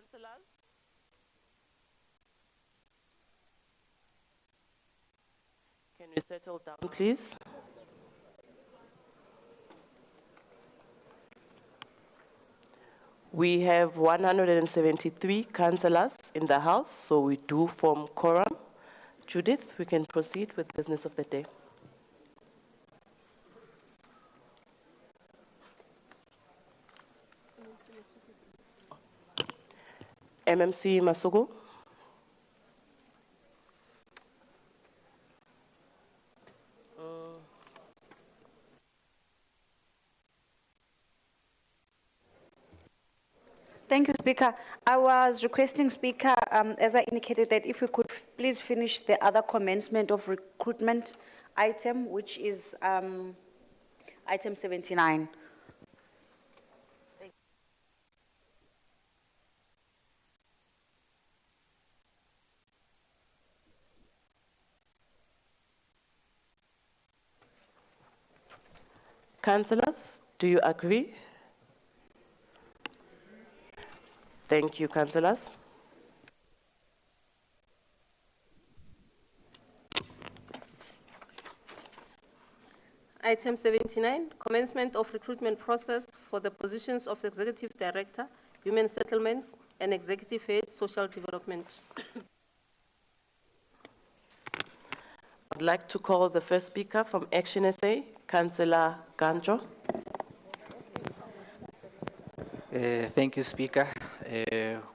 Councillors? Can you settle down, please? We have 173 councillors in the House, so we do form quorum. Judith, we can proceed with business of the day. MMC Masugu. Thank you, Speaker. I was requesting, Speaker, as I indicated, that if we could please finish the other commencement of recruitment item, which is item 79. Councillors, do you agree? Thank you, councillors. Item 79, commencement of recruitment process for the positions of Executive Director, Human Settlements, and Executive Head, Social Development. I'd like to call the first speaker from Action SA, Councillor Ganjo. Thank you, Speaker.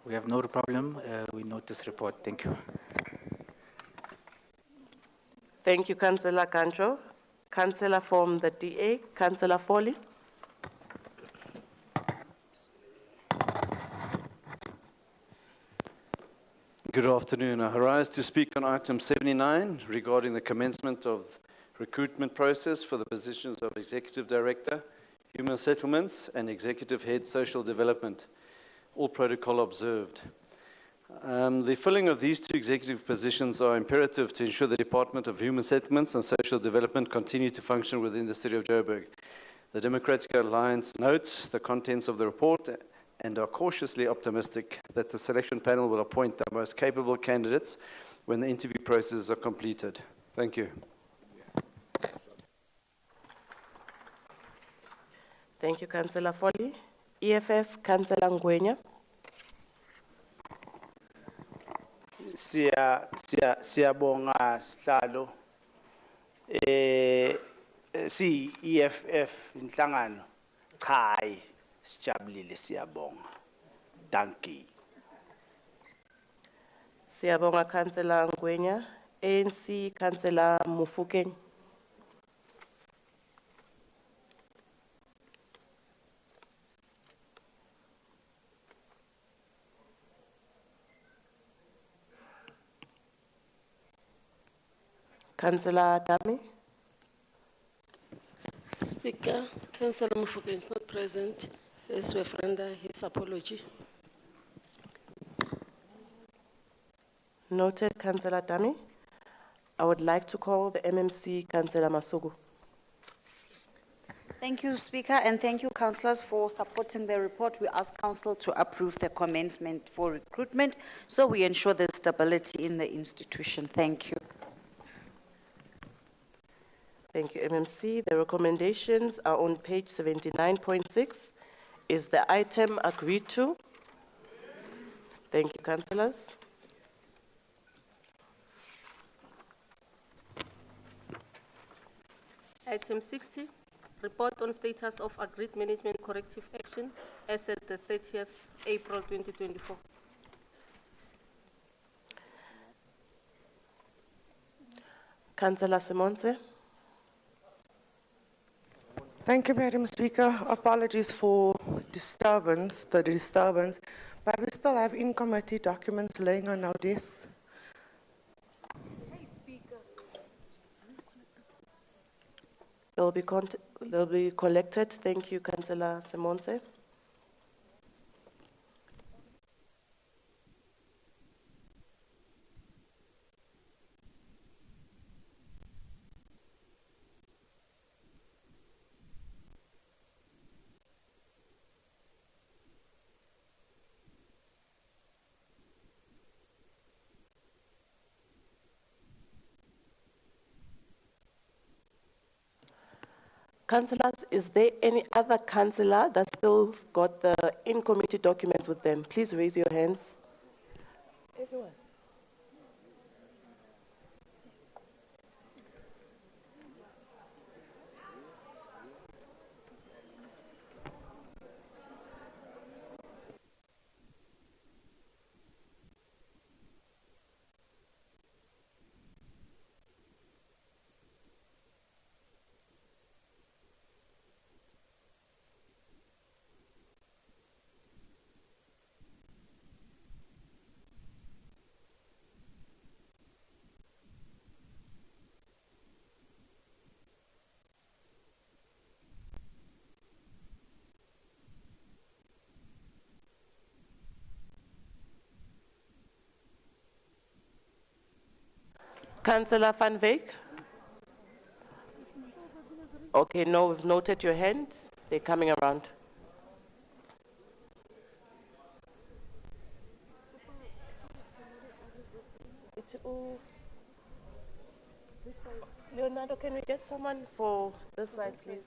We have no problem. We note this report. Thank you. Thank you, Councillor Ganjo. Councillor from the DA, Councillor Foley. Good afternoon. I rise to speak on item 79 regarding the commencement of recruitment process for the positions of Executive Director, Human Settlements, and Executive Head, Social Development. All protocol observed. The filling of these two executive positions are imperative to ensure the Department of Human Settlements and Social Development continue to function within the City of Joburg. The Democratic Alliance notes the contents of the report and are cautiously optimistic that the selection panel will appoint the most capable candidates when the interview processes are completed. Thank you. Thank you, Councillor Foley. EFF, Councillor Ngwenya. Siyabonga sihlalo si EFF inhlangano cha sijabulile siyabonga. Thank you. Siyabonga, Councillor Ngwenya. ANC, Councillor Mufokeng. Councillor Dami. Speaker, Councillor Mufokeng is not present. As we have rendered his apology. Noted, Councillor Dami. I would like to call the MMC, Councillor Masugu. Thank you, Speaker, and thank you, councillors, for supporting the report. We ask council to approve the commencement for recruitment so we ensure the stability in the institution. Thank you. Thank you, MMC. The recommendations are on page 79.6. Is the item agreed to? Thank you, councillors. Item 60, report on status of agreed management corrective action as at the 30th April 2024. Councillor Simonse. Thank you, Madam Speaker. Apologies for the disturbance, but we still have in-committee documents laying on our desks. They'll be collected. Thank you, Councillor Simonse. Councillors, is there any other councillor that still got the in-committee documents with them? Please raise your hands. Everyone. Councillor Van Wyk? Okay, no, we've noted your hand. They're coming around. Leonardo, can we get someone for this side, please?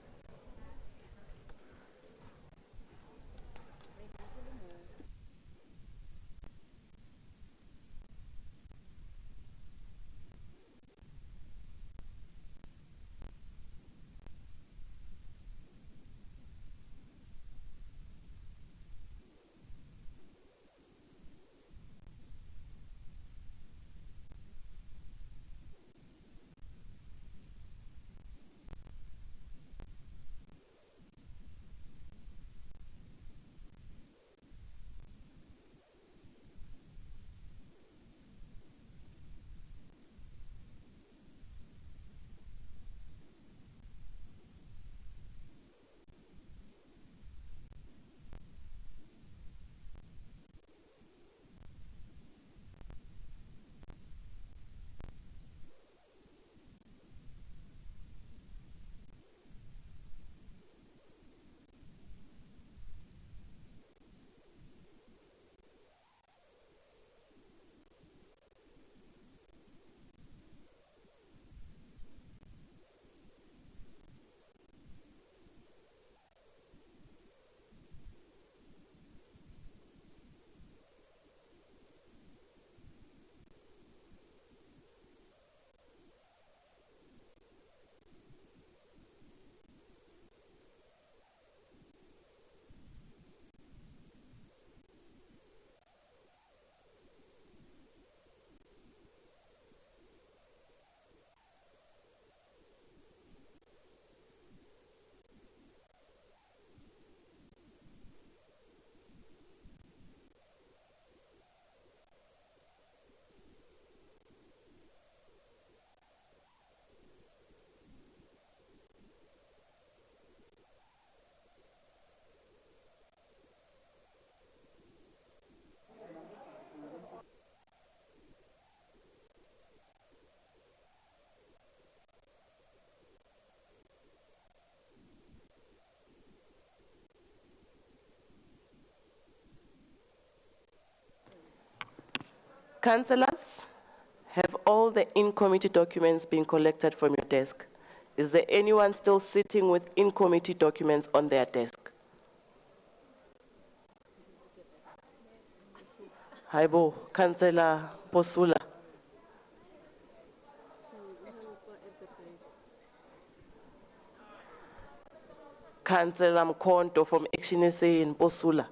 Councillors, have all the in-committee documents been collected from your desk? Is there anyone still sitting with in-committee documents on their desk? Haibo, Councillor Posula. Councillor Mkonto from Action SA in Posula.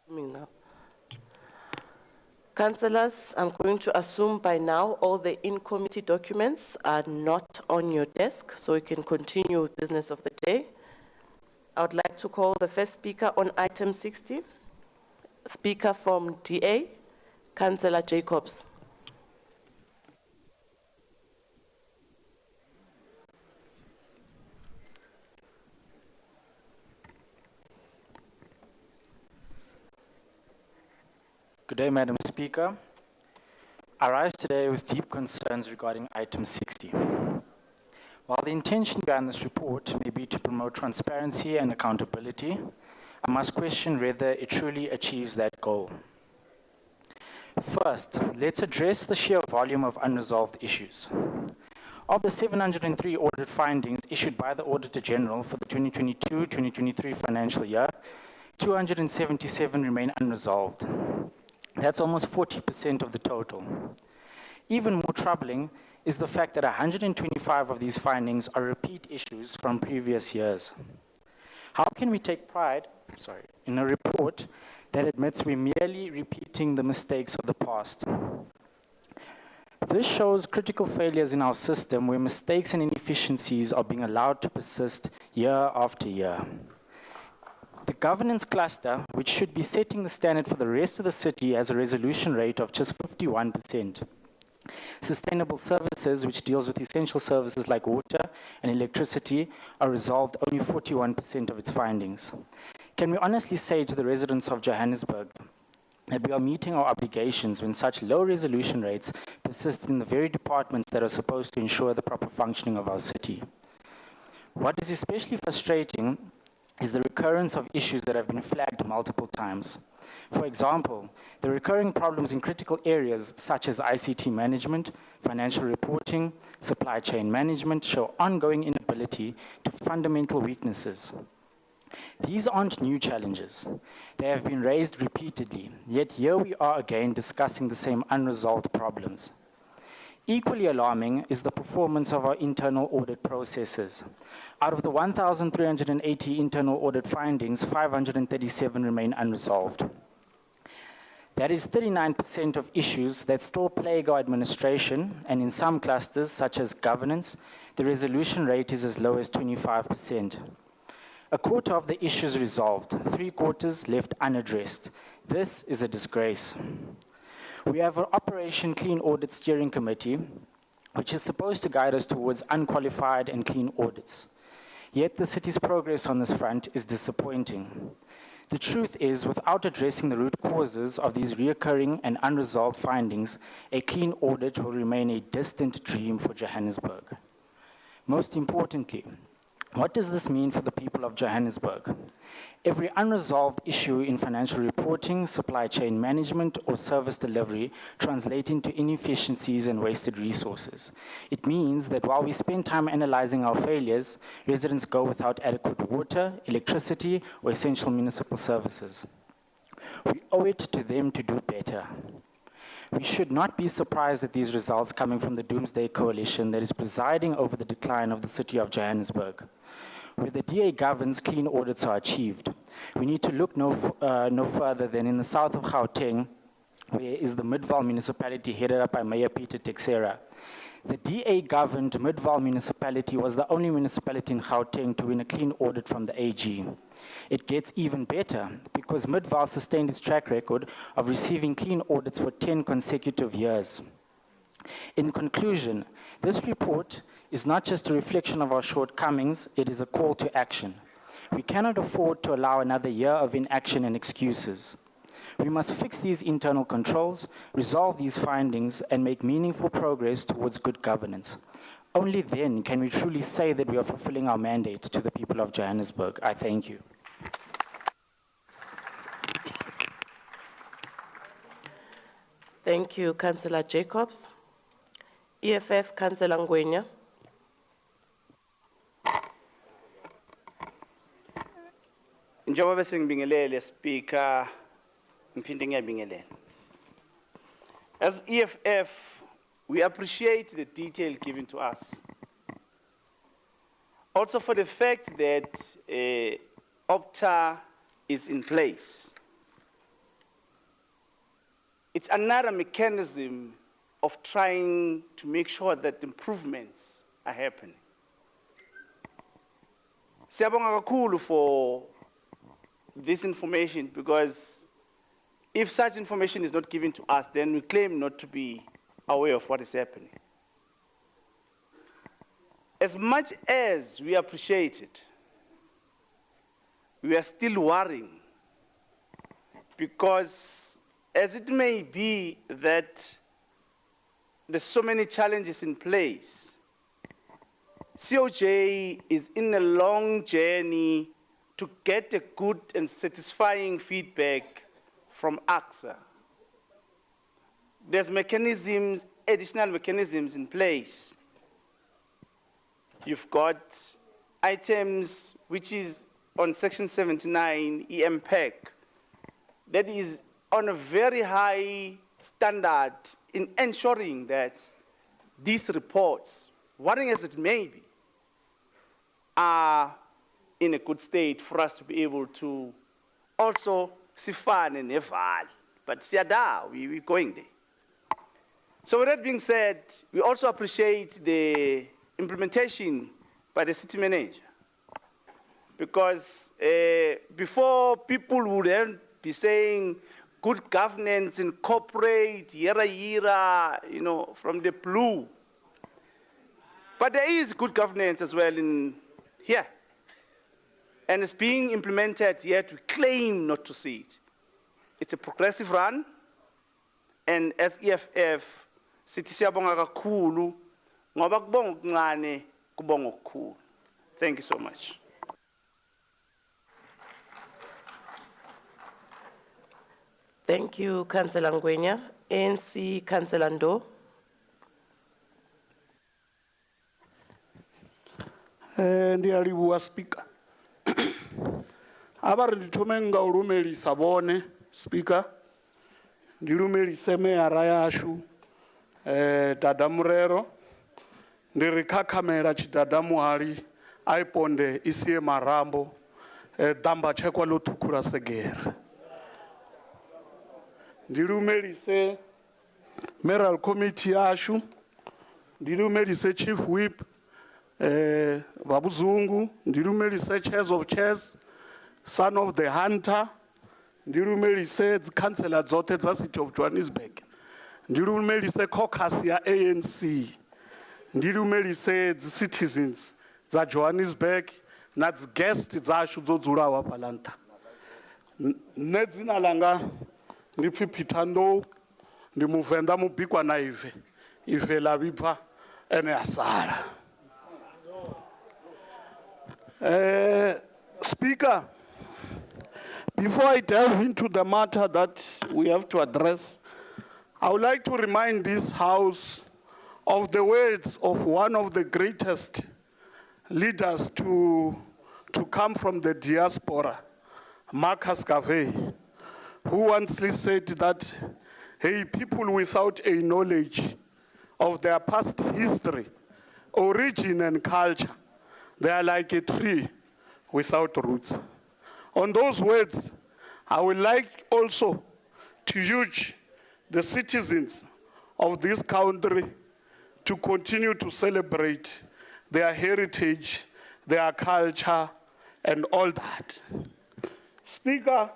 Now. Councillors, I'm going to assume by now all the in-committee documents are not on your desk, so we can continue with business of the day. I would like to call the first speaker on item 60. Speaker from DA, Councillor Jacobs. Good day, Madam Speaker. I rise today with deep concerns regarding item 60. While the intention behind this report may be to promote transparency and accountability, I must question whether it truly achieves that goal. First, let's address the sheer volume of unresolved issues. Of the 703 audit findings issued by the Auditor General for the 2022-2023 financial year, 277 remain unresolved. That's almost 40% of the total. Even more troubling is the fact that 125 of these findings are repeat issues from previous years. How can we take pride, in a report that admits we're merely repeating the mistakes of the past? This shows critical failures in our system where mistakes and inefficiencies are being allowed to persist year after year. The governance cluster, which should be setting the standard for the rest of the city, has a resolution rate of just 51%. Sustainable services, which deals with essential services like water and electricity, are resolved only 41% of its findings. Can we honestly say to the residents of Johannesburg that we are meeting our obligations when such low resolution rates persist in the very departments that are supposed to ensure the proper functioning of our city? What is especially frustrating is the recurrence of issues that have been flagged multiple times. For example, the recurring problems in critical areas such as ICT management, financial reporting, supply chain management show ongoing inability to fundamental weaknesses. These aren't new challenges. They have been raised repeatedly, yet here we are again discussing the same unresolved problems. Equally alarming is the performance of our internal audit processes. Out of the 1,380 internal audit findings, 537 remain unresolved. That is 39% of issues that still plague our administration, and in some clusters, such as governance, the resolution rate is as low as 25%. A quarter of the issues resolved, 3/4 left unaddressed. This is a disgrace. We have an Operation Clean Audit Steering Committee, which is supposed to guide us towards unqualified and clean audits. Yet the city's progress on this front is disappointing. The truth is, without addressing the root causes of these reoccurring and unresolved findings, a clean audit will remain a distant dream for Johannesburg. Most importantly, what does this mean for the people of Johannesburg? Every unresolved issue in financial reporting, supply chain management, or service delivery translates into inefficiencies and wasted resources. It means that while we spend time analyzing our failures, residents go without adequate water, electricity, or essential municipal services. We owe it to them to do better. We should not be surprised at these results coming from the Doomsday Coalition that is presiding over the decline of the city of Johannesburg. Where the DA governs, clean audits are achieved. We need to look no further than in the south of Gauteng, where is the Midvaal municipality headed up by Mayor Peter Texera. The DA-governed Midvaal municipality was the only municipality in Gauteng to win a clean audit from the AG. It gets even better because Midvaal sustained its track record of receiving clean audits for 10 consecutive years. In conclusion, this report is not just a reflection of our shortcomings, it is a call to action. We cannot afford to allow another year of inaction and excuses. We must fix these internal controls, resolve these findings, and make meaningful progress towards good governance. Only then can we truly say that we are fulfilling our mandate to the people of Johannesburg. I thank you. Thank you, Councillor Jacobs. EFF, Councillor Ngwenya. Njengoba bese ngibingelele Speaker, ngiphinde ngiyabingelela. As EFF, we appreciate the detail given to us. Also for the fact that Opta is in place. It's another mechanism of trying to make sure that improvements are happening. Siyabonga kakhulu for this information, because if such information is not given to us, then we claim not to be aware of what is happening. As much as we appreciate it, we are still worrying, because as it may be that there's so many challenges in place, COJ is in a long journey to get a good and satisfying feedback from AXA. There's mechanisms, additional mechanisms in place. You've got items which is on Section 79 EMPEC that is on a very high standard in ensuring that these reports, worrying as it may be, are in a good state for us to be able to also sifane neval. But siada, we're going there. So with that being said, we also appreciate the implementation by the city manager. Because before people would then be saying good governance in corporate, yera, you know, from the blue. But there is good governance as well in here. And it's being implemented, yet we claim not to see it. It's a progressive run, and as EFF, sithi siyabonga kakhulu, ngoba kubonga okuncane, kubonga okukhulu. Thank you so much. Thank you, Councillor Ngwenya. ANC Councillor Ndo. Ndiyalibuwa speaker. Abari ndithome nga ulumelisa bone speaker. Ndilumelise meyara yashu Dada Murero. Ndirikhakamela chidada muhali aiponde isiye marambo damba chekwa lotukula segera. Ndilumelise Mayoral Committee yashu. Ndilumelise Chief Whip Babuzungu. Ndilumelise Chairs of Chairs, Son of the Hunter. Ndilumelise Councillor zote za City of Johannesburg. Ndilumelise caucus ya ANC. Ndilumelise the citizens za Johannesburg na guest zashu zodzula wa palanta. Nedzina langa ndipfi Peter Ndo, ndimuvenda mubikwa na ive la vipfa ene asala. Speaker, before I delve into the matter that we have to address, I would like to remind this House of the words of one of the greatest leaders to come from the diaspora, Marcus Garvey, who once said that, hey, people without a knowledge of their past history, origin, and culture, they are like a tree without roots. On those words, I would like also to urge the citizens of this country to continue to celebrate their heritage, their culture, and all that. Speaker,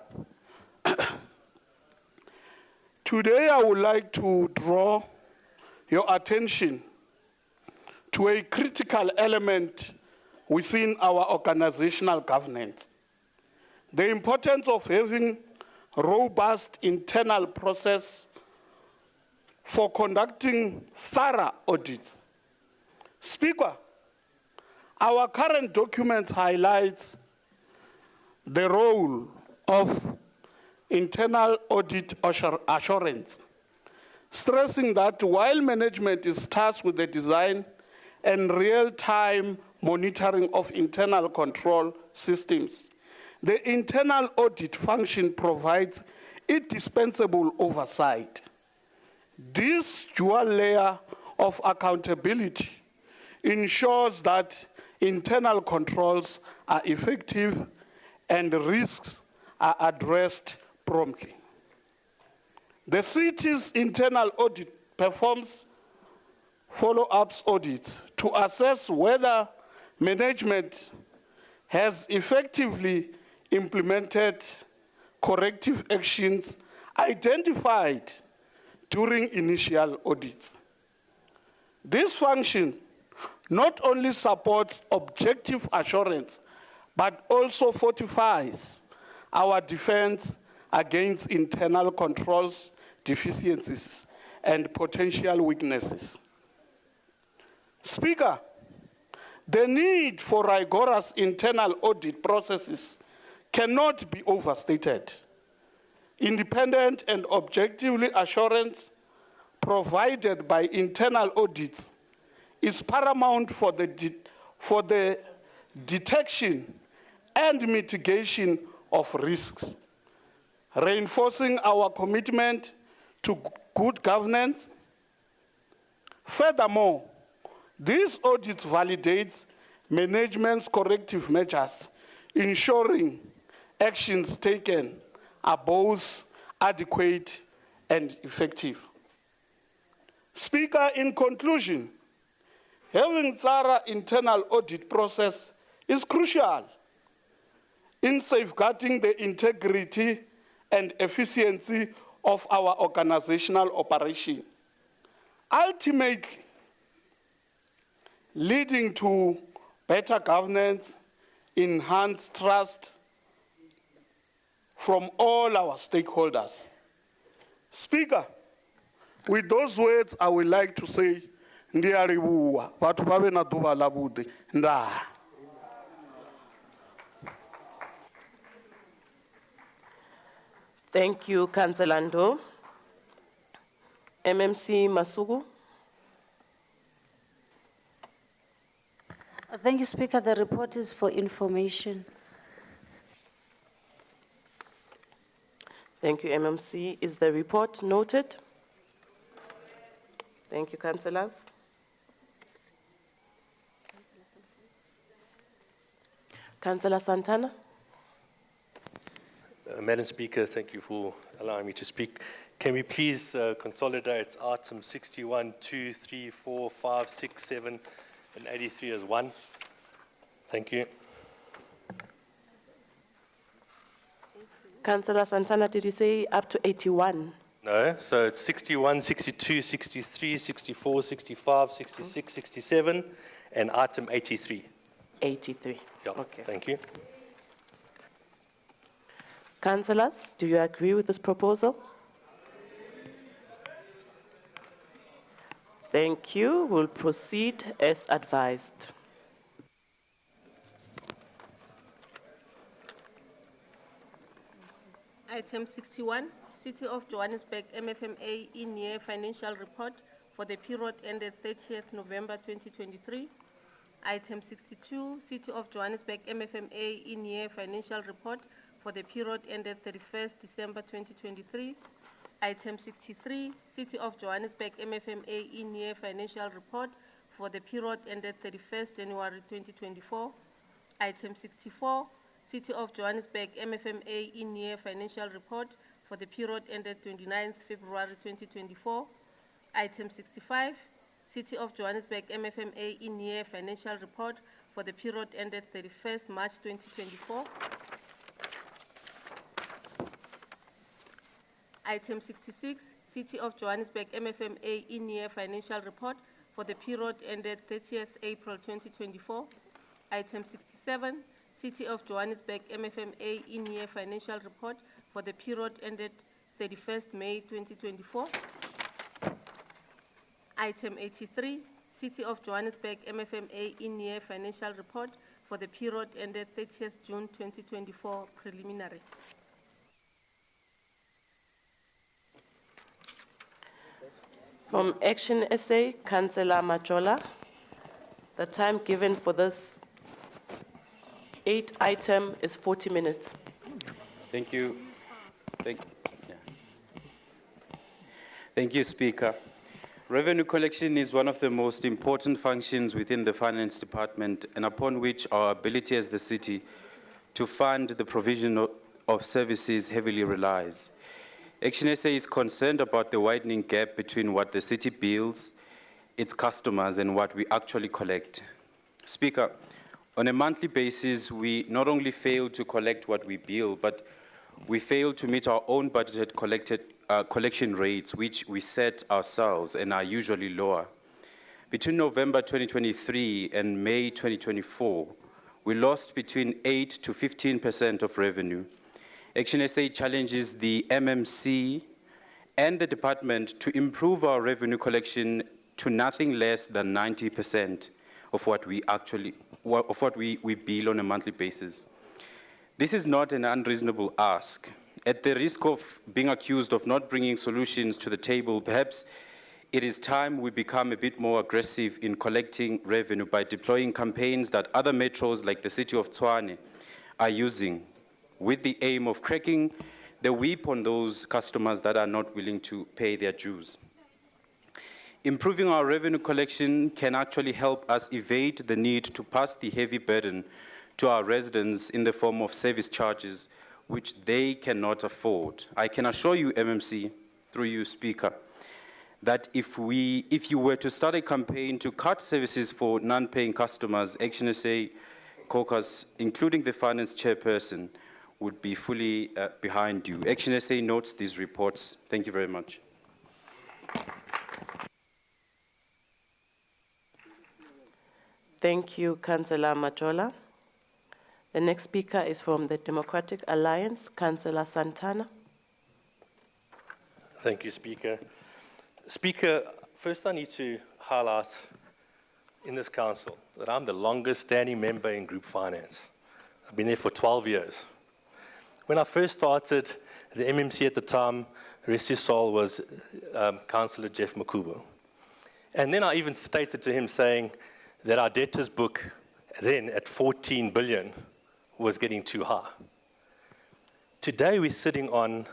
today I would like to draw your attention to a critical element within our organizational governance. The importance of having robust internal process for conducting thorough audits. Speaker, our current documents highlights the role of internal audit assurance, stressing that while management is tasked with the design and real-time monitoring of internal control systems, the internal audit function provides indispensable oversight. This dual layer of accountability ensures that internal controls are effective and risks are addressed promptly. The city's internal audit performs follow-up audits to assess whether management has effectively implemented corrective actions identified during initial audits. This function not only supports objective assurance, but also fortifies our defense against internal controls, deficiencies, and potential weaknesses. Speaker, the need for rigorous internal audit processes cannot be overstated. Independent and objectively assurance provided by internal audits is paramount for the detection and mitigation of risks, reinforcing our commitment to good governance. Furthermore, this audit validates management's corrective measures, ensuring actions taken are both adequate and effective. Speaker, in conclusion, having thorough internal audit process is crucial in safeguarding the integrity and efficiency of our organizational operation, ultimately leading to better governance, enhanced trust from all our stakeholders. Speaker, with those words, I would like to say, ndiyalibuwa, batho ba be na ḓuvha ḽavhuḓi, ndaa. Thank you, Councillor Ndo. MMC Masugu. Thank you, Speaker. The report is for information. Thank you, MMC. Is the report noted? Thank you, councillors. Councillor Santana. Madam Speaker, thank you for allowing me to speak. Can we please consolidate items 61, 2, 3, 4, 5, 6, 7, and 83 as one? Thank you. Councillor Santana, did you say up to 81? No, so it's 61, 62, 63, 64, 65, 66, 67, and item 83. 83. Yeah, Okay. thank you. Councillors, do you agree with this proposal? Thank you. We'll proceed as advised. Item 61, City of Johannesburg MFMA in-year financial report for the period ended 30th November 2023. Item 62, City of Johannesburg MFMA in-year financial report for the period ended 31st December 2023. Item 63, City of Johannesburg MFMA in-year financial report for the period ended 31st January 2024. Item 64, City of Johannesburg MFMA in-year financial report for the period ended 29th February 2024. Item 65, City of Johannesburg MFMA in-year financial report for the period ended 31st March 2024. Item 66, City of Johannesburg MFMA in-year financial report for the period ended 30th April 2024. Item 67, City of Johannesburg MFMA in-year financial report for the period ended 31st May 2024. Item 83, City of Johannesburg MFMA in-year financial report for the period ended 30th June 2024, preliminary. From Action SA, Councillor Majola. The time given for this 8th item is 40 minutes. Thank you. Thank you, Speaker. Revenue collection is one of the most important functions within the Finance Department and upon which our ability as the city to fund the provision of services heavily relies. Action SA is concerned about the widening gap between what the city bills its customers and what we actually collect. Speaker, on a monthly basis, we not only fail to collect what we bill, but we fail to meet our own budgeted collection rates, which we set ourselves and are usually lower. Between November 2023 and May 2024, we lost between 8 to 15% of revenue. Action SA challenges the MMC and the department to improve our revenue collection to nothing less than 90% of what we bill on a monthly basis. This is not an unreasonable ask. At the risk of being accused of not bringing solutions to the table, perhaps it is time we become a bit more aggressive in collecting revenue by deploying campaigns that other metros like the city of Tshwane are using, with the aim of cracking the whip on those customers that are not willing to pay their dues. Improving our revenue collection can actually help us evade the need to pass the heavy burden to our residents in the form of service charges, which they cannot afford. I can assure you, MMC, through you, Speaker, that if you were to start a campaign to cut services for non-paying customers, Action SA caucus, including the finance chairperson, would be fully behind you. Action SA notes these reports. Thank you very much. Thank you, Councillor Majola. The next speaker is from the Democratic Alliance, Councillor Santana. Thank you, Speaker. Speaker, first I need to highlight in this council that I'm the longest standing member in group finance. I've been there for 12 years. When I first started, the MMC at the time, rest his soul, was Councillor Jeff Makubo. And then I even stated to him saying that our debtors book then at 14 billion was getting too high. Today we're sitting on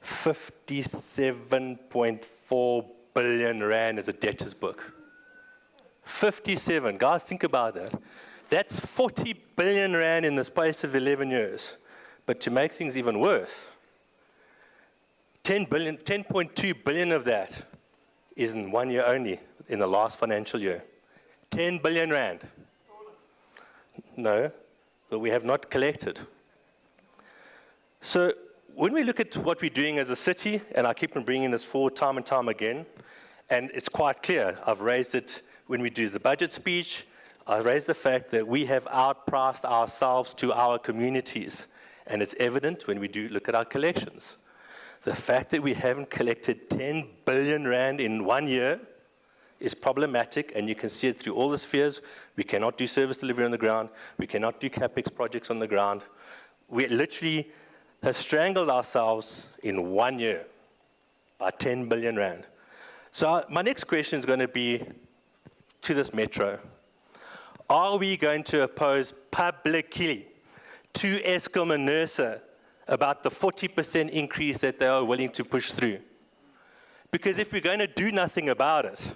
57.4 billion rand as a debtors book. 57, guys, think about that. That's 40 billion rand in the space of 11 years. But to make things even worse, 10.2 billion of that is in 1 year only, in the last financial year. 10 billion rand. No, but we have not collected. So when we look at what we're doing as a city, and I keep on bringing this forward time and time again, and it's quite clear, I've raised it when we do the budget speech, I raised the fact that we have outpriced ourselves to our communities, and it's evident when we do look at our collections. The fact that we haven't collected 10 billion rand in 1 year is problematic, and you can see it through all the spheres. We cannot do service delivery on the ground. We cannot do CapEx projects on the ground. We literally have strangled ourselves in 1 year by 10 billion rand. So my next question is going to be to this metro. Are we going to oppose publicly to Eskom and NERSA about the 40% increase that they are willing to push through? Because if we're going to do nothing about it,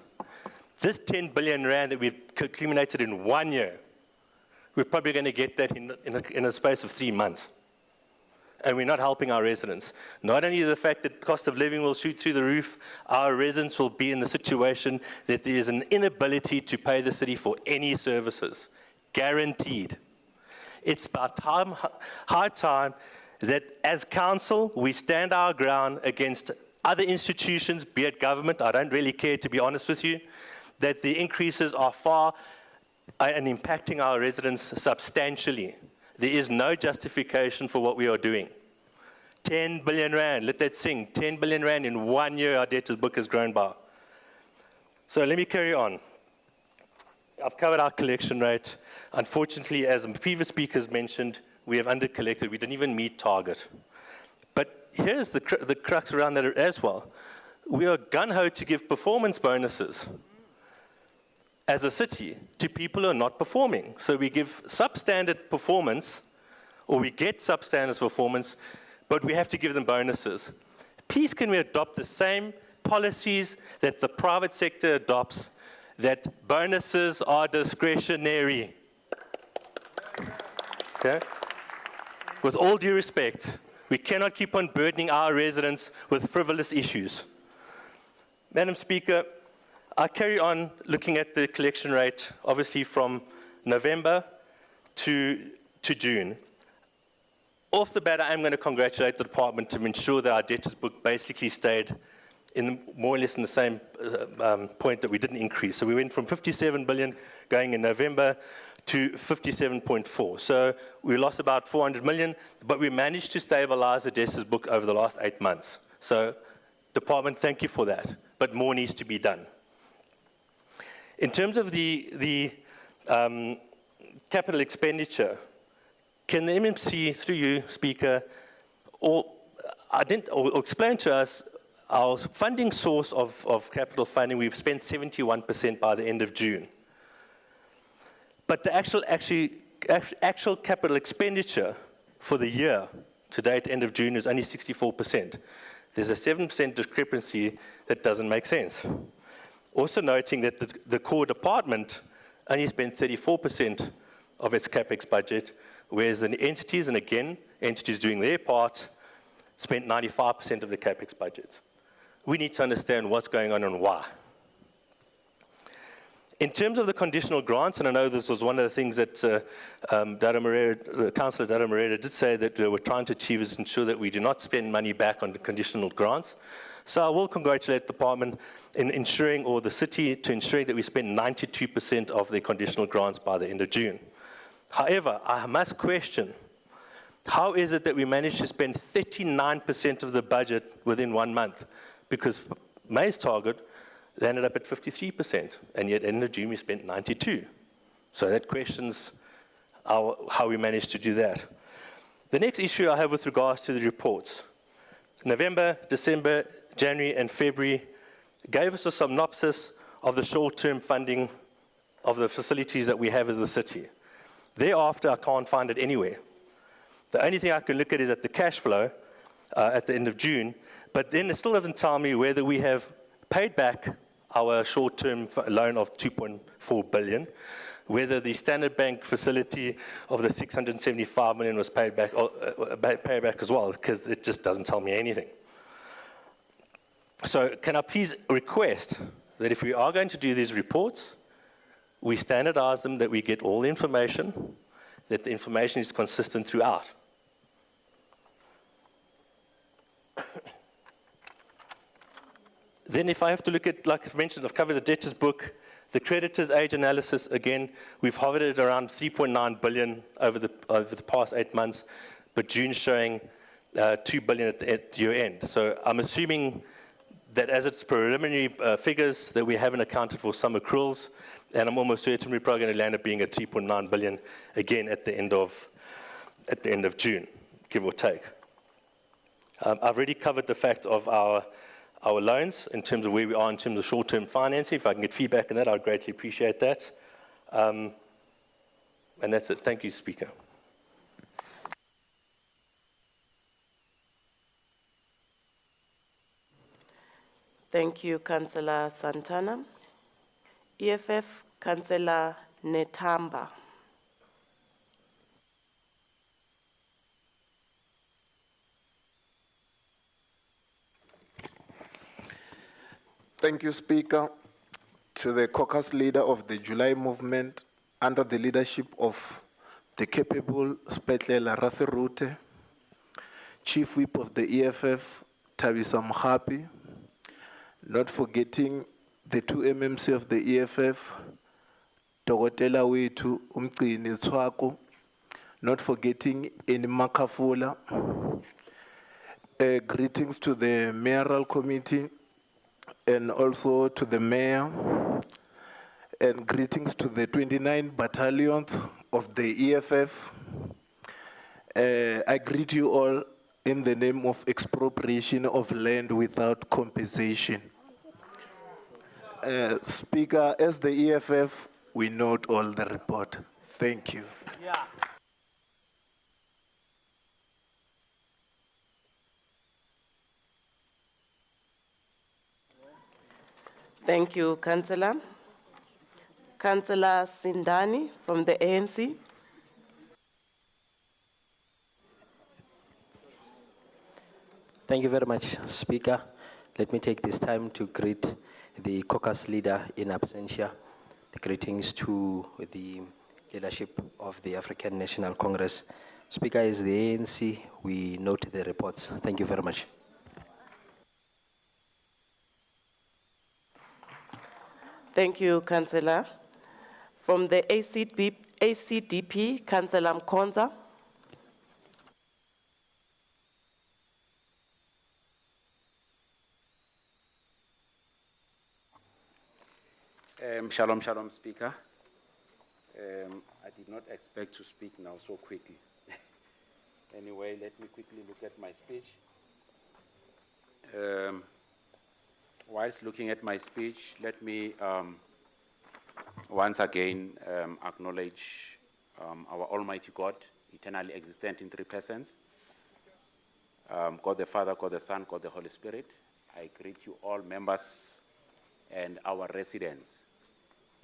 this 10 billion rand that we've accumulated in 1 year, we're probably going to get that in a space of 3 months. And we're not helping our residents. Not only the fact that cost of living will shoot through the roof, our residents will be in the situation that there is an inability to pay the city for any services. Guaranteed. It's about high time that as council, we stand our ground against other institutions, be it government, I don't really care, to be honest with you, that the increases are far and impacting our residents substantially. There is no justification for what we are doing. 10 billion rand, let that sing. 10 billion rand in 1 year our debtors book has grown by. So let me carry on. I've covered our collection rate. Unfortunately, as the previous speakers mentioned, we have under-collected. We didn't even meet target. But here's the crux around that as well. We are gung-ho to give performance bonuses as a city to people who are not performing. So we give substandard performance, or we get substandard performance, but we have to give them bonuses. Please can we adopt the same policies that the private sector adopts, that bonuses are discretionary? Okay? With all due respect, we cannot keep on burdening our residents with frivolous issues. Madam Speaker, I carry on looking at the collection rate, obviously from November to June. Off the bat, I am going to congratulate the department to ensure that our debtors book basically stayed in more or less in the same point that we didn't increase. So we went from 57 billion going in November to 57.4. So we lost about 400 million, but we managed to stabilize the debtors book over the last 8 months. So department, thank you for that, but more needs to be done. In terms of the capital expenditure, can the MMC, through you, Speaker, or explain to us our funding source of capital funding? We've spent 71% by the end of June. But the actual capital expenditure for the year to date, end of June, is only 64%. There's a 7% discrepancy that doesn't make sense. Also noting that the core department only spent 34% of its CapEx budget, whereas the entities, and again, entities doing their part, spent 95% of the CapEx budget. We need to understand what's going on and why. In terms of the conditional grants, and I know this was one of the things that Councillor Dada Moreira did say that we're trying to achieve, is ensure that we do not spend money back on the conditional grants. So I will congratulate the department in ensuring, or the city, to ensuring that we spend 92% of the conditional grants by the end of June. However, I must question, how is it that we managed to spend 39% of the budget within 1 month? Because May's target, they ended up at 53%, and yet end of June we spent 92%. So that questions how we managed to do that. The next issue I have with regards to the reports. November, December, January, and February gave us a synopsis of the short-term funding of the facilities that we have as the city. Thereafter, I can't find it anywhere. The only thing I can look at is at the cash flow at the end of June, but then it still doesn't tell me whether we have paid back our short-term loan of 2.4 billion, whether the Standard Bank facility of the 675 million was paid back as well, because it just doesn't tell me anything. So can I please request that if we are going to do these reports, we standardize them, that we get all the information, that the information is consistent throughout. Then if I have to look at, like I've mentioned, I've covered the debtors book, the creditors age analysis, again, we've hovered at around 3.9 billion over the past 8 months, but June showing 2 billion at year end. So I'm assuming that as it's preliminary figures, that we haven't accounted for some accruals, and I'm almost certain we're probably going to land up being at 3.9 billion again at the end of June, give or take. I've already covered the fact of our loans in terms of where we are in terms of short-term financing. If I can get feedback on that, I'd greatly appreciate that. And that's it. Thank you, Speaker. Thank you, Councillor Santana. EFF, Councillor Netamba. Thank you, Speaker. To the caucus leader of the July movement, under the leadership of the capable Spetlela Raserute, Chief Whip of the EFF, Tabisa Mhapi, not forgetting the 2 MMC of the EFF, Togotela Wetu Umqini Tswako, not forgetting Eni Makafula. Greetings to the mayoral committee, and also to the mayor, and greetings to the 29 battalions of the EFF. I greet you all in the name of expropriation of land without compensation. Speaker, as the EFF, we note all the report. Thank you. Yeah. Thank you, Councillor. Councillor Sindani from the ANC. Thank you very much, Speaker. Let me take this time to greet the caucus leader in absentia. Greetings to the leadership of the African National Congress. Speaker, as the ANC, we note the reports. Thank you very much. Thank you, Councillor. From the ACDP, Councillor Mkonza. Shalom, shalom, Speaker. I did not expect to speak now so quickly. Anyway, let me quickly look at my speech. Whilst looking at my speech, let me once again acknowledge our Almighty God, eternally existent in three persons. God the Father, God the Son, God the Holy Spirit. I greet you all members and our residents.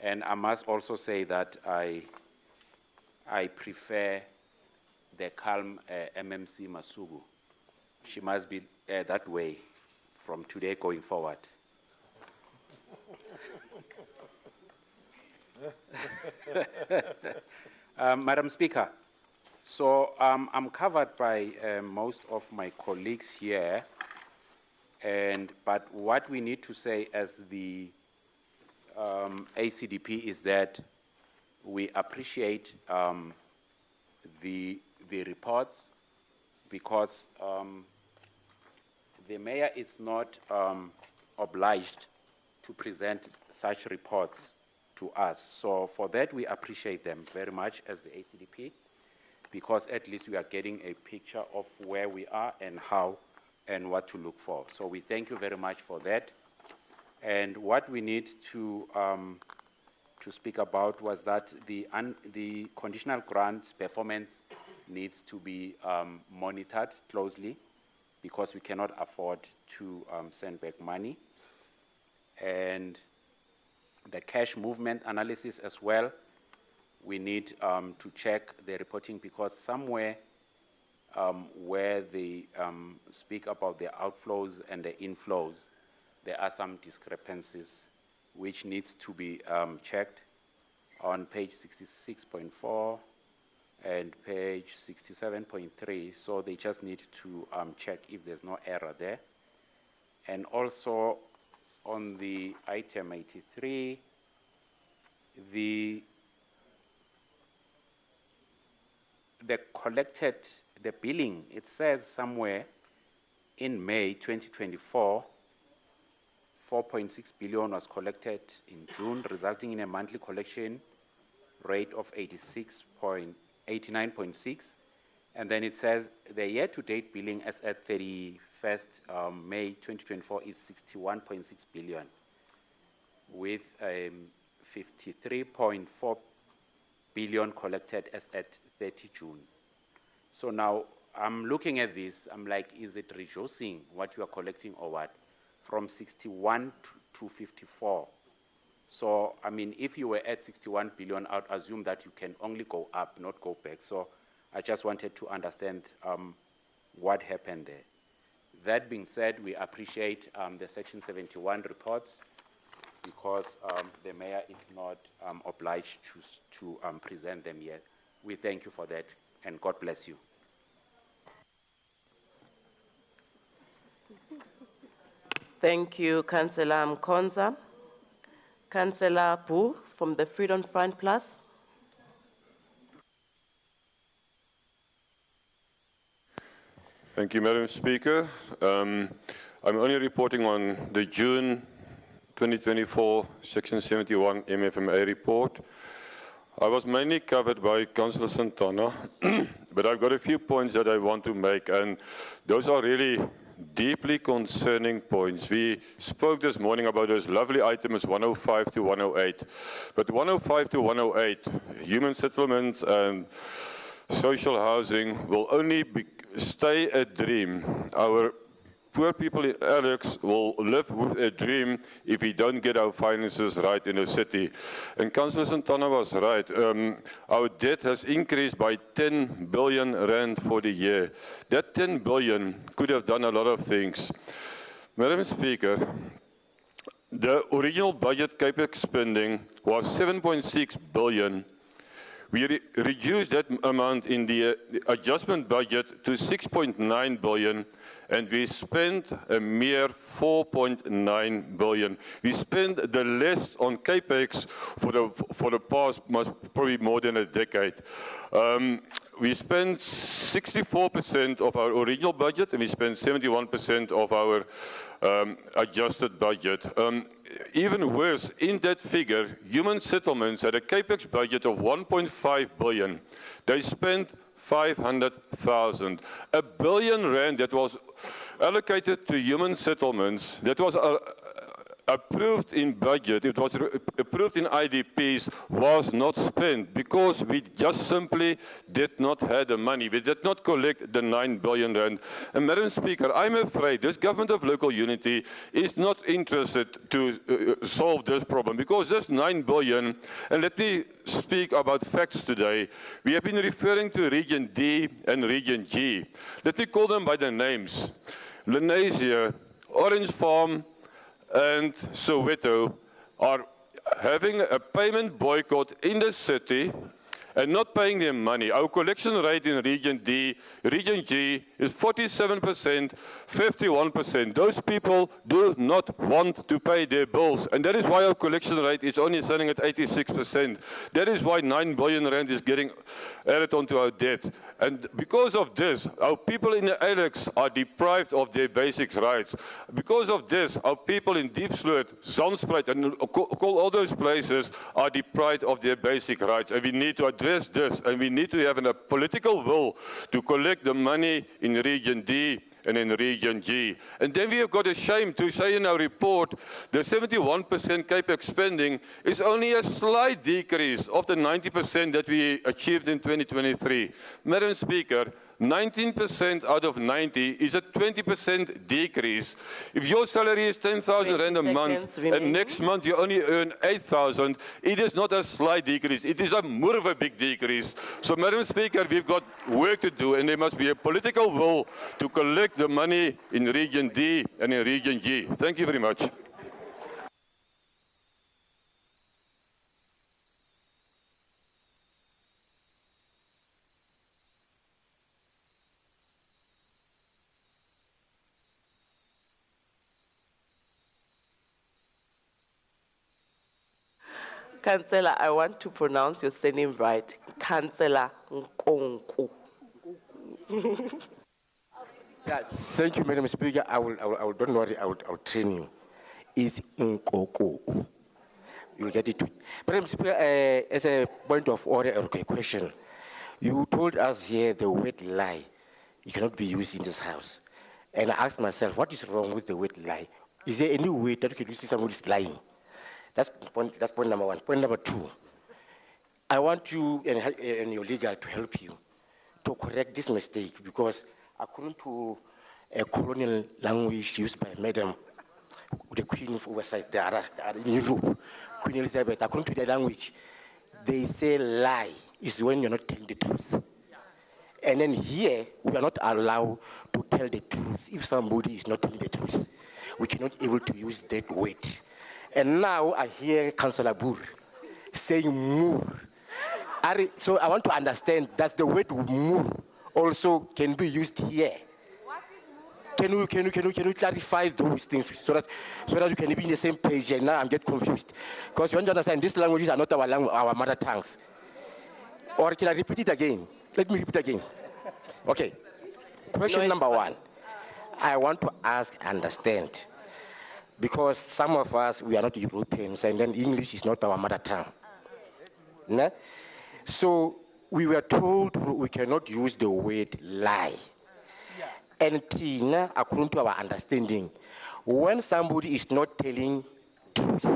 And I must also say that I prefer the calm MMC Masugu. She must be that way from today going forward. Madam Speaker, so I'm covered by most of my colleagues here, but what we need to say as the ACDP is that we appreciate the reports because the mayor is not obliged to present such reports to us. So for that, we appreciate them very much as the ACDP because at least we are getting a picture of where we are and how and what to look for. So we thank you very much for that. And what we need to speak about was that the conditional grant performance needs to be monitored closely because we cannot afford to send back money. And the cash movement analysis as well, we need to check the reporting because somewhere where they speak about the outflows and the inflows, there are some discrepancies which needs to be checked on page 66.4 and page 67.3. So they just need to check if there's no error there. And also on the item 83, the billing, it says somewhere in May 2024, 4.6 billion was collected in June, resulting in a monthly collection rate of 89.6. And then it says the year-to-date billing as at 31st May 2024 is 61.6 billion, with 53.4 billion collected as at 30 June. So now I'm looking at this, I'm like, is it reducing what you are collecting or what? From 61 to 54. So, I mean, if you were at 61 billion, I would assume that you can only go up, not go back. So I just wanted to understand what happened there. That being said, we appreciate the Section 71 reports because the mayor is not obliged to present them yet. We thank you for that, and God bless you. Thank you, Councillor Mkonza. Councillor Bu from the Freedom Front Plus. Thank you, Madam Speaker. I'm only reporting on the June 2024 Section 71 MFMA report. I was mainly covered by Councillor Santana, but I've got a few points that I want to make, and those are really deeply concerning points. We spoke this morning about those lovely items 105 to 108, but 105 to 108, human settlements and social housing, will only stay a dream. Our poor people in Alex will live with a dream if we don't get our finances right in the city. And Councillor Santana was right. Our debt has increased by 10 billion rand for the year. That 10 billion could have done a lot of things. Madam Speaker, the original budget capex spending was 7.6 billion. We reduced that amount in the adjustment budget to 6.9 billion, and we spent a mere 4.9 billion. We spent the less on capex for the past probably more than a decade. We spent 64% of our original budget, and we spent 71% of our adjusted budget. Even worse, in that figure, human settlements had a capex budget of 1.5 billion. They spent 500,000. R1 billion that was allocated to human settlements, that was approved in budget, it was approved in IDPs, was not spent because we just simply did not have the money. We did not collect the 9 billion rand. And Madam Speaker, I'm afraid this government of local unity is not interested to solve this problem because this 9 billion, and let me speak about facts today. We have been referring to Region D and Region G. Let me call them by their names. Lenasia, Orange Farm, and Soweto are having a payment boycott in the city and not paying them money. Our collection rate in Region D, Region G is 47%, 51%. Those people do not want to pay their bills, and that is why our collection rate is only standing at 86%. That is why 9 billion rand is getting added onto our debt. And because of this, our people in the Alex are deprived of their basic rights. Because of this, our people in Diepsloot, Zandspruit, and all those places are deprived of their basic rights. And we need to address this, and we need to have a political will to collect the money in Region D and in Region G. And then we have got a shame to say in our report the 71% capex spending is only a slight decrease of the 90% that we achieved in 2023. Madam Speaker, 19% out of 90 is a 20% decrease. If your salary is 10,000 rand a month and next month you only earn 8,000, it is not a slight decrease. It is more of a big decrease. So, Madam Speaker, we've got work to do, and there must be a political will to collect the money in Region D and in Region G. Thank you very much. Councillor, I want to pronounce your surname right. Councillor Nkonku. Yeah, thank you, Madam Speaker. Don't worry, I will train you. It's Nkoku. You'll get it. Madam Speaker, as a point of order or a question, you told us here the word lie. It cannot be used in this house. And I asked myself, what is wrong with the word lie? Is there any way that you can use somebody is lying? That's point number one. Point number two, I want you and your legal to help you to correct this mistake because according to a colonial language used by Madam, the Queen of Oversight, they are in Europe, Queen Elizabeth, according to their language, they say lie is when you're not telling the truth. And then here, we are not allowed to tell the truth. If somebody is not telling the truth, we cannot able to use that word. And now I hear Councillor Boer saying moor. So I want to understand, does the word moor also can be used here? Can you clarify those things so that we can be in the same page? And now I'm getting confused. Because you want to understand, these languages are not our mother tongues. Or can I repeat it again? Let me repeat again. Okay. Question number one. I want to ask, understand. Because some of us, we are not Europeans, and then English is not our mother tongue. Nah? So we were told we cannot use the word lie. Yeah. And Tina, according to our understanding, when somebody is not telling truth,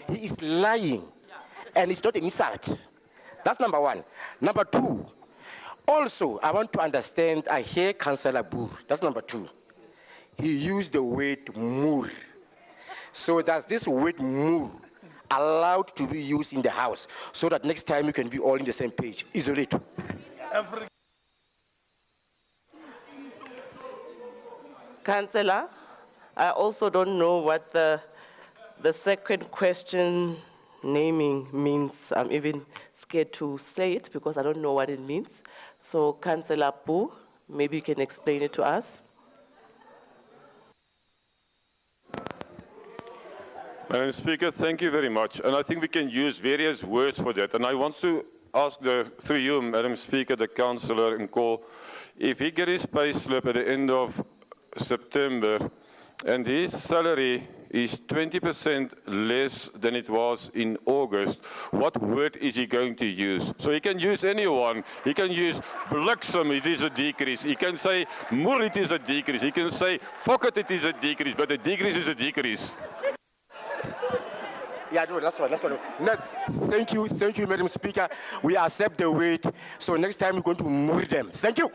he is lying. Yeah. And it's not an insult. That's number one. Number two, also, I want to understand, I hear Councillor Boer, that's number two. He used the word moor. So does this word moor allowed to be used in the house so that next time you can be all in the same page? Isolate. Councillor, I also don't know what the second question naming means I'm even scared to say it because I don't know what it means. So Councillor Poo, maybe you can explain it to us. Madam Speaker, thank you very much. And I think we can use various words for that. And I want to ask through you, Madam Speaker, the councillor in call, if he gets his pay slip at the end of September and his salary is 20% less than it was in August, what word is he going to use? So he can use anyone. He can use bliksem, it is a decrease. He can say moer, it is a decrease. He can say fuck it is a decrease, but a decrease is a decrease. Yeah, no, that's one. Next, thank you, Madam Speaker. We accept the wait. So next time we're going to move them. Thank you.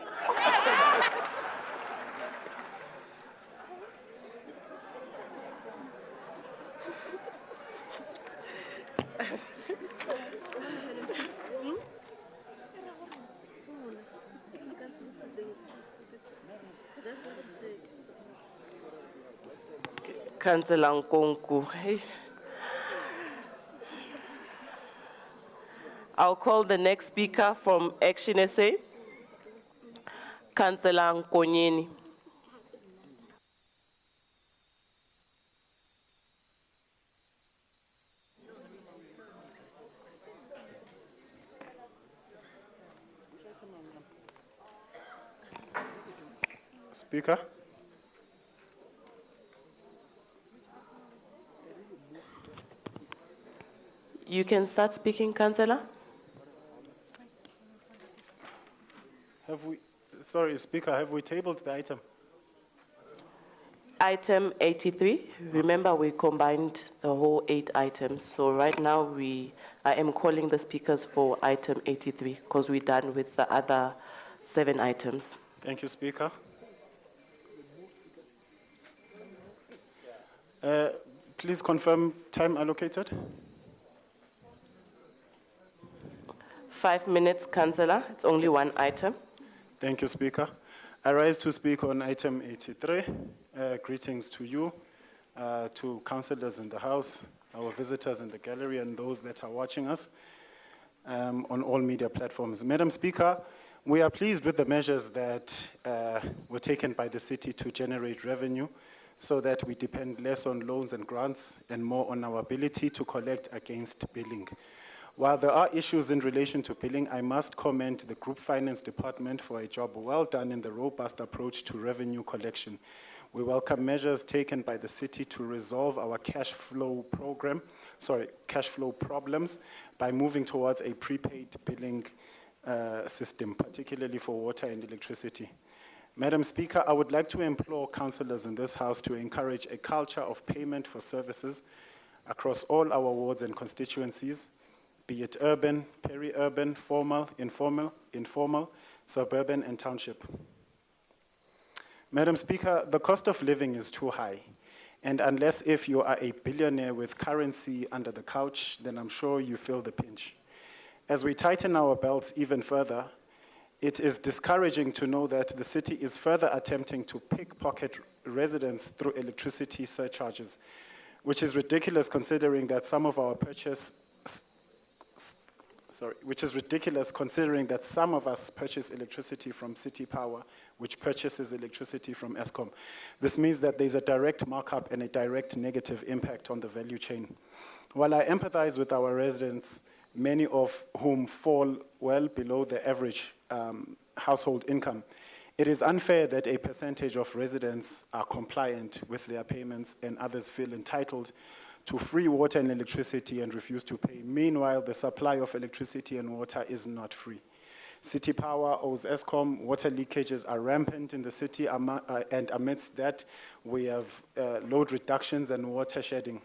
Councillor Nkonku. Hey. I'll call the next speaker from Action SA, Councillor Nkonyeni. Speaker. You can start speaking, Councillor. Sorry, Speaker, have we tabled the item? Item 83, remember we combined the whole 8 items. So right now I am calling the speakers for item 83 because we're done with the other 7 items. Thank you, Speaker. Please confirm time allocated. 5 minutes, Councillor. It's only 1 item. Thank you, Speaker. I rise to speak on item 83. Greetings to you, to councillors in the House, our visitors in the gallery, and those that are watching us on all media platforms. Madam Speaker, we are pleased with the measures that were taken by the city to generate revenue so that we depend less on loans and grants and more on our ability to collect against billing. While there are issues in relation to billing, I must commend the Group Finance Department for a job well done in the robust approach to revenue collection. We welcome measures taken by the city to resolve our cash flow problems by moving towards a prepaid billing system, particularly for water and electricity. Madam Speaker, I would like to implore councillors in this House to encourage a culture of payment for services across all our wards and constituencies, be it urban, peri-urban, formal, informal, suburban, and township. Madam Speaker, the cost of living is too high, and unless if you are a billionaire with currency under the couch, then I'm sure you feel the pinch. As we tighten our belts even further, it is discouraging to know that the city is further attempting to pickpocket residents through electricity surcharges, which is ridiculous considering that some of us purchase electricity from City Power, which purchases electricity from Eskom. This means that there's a direct markup and a direct negative impact on the value chain. While I empathize with our residents, many of whom fall well below the average household income, it is unfair that a percentage of residents are compliant with their payments and others feel entitled to free water and electricity and refuse to pay. Meanwhile, the supply of electricity and water is not free. City Power owes Eskom, water leakages are rampant in the city, and amidst that, we have load reductions and water shedding.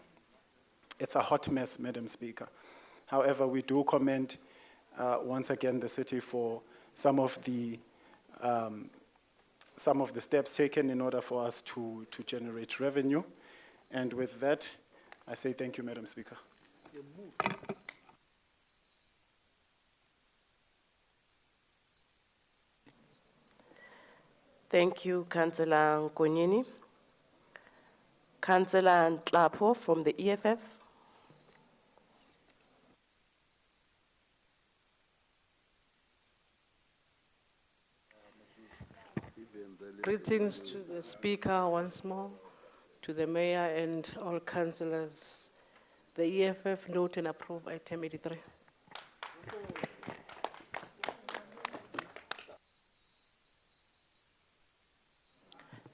It's a hot mess, Madam Speaker. However, we do commend, once again, the city for some of the steps taken in order for us to generate revenue. And with that, I say thank you, Madam Speaker. Thank you, Councillor Nkonyeni. Councillor Nhlapo from the EFF. Greetings to the Speaker once more, to the Mayor and all councillors. The EFF note and approve item 83.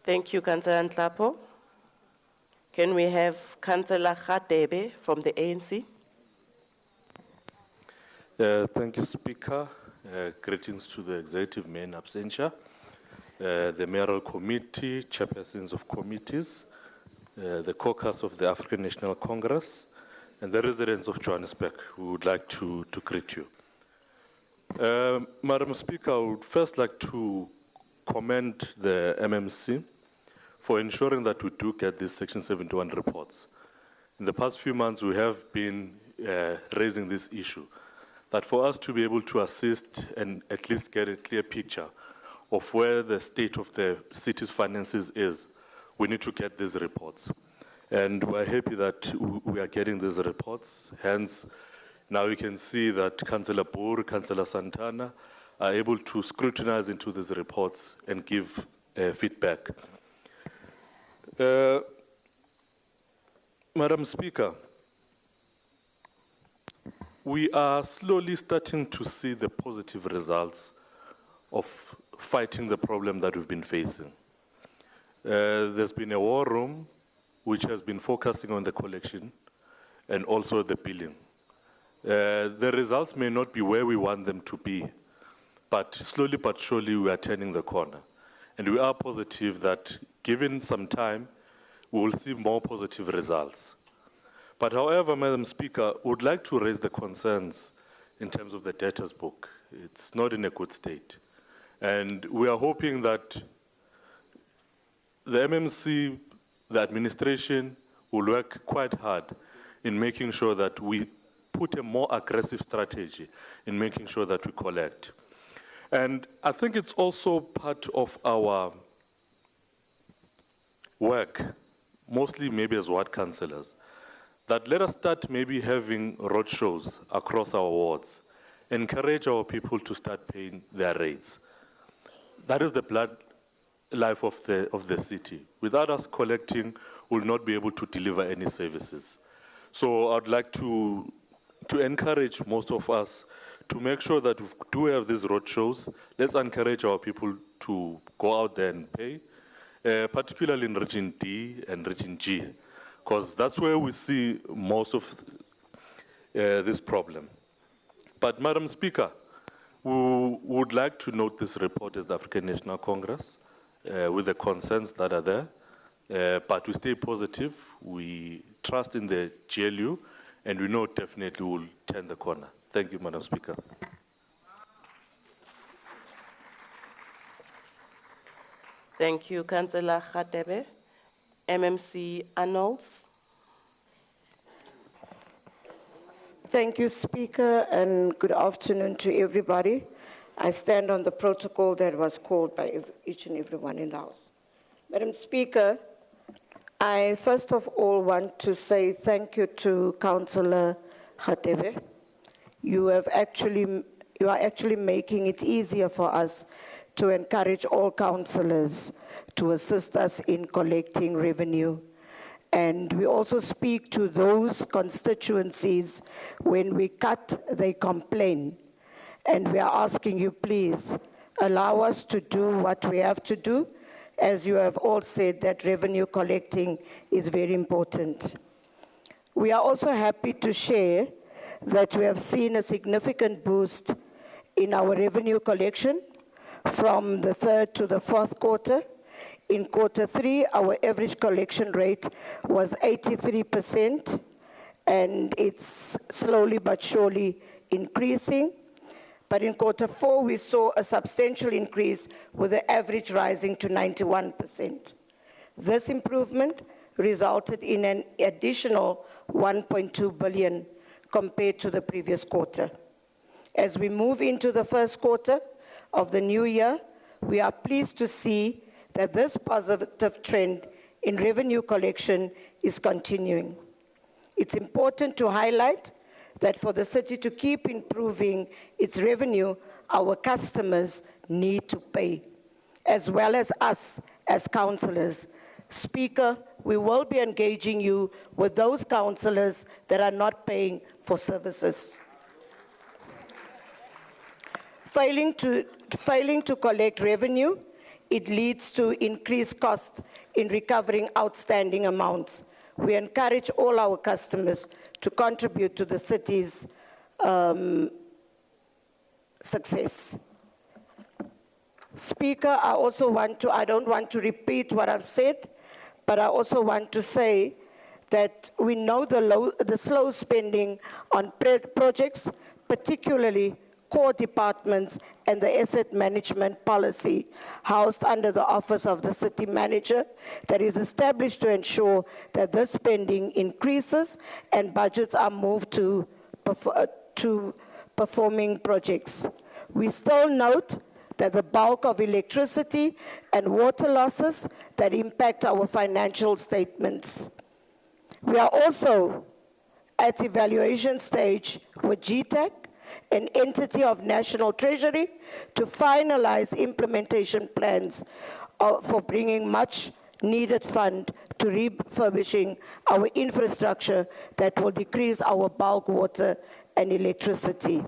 Thank you, Councillor Nhlapo. Can we have Councillor Khatebe from the ANC? Thank you, Speaker. Greetings to the executive mayor in absentia, the mayoral committee, chairpersons of committees, the caucus of the African National Congress, and the residents of Johannesburg. We would like to greet you. Madam Speaker, I would first like to commend the MMC for ensuring that we do get these Section 71 reports. In the past few months, we have been raising this issue, that for us to be able to assist and at least get a clear picture of where the state of the city's finances is, we need to get these reports. And we're happy that we are getting these reports. Hence, now we can see that Councillor Boer, Councillor Santana are able to scrutinize into these reports and give feedback. Madam Speaker, we are slowly starting to see the positive results of fighting the problem that we've been facing. There's been a war room which has been focusing on the collection and also the billing. The results may not be where we want them to be, but slowly but surely we are turning the corner. And we are positive that given some time, we will see more positive results. But however, Madam Speaker, I would like to raise the concerns in terms of the debtors book. It's not in a good state. And we are hoping that the MMC, the administration, will work quite hard in making sure that we put a more aggressive strategy in making sure that we collect. And I think it's also part of our work, mostly maybe as ward councillors, that let us start maybe having road shows across our wards, encourage our people to start paying their rates. That is the blood life of the city. Without us collecting, we'll not be able to deliver any services. So I'd like to encourage most of us to make sure that we do have these road shows. Let's encourage our people to go out there and pay, particularly in Region D and Region G, because that's where we see most of this problem. But Madam Speaker, we would like to note this report as the African National Congress with the concerns that are there, but we stay positive. We trust in the GLU, and we know definitely we'll turn the corner. Thank you, Madam Speaker. Thank you, Councillor Khatebe. MMC Arnolds. Thank you, Speaker, and good afternoon to everybody. I stand on the protocol that was called by each and everyone in the House. Madam Speaker, I first of all want to say thank you to Councillor Khatebe. You are actually making it easier for us to encourage all councillors to assist us in collecting revenue. And we also speak to those constituencies when we cut, they complain. And we are asking you, please, allow us to do what we have to do. As you have all said, that revenue collecting is very important. We are also happy to share that we have seen a significant boost in our revenue collection from the third to the fourth quarter. In quarter 3, our average collection rate was 83%, and it's slowly but surely increasing. But in quarter 4, we saw a substantial increase with the average rising to 91%. This improvement resulted in an additional 1.2 billion compared to the previous quarter. As we move into the first quarter of the new year, we are pleased to see that this positive trend in revenue collection is continuing. It's important to highlight that for the city to keep improving its revenue, our customers need to pay. as well as us as councillors. Speaker, we will be engaging you with those councillors that are not paying for services. Failing to collect revenue, it leads to increased cost in recovering outstanding amounts. We encourage all our customers to contribute to the city's success. Speaker, I don't want to repeat what I've said, but I also want to say that we know the slow spending on projects, particularly core departments and the asset management policy housed under the Office of the City Manager that is established to ensure that this spending increases and budgets are moved to performing projects. We still note that the bulk of electricity and water losses that impact our financial statements. We are also at evaluation stage with GTAC, an entity of National Treasury, to finalize implementation plans for bringing much needed fund to refurbishing our infrastructure that will decrease our bulk water and electricity.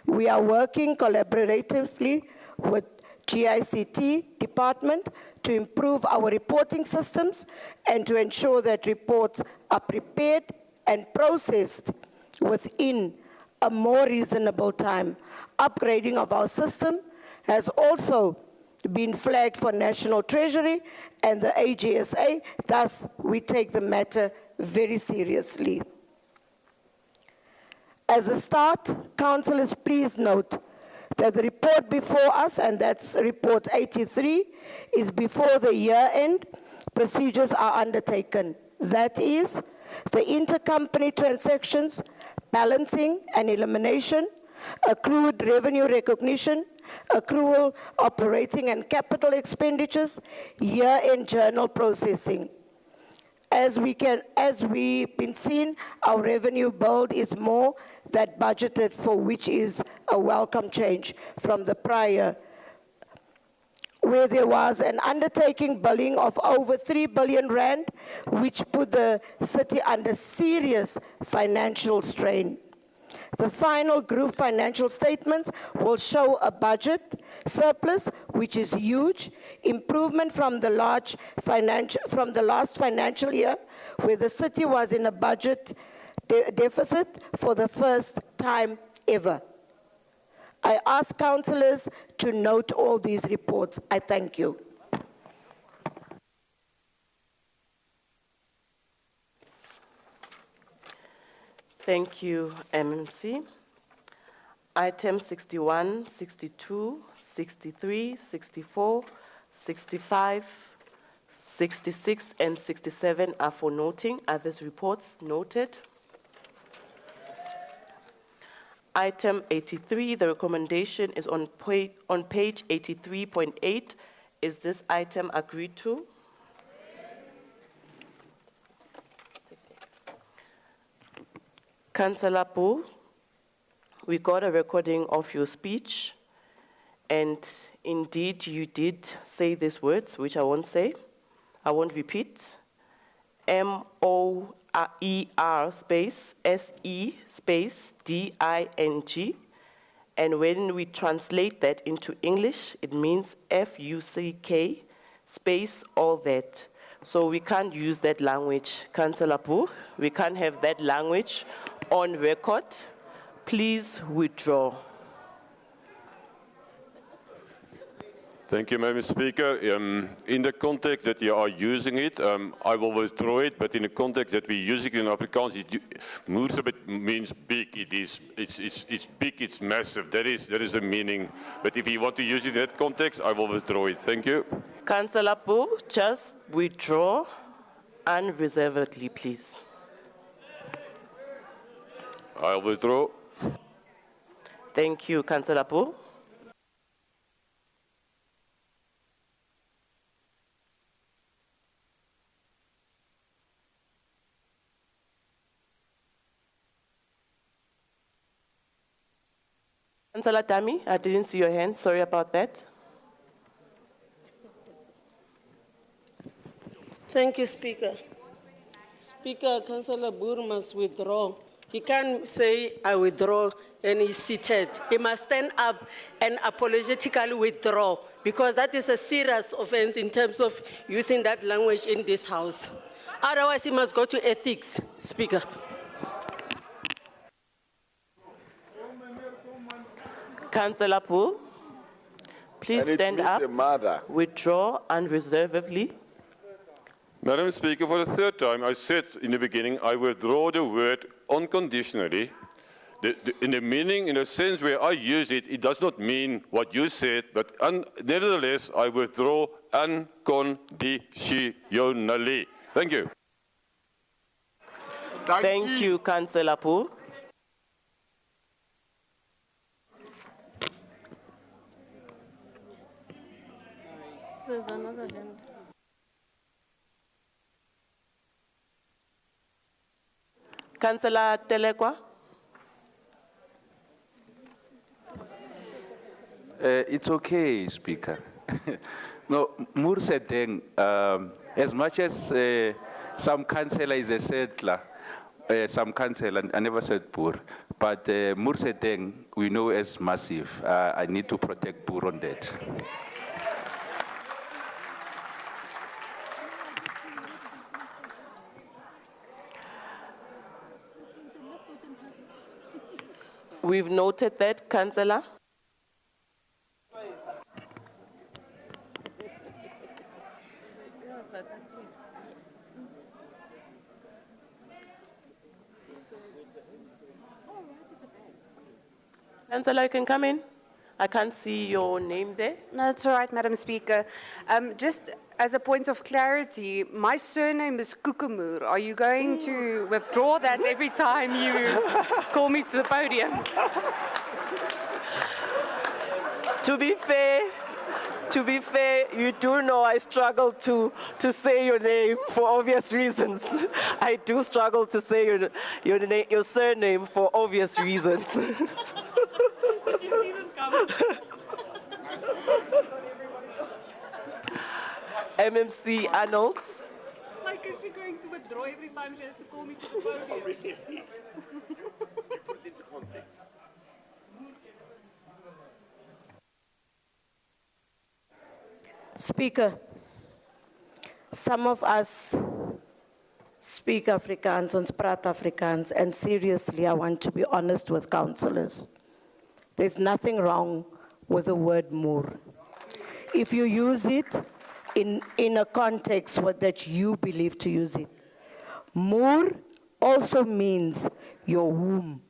We are working collaboratively with GICT department to improve our reporting systems and to ensure that reports are prepared and processed within a more reasonable time. Upgrading of our system has also been flagged for National Treasury and the AGSA, thus we take the matter very seriously. As a start, councillors, please note that the report before us, and that's report 83, is before the year end. Procedures are undertaken. That is, the intercompany transactions, balancing and elimination, accrued revenue recognition, accrual operating and capital expenditures, year-end journal processing. As we've been seeing, our revenue build is more than budgeted for, which is a welcome change from the prior, where there was an undertaking billing of over 3 billion rand, which put the city under serious financial strain. The final group financial statements will show a budget surplus, which is huge, improvement from the last financial year, where the city was in a budget deficit for the first time ever. I ask councillors to note all these reports. I thank you. Thank you, MMC. Items 61, 62, 63, 64, 65, 66, and 67 are for noting. Are these reports noted? Item 83, the recommendation is on page 83.8. Is this item agreed to? Councillor Poo, we got a recording of your speech, and indeed you did say these words, which I won't say. I won't repeat. M-O-E-R space S-E space D-I-N-G. And when we translate that into English, it means F-U-C-K space all that. So we can't use that language, Councillor Poo. We can't have that language on record. Please withdraw. Thank you, Madam Speaker. In the context that you are using it, I will withdraw it, but in the context that we're using it in Afrikaans, Moersabit means big. It's big, it's massive. That is the meaning. But if you want to use it in that context, I will withdraw it. Thank you. Councillor Poo, just withdraw unreservedly, please. I'll withdraw. Thank you, Councillor Poo. Councillor Dami, I didn't see your hand. Sorry about that. Thank you, Speaker. Speaker, Councillor Boer must withdraw. He can't say, I withdraw, and he's seated. He must stand up and apologetically withdraw, because that is a serious offense in terms of using that language in this House. Otherwise, he must go to ethics, Speaker. Councillor Pooh, please stand up, withdraw unreservedly. Madam Speaker, for the third time, I said in the beginning, I withdraw the word unconditionally. In the meaning, in the sense where I use it, it does not mean what you said, but nevertheless, I withdraw unconditionally. Thank you. Thank you, Councillor Pooh. There's another hand. Councillor Telekwa. It's okay, Speaker. No, Moore said then, as much as some councillor is a settler, some councillor, I never said poor, but Moore said then, we know as massive. I need to protect poor on that. We've noted that, Councillor. Councillor, you can come in. I can't see your name there. No, it's all right, Madam Speaker. Just as a point of clarity, my surname is Kukumur. Are you going to withdraw that every time you call me to the podium? To be fair, you do know I struggle to say your name for obvious reasons. I do struggle to say your surname for obvious reasons. Did you see this coming? MMC Arnolds. Like, is she going to withdraw every time she has to call me to the podium? Speaker, some of us speak Afrikaans, ons praat Afrikaans, and seriously, I want to be honest with councillors. There's nothing wrong with the word Moor. If you use it in a context that you believe to use it. Moor also means your womb.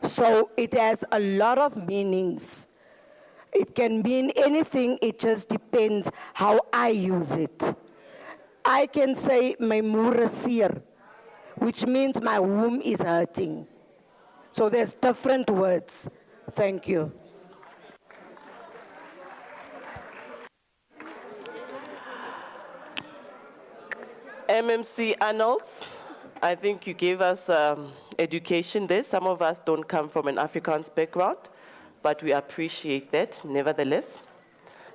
So it has a lot of meanings. It can mean anything, it just depends how I use it. I can say my moer is seer, which means my womb is hurting. So there's different words. Thank you. MMC Arnolds, I think you gave us education there. Some of us don't come from an Afrikaans background, but we appreciate that nevertheless.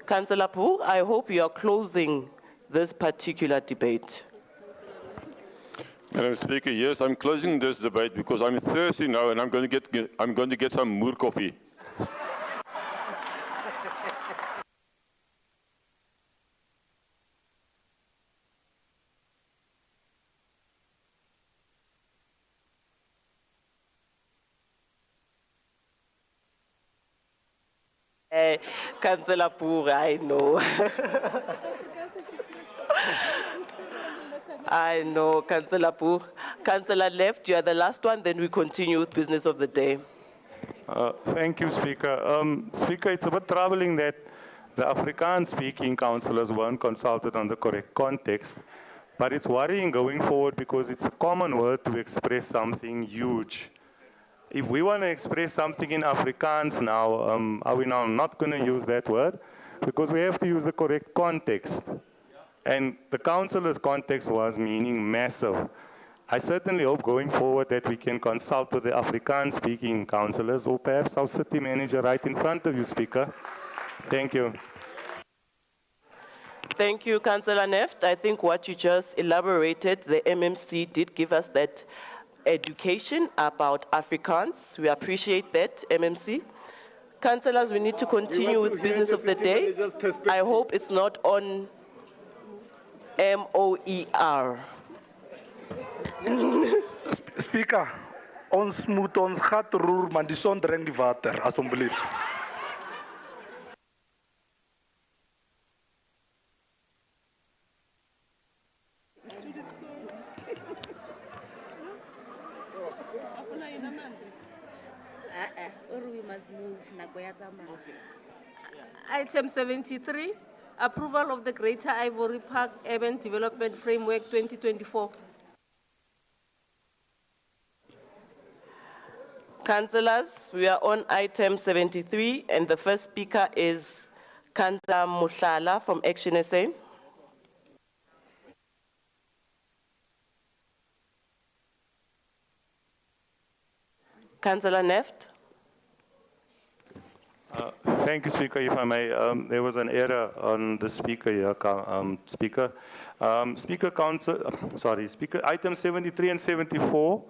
Councillor Pooh, I hope you are closing this particular debate. Madam Speaker, yes, I'm closing this debate because I'm thirsty now and I'm going to get some Moor coffee. Councillor Pooh, I know. I know, Councillor Pooh. Councillor Left, you are the last one, then we continue with business of the day. Thank you, Speaker. Speaker, it's a bit troubling that the Afrikaans-speaking councillors weren't consulted on the correct context, but it's worrying going forward because it's a common word to express something huge. If we want to express something in Afrikaans now, are we now not going to use that word? Because we have to use the correct context. And the councillor's context was meaning massive. I certainly hope going forward that we can consult with the Afrikaans-speaking councillors or perhaps our city manager right in front of you, Speaker. Thank you. Thank you, Councillor Neft. I think what you just elaborated, the MMC did give us that education about Afrikaans. We appreciate that, MMC. Councillors, we need to continue with business of the day. I hope it's not on MOER. Speaker, ons moet ons gat roer, maar die son drink die water, asseblief. Item 73, approval of the Greater Ivory Park Urban Development Framework 2024. Councillors, we are on item 73, and the first speaker is Councillor Mushala from Action SA. Councillor Neft. Thank you, Speaker. If I may, there was an error on the speaker here, Speaker. Speaker, item 73 and 74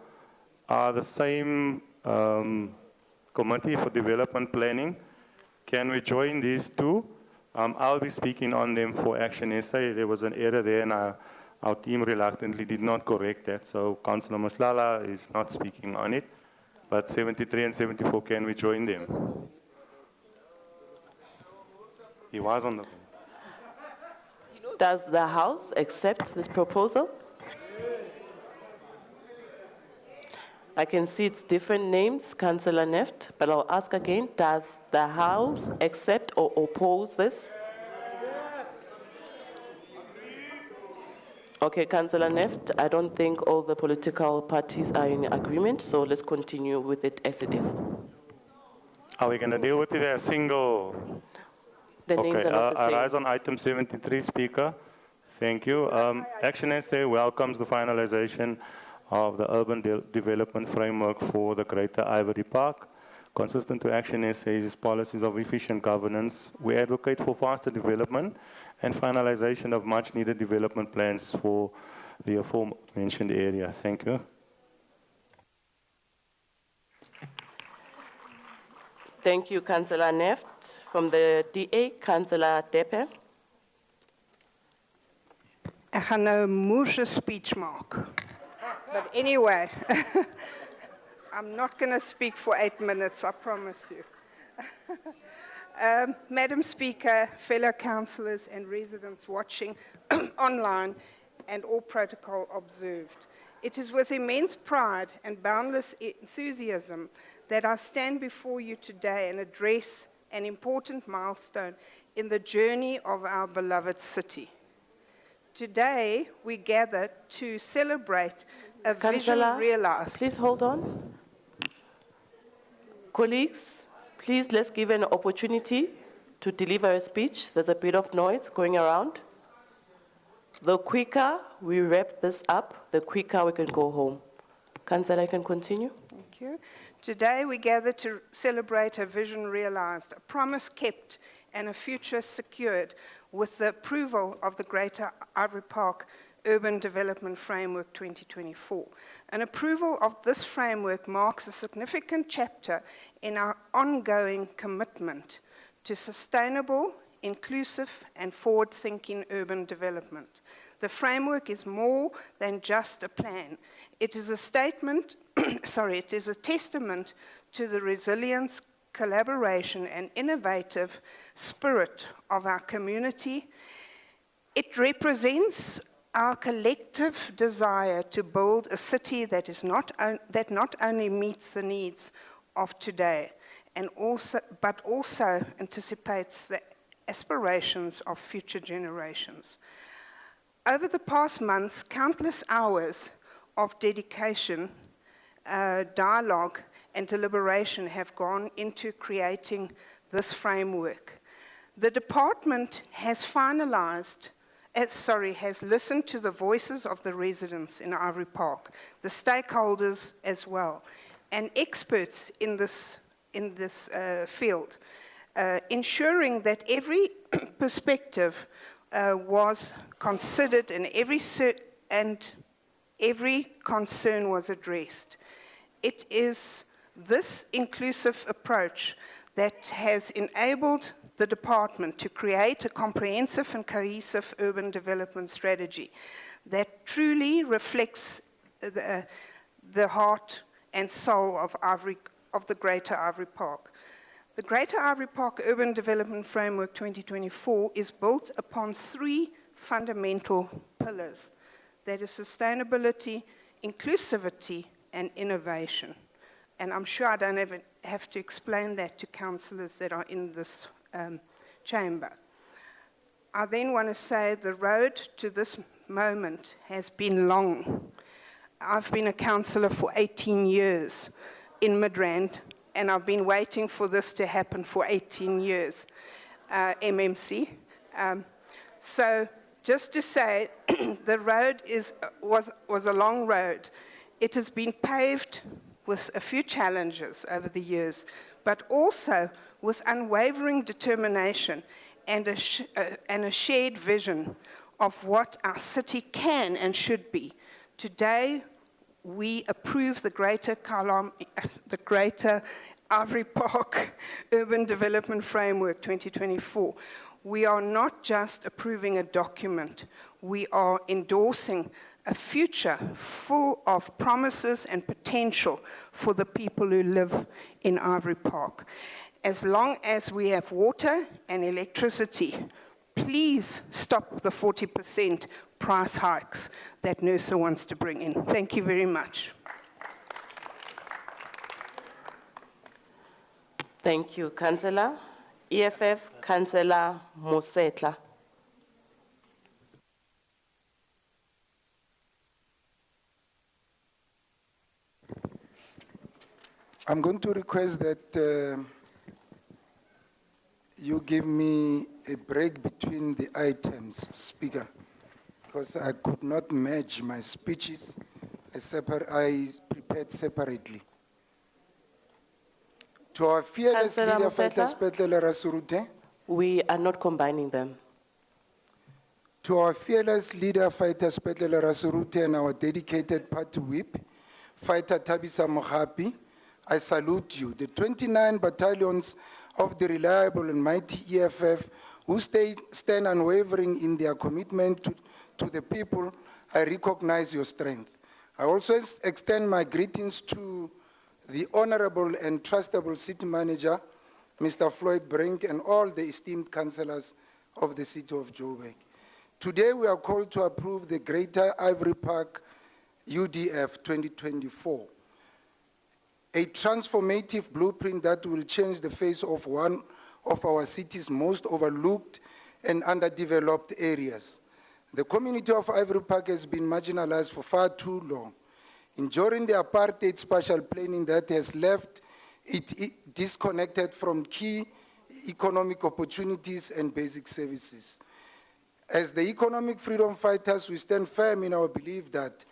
are the same Committee for Development Planning. Can we join these two? I'll be speaking on them for Action SA. There was an error there, and our team reluctantly did not correct that. So Councillor Muslala is not speaking on it. But 73 and 74, can we join them? He was on the... Does the House accept this proposal? I can see it's different names, Councillor Neft, but I'll ask again, does the House accept or oppose this? Okay, Councillor Neft, I don't think all the political parties are in agreement, so let's continue with it as it is. Are we going to deal with it as single? The names are not the I same. rise on item 73, Speaker. Thank you. Action SA welcomes the finalization of the Urban Development Framework for the Greater Ivory Park. Consistent to Action SA's policies of efficient governance, we advocate for faster development and finalization of much-needed development plans for the aforementioned area. Thank you. Thank you, Councillor Neft. From the DA, Councillor Depe. Ek gaan nou 'n moerse speech maak. But anyway, I'm not going to speak for 8 minutes, I promise you. Madam Speaker, fellow councillors and residents watching online and all protocol observed. It is with immense pride and boundless enthusiasm that I stand before you today and address an important milestone in the journey of our beloved city. Today, we gather to celebrate a vision realized. Please hold on. Colleagues, please let's give an opportunity to deliver a speech. There's a bit of noise going around. The quicker we wrap this up, the quicker we can go home. Councillor, I can continue? Thank you. Today, we gather to celebrate a vision realized, a promise kept, and a future secured with the approval of the Greater Ivory Park Urban Development Framework 2024. An approval of this framework marks a significant chapter in our ongoing commitment to sustainable, inclusive, and forward-thinking urban development. The framework is more than just a plan. It is a statement, it is a testament to the resilience, collaboration, and innovative spirit of our community. It represents our collective desire to build a city that not only meets the needs of today, but also anticipates the aspirations of future generations. Over the past months, countless hours of dedication, dialogue, and deliberation have gone into creating this framework. The department has has listened to the voices of the residents in Ivory Park, the stakeholders as well, and experts in this field, ensuring that every perspective was considered and every concern was addressed. It is this inclusive approach that has enabled the department to create a comprehensive and cohesive urban development strategy that truly reflects the heart and soul of the Greater Ivory Park. The Greater Ivory Park Urban Development Framework 2024 is built upon three fundamental pillars. That is sustainability, inclusivity, and innovation. And I'm sure I don't even have to explain that to councillors that are in this chamber. I then want to say the road to this moment has been long. I've been a councillor for 18 years in Midrand, and I've been waiting for this to happen for 18 years, MMC. So just to say, the road was a long road. It has been paved with a few challenges over the years, but also with unwavering determination and a shared vision of what our city can and should be. Today, we approve the Greater Ivory Park Urban Development Framework 2024. We are not just approving a document, we are endorsing a future full of promises and potential for the people who live in Ivory Park. As long as we have water and electricity, please stop the 40% price hikes that NERSA wants to bring in. Thank you very much. Thank you, Councillor. EFF, Councillor Mosetla. I'm going to request that you give me a break between the items, Speaker, because I could not match my speeches. I prepared separately. To our fearless Councillor leader, Mosetla? Fighter Spetlele Rasurute. We are not combining them. To our fearless leader, Fighter Spetlele Rasurute, and our dedicated party whip, Fighter Tabisa Mohapi, I salute you. The 29 battalions of the reliable and mighty EFF who stand unwavering in their commitment to the people, I recognize your strength. I also extend my greetings to the honorable and trustable city manager, Mr. Floyd Brink, and all the esteemed councillors of the city of Joburg. Today we are called to approve the Greater Ivory Park UDF 2024, a transformative blueprint that will change the face of one of our city's most overlooked and underdeveloped areas. The community of Ivory Park has been marginalized for far too long, enduring the apartheid spatial planning that has left it disconnected from key economic opportunities and basic services. As the economic freedom fighters, we stand firm in our belief that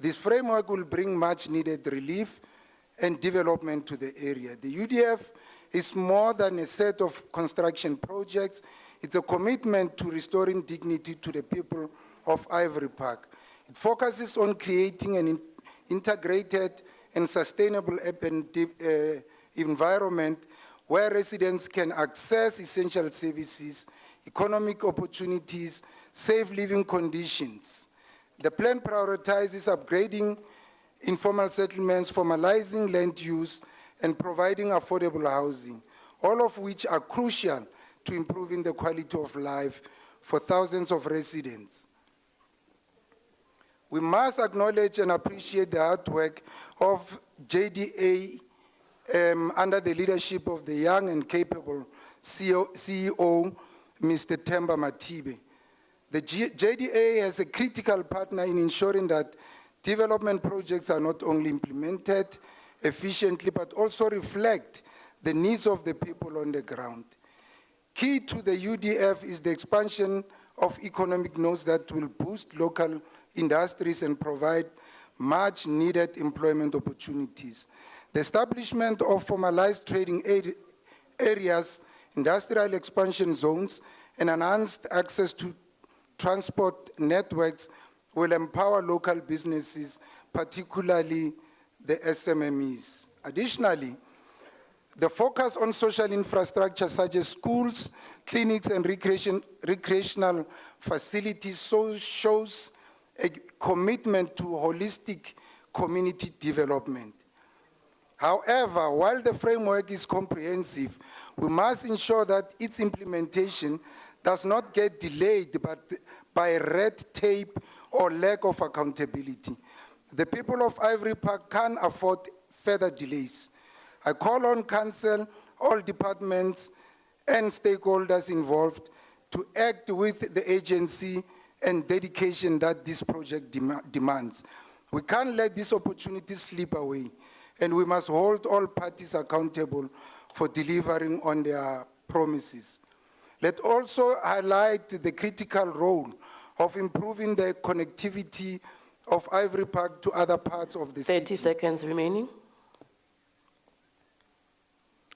this framework will bring much needed relief and development to the area. The UDF is more than a set of construction projects. It's a commitment to restoring dignity to the people of Ivory Park. It focuses on creating an integrated and sustainable urban environment where residents can access essential services, economic opportunities, safe living conditions. The plan prioritizes upgrading informal settlements, formalizing land use, and providing affordable housing, all of which are crucial to improving the quality of life for thousands of residents. We must acknowledge and appreciate the hard work of JDA under the leadership of the young and capable CEO, Mr. Themba Matibe. The JDA has a critical partner in ensuring that development projects are not only implemented efficiently, but also reflect the needs of the people on the ground. Key to the UDF is the expansion of economic nodes that will boost local industries and provide much needed employment opportunities. The establishment of formalized trading areas, industrial expansion zones, and enhanced access to transport networks will empower local businesses, particularly the SMMEs. Additionally, the focus on social infrastructure such as schools, clinics, and recreational facilities shows a commitment to holistic community development. However, while the framework is comprehensive, we must ensure that its implementation does not get delayed by red tape or lack of accountability. The people of Ivory Park can't afford further delays. I call on Council, all departments, and stakeholders involved to act with the agency and dedication that this project demands. We can't let this opportunity slip away, and we must hold all parties accountable for delivering on their promises. Let's also highlight the critical role of improving the connectivity of Ivory Park to other parts of the city. 30 seconds remaining.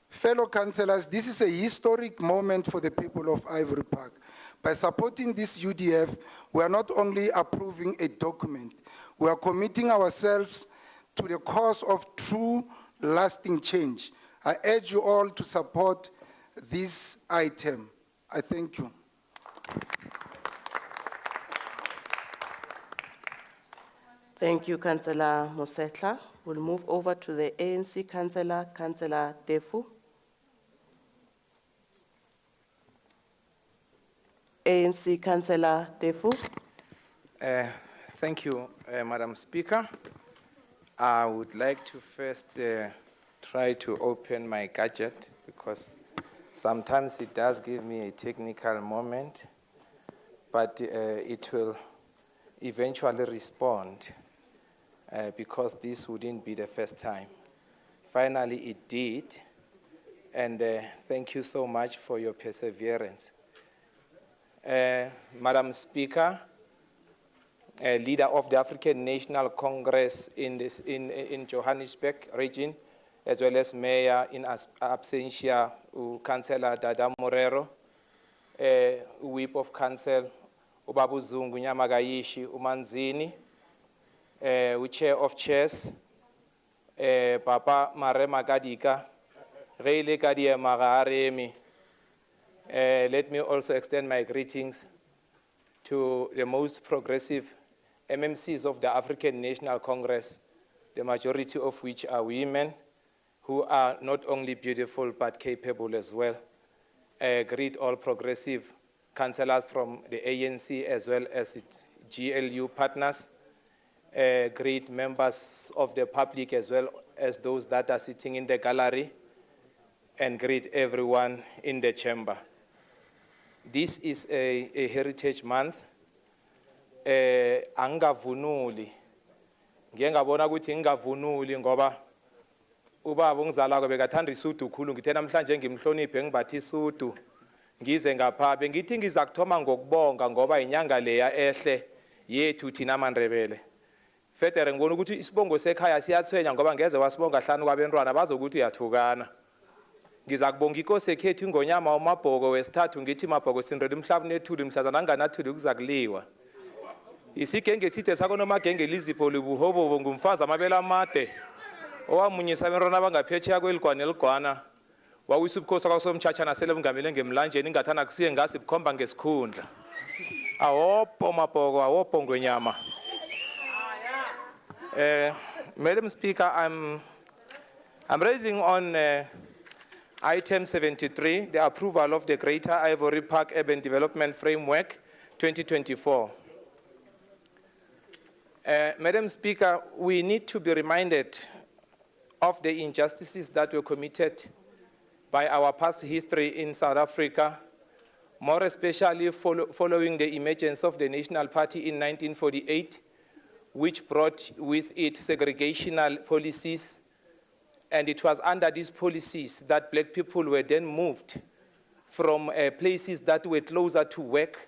Fellow councillors, this is a historic moment for the people of Ivory Park. By supporting this UDF, we are not only approving a document, we are committing ourselves to the cause of true, lasting change. I urge you all to support this item. I thank you. Thank you, Councillor Mosetla. We'll move over to the ANC Councillor, Councillor Defu. ANC Councillor Defu. Thank you, Madam Speaker. I would like to first try to open my gadget because sometimes it does give me a technical moment, but it will eventually respond because this wouldn't be the first time. Finally, it did, and thank you so much for your perseverance. Madam Speaker, leader of the African National Congress in Johannesburg region, as well as mayor in absentia, Councillor Dada Morero, whip of council, Ubabu Zungu Nyamagayishi Umanzini, chair of chairs, Papa Mare Magadika, Reile Kadia Magaremi. Let me also extend my greetings to the most progressive MMCs of the African National Congress, the majority of which are women who are not only beautiful but capable as well. Greet all progressive councillors from the ANC as well as its GLU partners. Greet members of the public as well as those that are sitting in the gallery, and greet everyone in the chamber. This is a Heritage Month. Angavunuli. Ngiyengabona ukuthi ngingavunuli ngoba ubaba ongizalako bekathanda isudu khulu ngithe namhlanje ngimhloniphe ngibathi isudu ngize ngapha bengithi ngiza kuthoma ngokubonga ngoba inyanga leya ehle yethu thina amaNdebele. Federe ngibona ukuthi isibongo sekhaya siyathwenya ngoba ngeze wasibonga hlanu kwabentwana bazokuthi uyathukana. Ngiza kubonga inkosi ekhethu ingonyama uMabhoko wesithathu ngithi Mabhoko sindrele umhlabu nethuli mhlazana nganathuli kuzakuliwa. Isigenge sithe sako nomagenge lizipho libuhobo ngumfazi amabele amade owamunyisa abantwana abangaphetsheya kweligwane eligwana wawisa ubukhosi kwasomtshana sele bungamele ngemlanjeni ingathana kusiye ngasi bukhomba ngesikhundla. Awopho Mabhoko awopho ngwenyama. Madam Speaker, I'm raising on item 73, the approval of the Greater Ivory Park Urban Development Framework 2024. Madam Speaker, we need to be reminded of the injustices that were committed by our past history in South Africa, more especially following the emergence of the National Party in 1948, which brought with it segregational policies. And it was under these policies that black people were then moved from places that were closer to work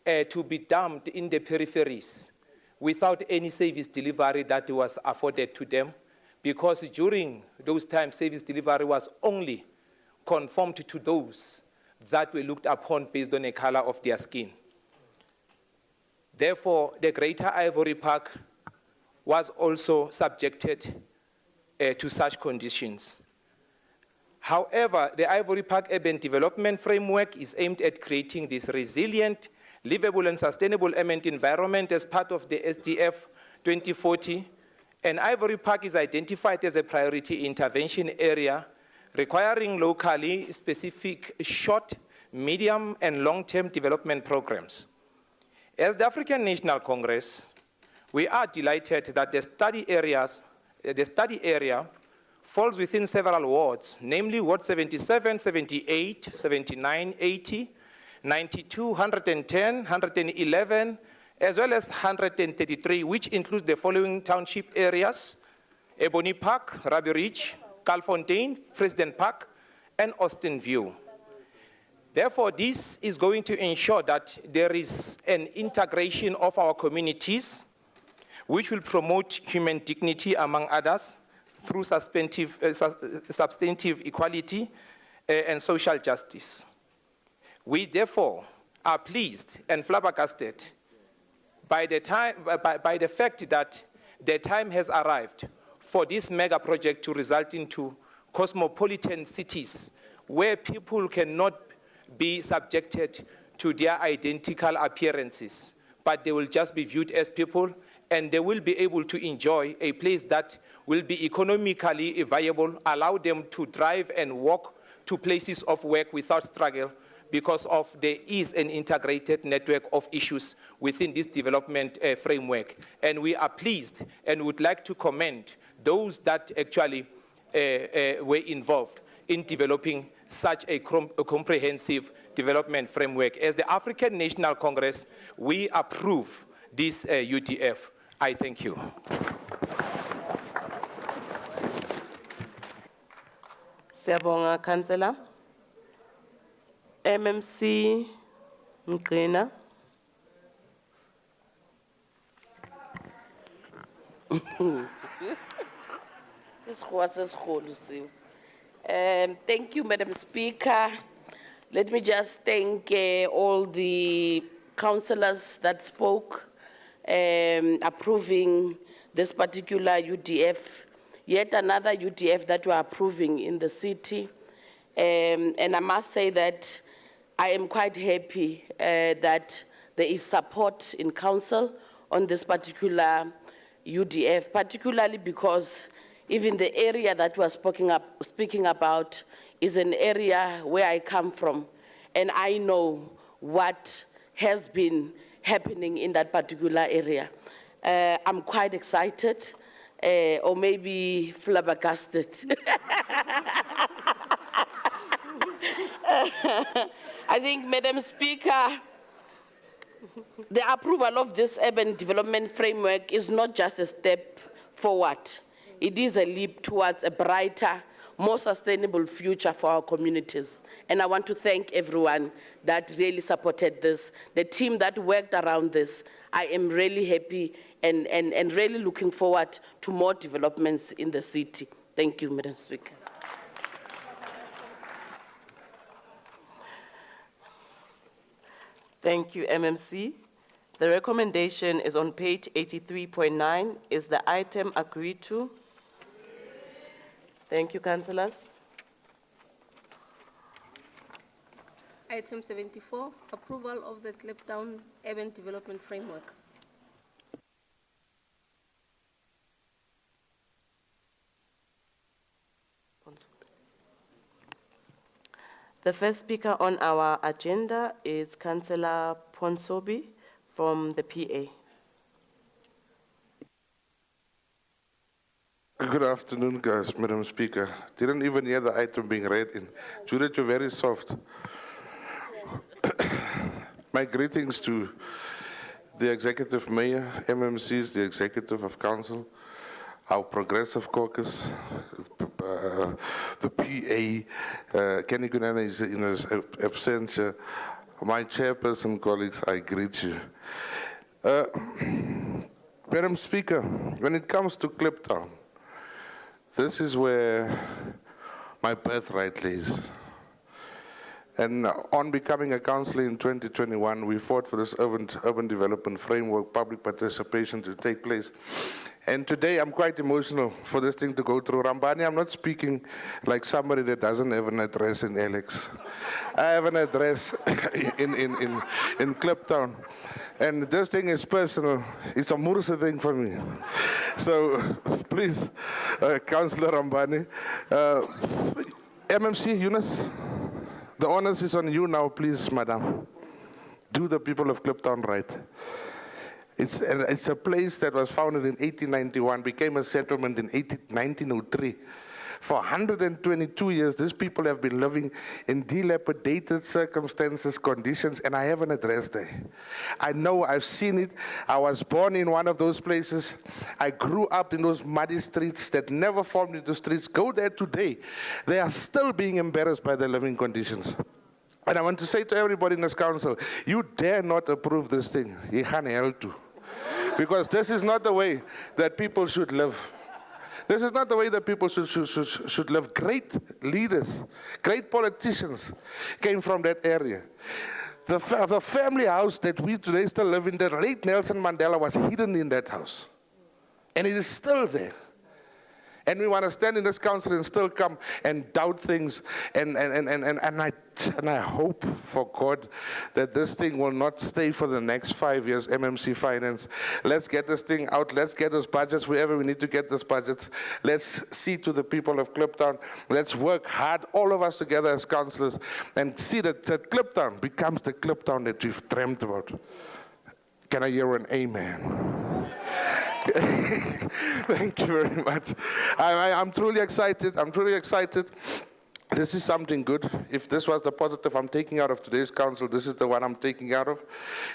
to be dumped in the peripheries without any service delivery that was afforded to them, because during those times, service delivery was only conformed to those that were looked upon based on the color of their skin. Therefore, the Greater Ivory Park was also subjected to such conditions. However, the Ivory Park Urban Development Framework is aimed at creating this resilient, livable and sustainable urban environment as part of the SDF 2040. And Ivory Park is identified as a priority intervention area requiring locally specific short, medium and long-term development programs. As the African National Congress, we are delighted that the study area falls within several wards, namely Ward 77, 78, 79, 80, 92, 110, 111, as well as 133, which includes the following township areas: Ebony Park, Ruby Ridge, Calfontaine, President Park, and Austin View. Therefore, this is going to ensure that there is an integration of our communities, which will promote human dignity, among others, through substantive equality and social justice. We therefore are pleased and flabbergasted by the fact that the time has arrived for this mega project to result into cosmopolitan cities where people cannot be subjected to their identical appearances, but they will just be viewed as people, and they will be able to enjoy a place that will be economically viable, allow them to drive and walk to places of work without struggle, because of there is an integrated network of issues within this development framework. And we are pleased and would like to commend those that actually were involved in developing such a comprehensive development framework. As the African National Congress, we approve this UDF. I thank you. Siyabonga, Councillor. MMC Mgqina. Thank you, Madam Speaker. Let me just thank all the councillors that spoke, approving this particular UDF, yet another UDF that we're approving in the city. And I must say that I am quite happy that there is support in council on this particular UDF, particularly because even the area that we're speaking about is an area where I come from, and I know what has been happening in that particular area. I'm quite excited, or maybe flabbergasted. I think, Madam Speaker, the approval of this urban development framework is not just a step forward. It is a leap towards a brighter, more sustainable future for our communities. And I want to thank everyone that really supported this, the team that worked around this. I am really happy and really looking forward to more developments in the city. Thank you, Madam Speaker. Thank you, MMC. The recommendation is on page 83.9. Is the item agreed to? Thank you, councillors. Item 74, approval of the Kliptown Urban Development Framework. The first speaker on our agenda is Councillor Ponsobi from the PA. Good afternoon, guys, Madam Speaker. Didn't even hear the item being read in. Judith, you're very soft. My greetings to the Executive Mayor, MMCs, the Executive of Council, our Progressive Caucus, the PA, Kenny Kunana is in his absentia. My chairperson, colleagues, I greet you. Madam Speaker, when it comes to Kliptown, this is where my birthright lays. And on becoming a councillor in 2021, we fought for this urban development framework, public participation to take place. And today I'm quite emotional for this thing to go through. Rambani, I'm not speaking like somebody that doesn't have an address in Alex. I have an address in Kliptown. And this thing is personal. It's a Mursa thing for me. So please, Councillor Rambani, MMC, Eunice, the onus is on you now, please, madam. Do the people of Kliptown right. It's a place that was founded in 1891, became a settlement in 1903. For 122 years, these people have been living in dilapidated circumstances, conditions, and I have an address there. I know, I've seen it. I was born in one of those places. I grew up in those muddy streets that never formed into streets. Go there today. They are still being embarrassed by their living conditions. And I want to say to everybody in this council, you dare not approve this thing. You can't help to. Because this is not the way that people should live. This is not the way that people should live. Great leaders, great politicians came from that area. The family house that we today still live in, the late Nelson Mandela was hidden in that house. And it is still there. And we want to stand in this council and still come and doubt things. And I hope for God that this thing will not stay for the next 5 years, MMC Finance. Let's get this thing out. Let's get those budgets wherever we need to get those budgets. Let's see to the people of Kliptown. Let's work hard, all of us together as councillors, and see that Kliptown becomes the Kliptown that we've dreamt about. Can I hear an amen? Thank you very much. I'm truly excited. I'm truly excited. This is something good. If this was the positive I'm taking out of today's council, this is the one I'm taking out of.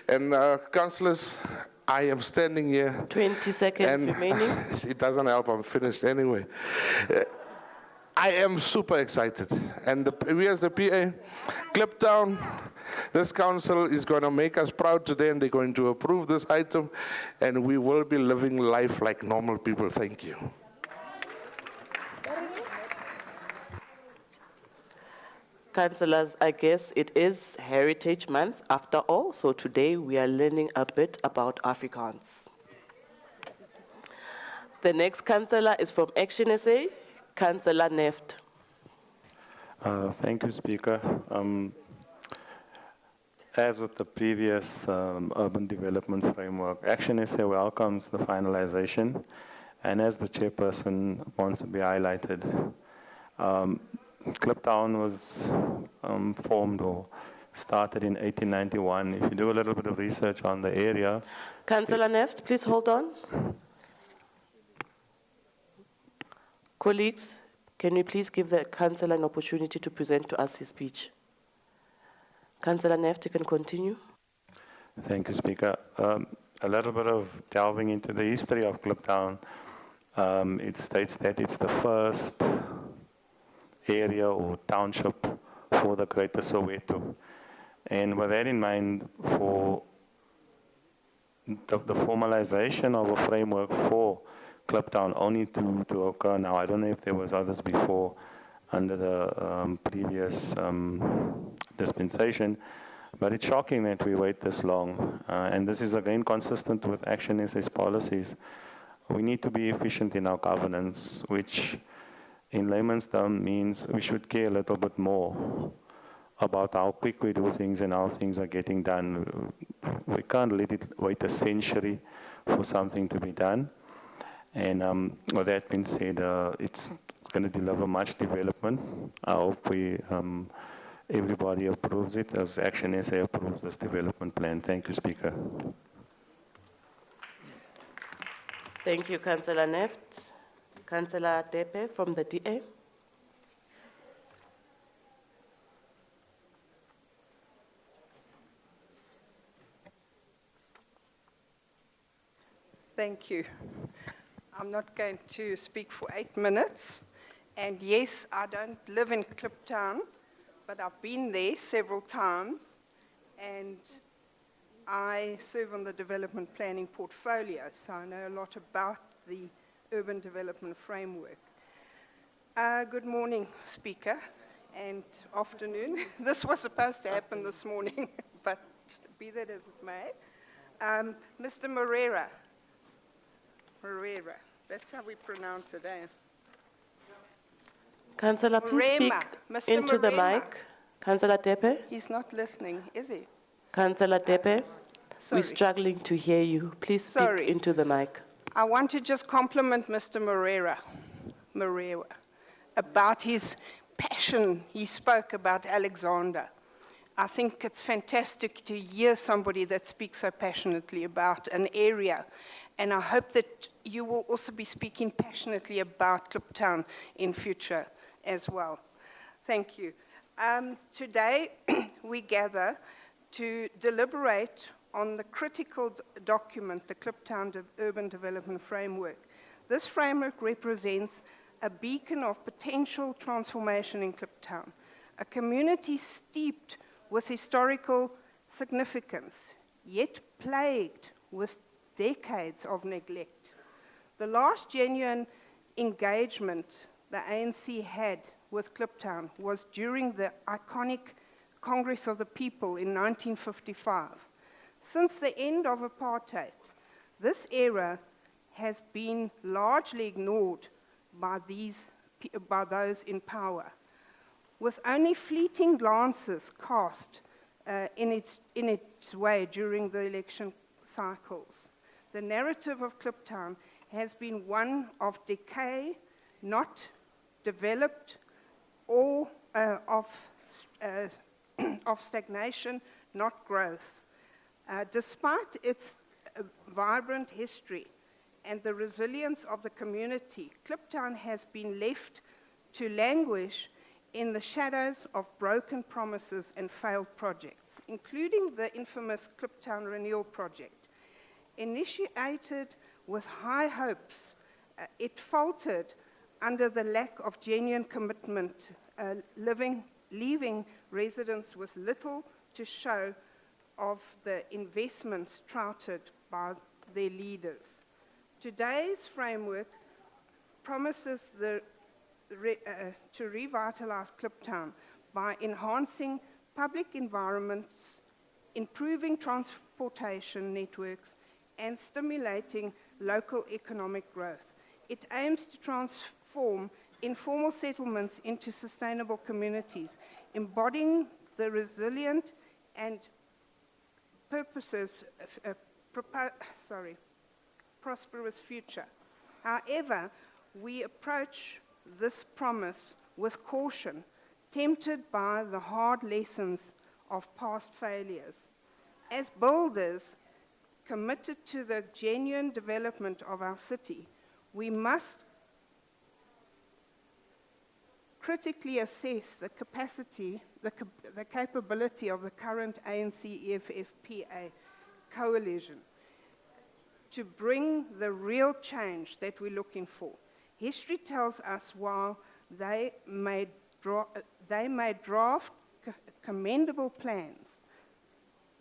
And councillors, I am standing here. 20 seconds remaining. It doesn't help. I'm finished anyway. I am super excited. And we as the PA, Kliptown, this council is going to make us proud today, and they're going to approve this item, and we will be living life like normal people. Thank you. Councillors, I guess it is Heritage Month after all, so today we are learning a bit about Afrikaans. The next councillor is from Action SA, Councillor Neft. Thank you, Speaker. As with the previous urban development framework, Action SA welcomes the finalization, and as the chairperson wants to be highlighted, Kliptown was formed or started in 1891. If you do a little bit of research on the area... Councillor Neft, please hold on. Colleagues, can we please give the councillor an opportunity to present to us his speech? Councillor Neft, you can continue. Thank you, Speaker. A little bit of delving into the history of Kliptown. It states that it's the first area or township for the Greater Soweto. And with that in mind, for the formalization of a framework for Kliptown only to occur now, I don't know if there was others before under the previous dispensation, but it's shocking that we wait this long. And this is again consistent with Action SA's policies. We need to be efficient in our governance, which in layman's term means we should care a little bit more about how quick we do things and how things are getting done. We can't let it wait a century for something to be done. And with that being said, it's going to deliver much development. I hope everybody approves it as Action SA approves this development plan. Thank you, Speaker. Thank you, Councillor Neft. Councillor Depe from the DA. Thank you. I'm not going to speak for 8 minutes. And yes, I don't live in Kliptown, but I've been there several times. And I serve on the development planning portfolio, so I know a lot about the urban development framework. Good morning, Speaker. and afternoon. This was supposed to happen this morning, but be that as it may. Mr. Moreira. Moreira. That's how we pronounce it, eh? Councillor, please speak Morema. Mr. into the Morema. mic. Councillor Tepe. He's not listening, is he? Councillor Tepe, Sorry. we're struggling to hear you. Please speak Sorry. into the mic. I want to just compliment Mr. Moreira about his passion. He spoke about Alexander. I think it's fantastic to hear somebody that speaks so passionately about an area. And I hope that you will also be speaking passionately about Kliptown in future as well. Thank you. Today, we gather to deliberate on the critical document, the Kliptown Urban Development Framework. This framework represents a beacon of potential transformation in Kliptown, a community steeped with historical significance, yet plagued with decades of neglect. The last genuine engagement the ANC had with Kliptown was during the iconic Congress of the People in 1955. Since the end of apartheid, this era has been largely ignored by those in power, with only fleeting glances cast in its way during the election cycles. The narrative of Kliptown has been one of decay, not developed, or of stagnation, not growth. Despite its vibrant history and the resilience of the community, Kliptown has been left to languish in the shadows of broken promises and failed projects, including the infamous Kliptown Renewal Project. Initiated with high hopes, it faltered under the lack of genuine commitment, leaving residents with little to show of the investments touted by their leaders. Today's framework promises to revitalize Kliptown by enhancing public environments, improving transportation networks, and stimulating local economic growth. It aims to transform informal settlements into sustainable communities, embodying the resilient and prosperous future. However, we approach this promise with caution, tempted by the hard lessons of past failures. As builders committed to the genuine development of our city, we must critically assess the capacity, the capability of the current ANC-EFF-PA coalition to bring the real change that we're looking for. History tells us while they may draft commendable plans,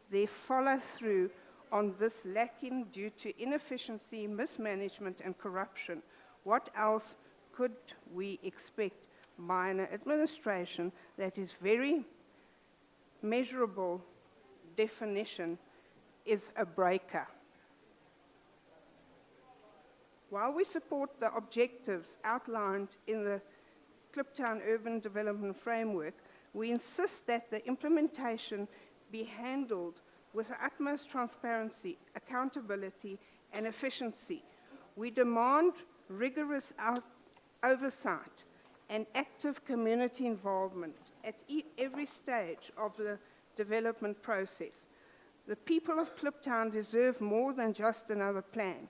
their follow-through on this lacking due to inefficiency, mismanagement, and corruption. What else could we expect by an administration that is very measurable definition is a breaker? While we support the objectives outlined in the Kliptown Urban Development Framework, we insist that the implementation be handled with utmost transparency, accountability, and efficiency. We demand rigorous oversight and active community involvement at every stage of the development process. The people of Kliptown deserve more than just another plan.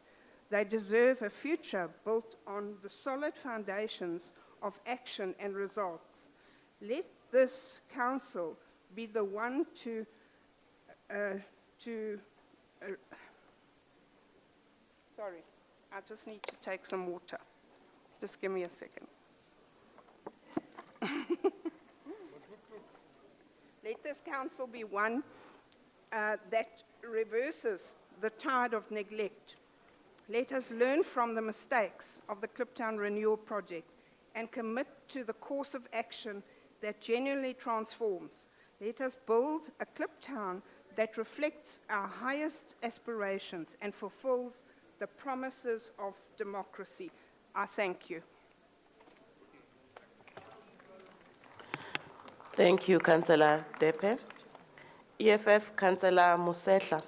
They deserve a future built on the solid foundations of action and results. Let this council be the one sorry, I just need to take some water. Just give me a second. Let this council be one that reverses the tide of neglect. Let us learn from the mistakes of the Kliptown Renewal Project and commit to the course of action that genuinely transforms. Let us build a Kliptown that reflects our highest aspirations and fulfills the promises of democracy. I thank you. Thank you, Councillor Depe. EFF, Councillor Mosehla.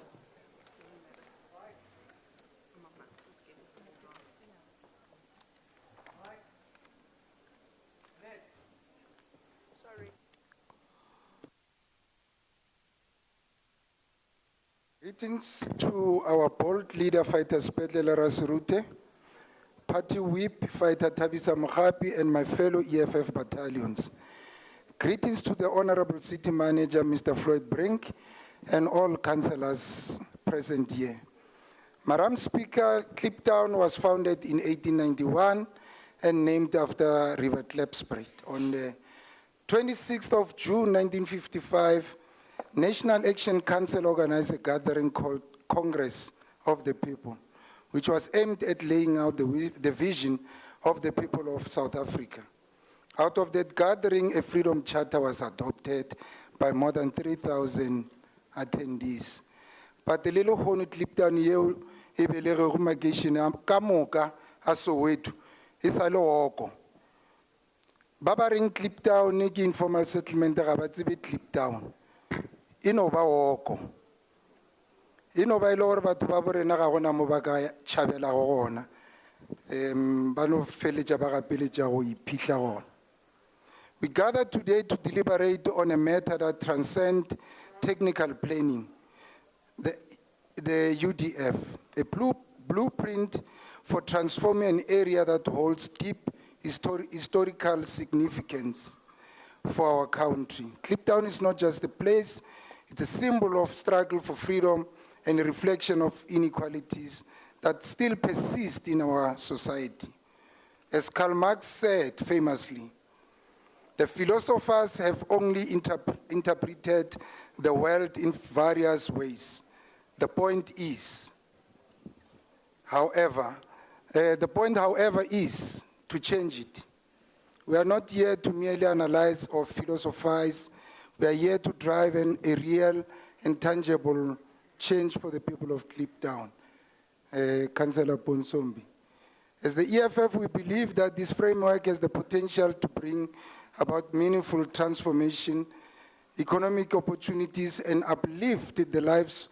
Greetings to our bold leader, Fighter Spetlele Rasirute, Party Whip, Fighter Thabisa Mogapi, and my fellow EFF battalions. Greetings to the Honorable City Manager, Mr. Floyd Brink, and all councillors present here. Madam Speaker, Kliptown was founded in 1891 and named after River Klipspruit. On the 26th of June, 1955, National Action Council organized a gathering called Congress of the People, which was aimed at laying out the vision of the people of South Africa. Out of that gathering, a Freedom Charter was adopted by more than 3,000 attendees. But the little hone Kliptown yeo e belege go makeishene ka moka a Soweto e sa le oko. Ba ba reng Kliptown ke informal settlement ga ba tsebe Kliptown. Ino ba oko. Ino ba ile gore batho ba borena ga gona mo ba ka tšhabela go gona. Ba no feletša ba gapeletša go iphitlha gona. We gather today to deliberate on a matter that transcends technical planning, the UDF, a blueprint for transforming an area that holds deep historical significance for our country. Kliptown is not just a place, it's a symbol of struggle for freedom and a reflection of inequalities that still persist in our society. As Karl Marx said famously, the philosophers have only interpreted the world in various ways. The point, however, is to change it. We are not here to merely analyze or philosophize. We are here to drive a real and tangible change for the people of Kliptown. Councillor Ponsombi. As the EFF, we believe that this framework has the potential to bring about meaningful transformation, economic opportunities, and uplift the lives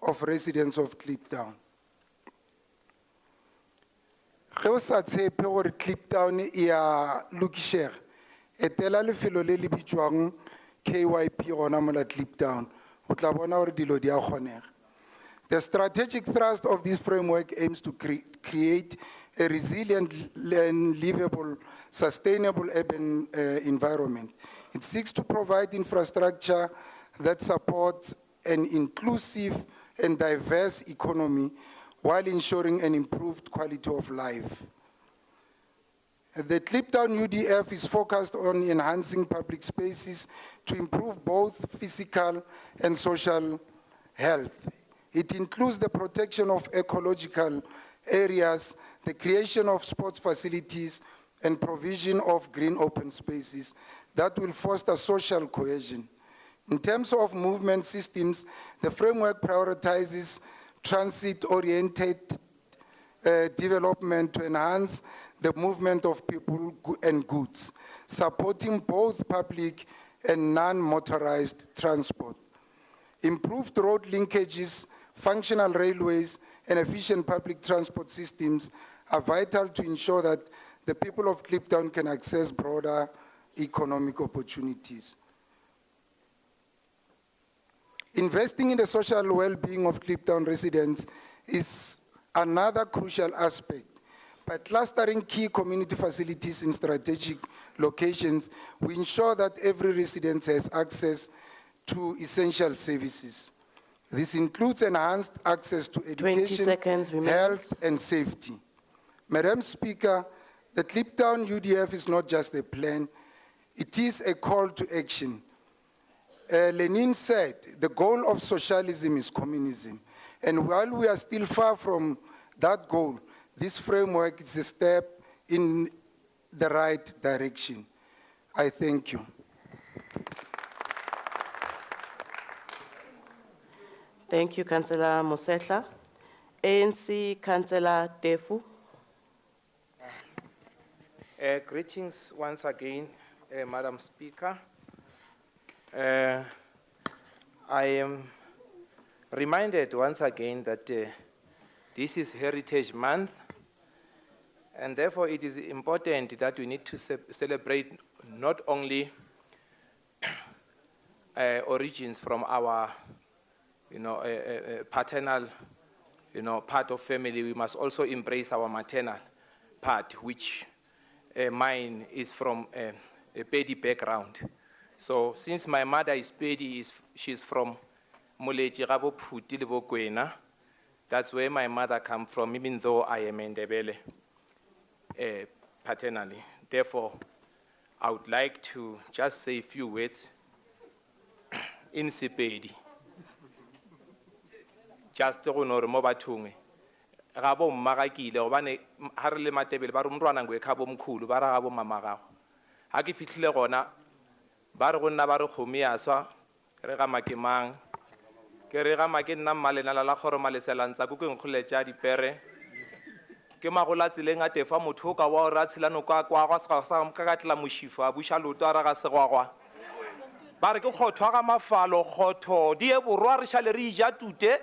of residents of Kliptown. Ge o sa tshepe gore Kliptown e a lokishega, etela lefelo le le bitswang KYP gona mola Kliptown, o tla bona gore dilo di a kgonega. The strategic thrust of this framework aims to create a resilient and livable, sustainable urban environment. It seeks to provide infrastructure that supports an inclusive and diverse economy while ensuring an improved quality of life. The Kliptown UDF is focused on enhancing public spaces to improve both physical and social health. It includes the protection of ecological areas, the creation of sports facilities, and provision of green open spaces that will foster social cohesion. In terms of movement systems, the framework prioritizes transit-oriented development to enhance the movement of people and goods, supporting both public and non-motorized transport. Improved road linkages, functional railways, and efficient public transport systems are vital to ensure that the people of Kliptown can access broader economic opportunities. Investing in the social well-being of Kliptown residents is another crucial aspect. By clustering key community facilities in strategic locations, we ensure that every resident has access to essential services. This includes enhanced access to education, health, and safety. Madam Speaker, the Kliptown UDF is not just a plan, it is a call to action. Lenin said, the goal of socialism is communism. And while we are still far from that goal, this framework is a step in the right direction. I thank you. Thank you, Councillor Mosetla. ANC, Councillor Tefu. Greetings once again, Madam Speaker. I am reminded once again that this is Heritage Month, and therefore it is important that we need to celebrate not only origins from our, paternal, part of family. We must also embrace our maternal part, which mine is from a Pedi background. So since my mother is Pedi, she's from Moleji Gabo Phuti le Bokwena. That's where my mother comes from, even though I am Ndebele paternally. Therefore, I would like to just say a few words in Sepedi. Just to know mo bathong gabo mmarakile gobane ha re le matebele ba re mrwana ngwe khabo mkhulu ba ra gabo mama gago ha ke fihlile gona ba re go nna ba re khomi ya swa re ga makemang ke re ga make nna mmalena la gore maleselantsa go ke nkgoletša dipere ke magola tseleng a tefa motho ka wa ra tshilano kwa ga sa ka tla moshifo a busha loto a ra ga segwagwa ba re ke khotho ga mafalo khotho di e borwa re shale re ja tute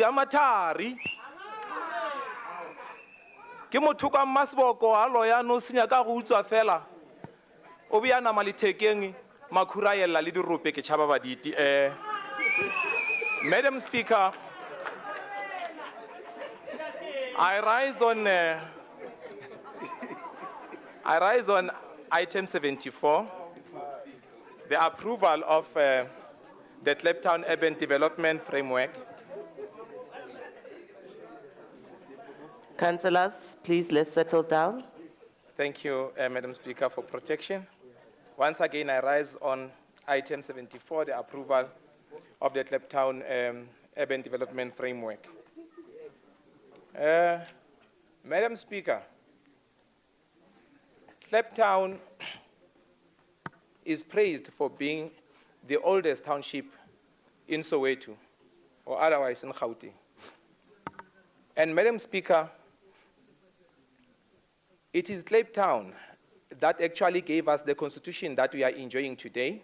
a mathari ke motho ka masboko a loya no senya ka go utswa fela o bia na malithekeng makhura yella le dirope ke tshaba baditi Madam Speaker, I rise on item 74, the approval of the Kliptown Urban Development Framework. Councillors, please let's settle down. Thank you, Madam Speaker, for protection. Once again, I rise on item 74, the approval of the Kliptown Urban Development Framework. Madam Speaker, Kliptown is praised for being the oldest township in Soweto, or otherwise in Gauteng. And Madam Speaker, it is Kliptown that actually gave us the constitution that we are enjoying today,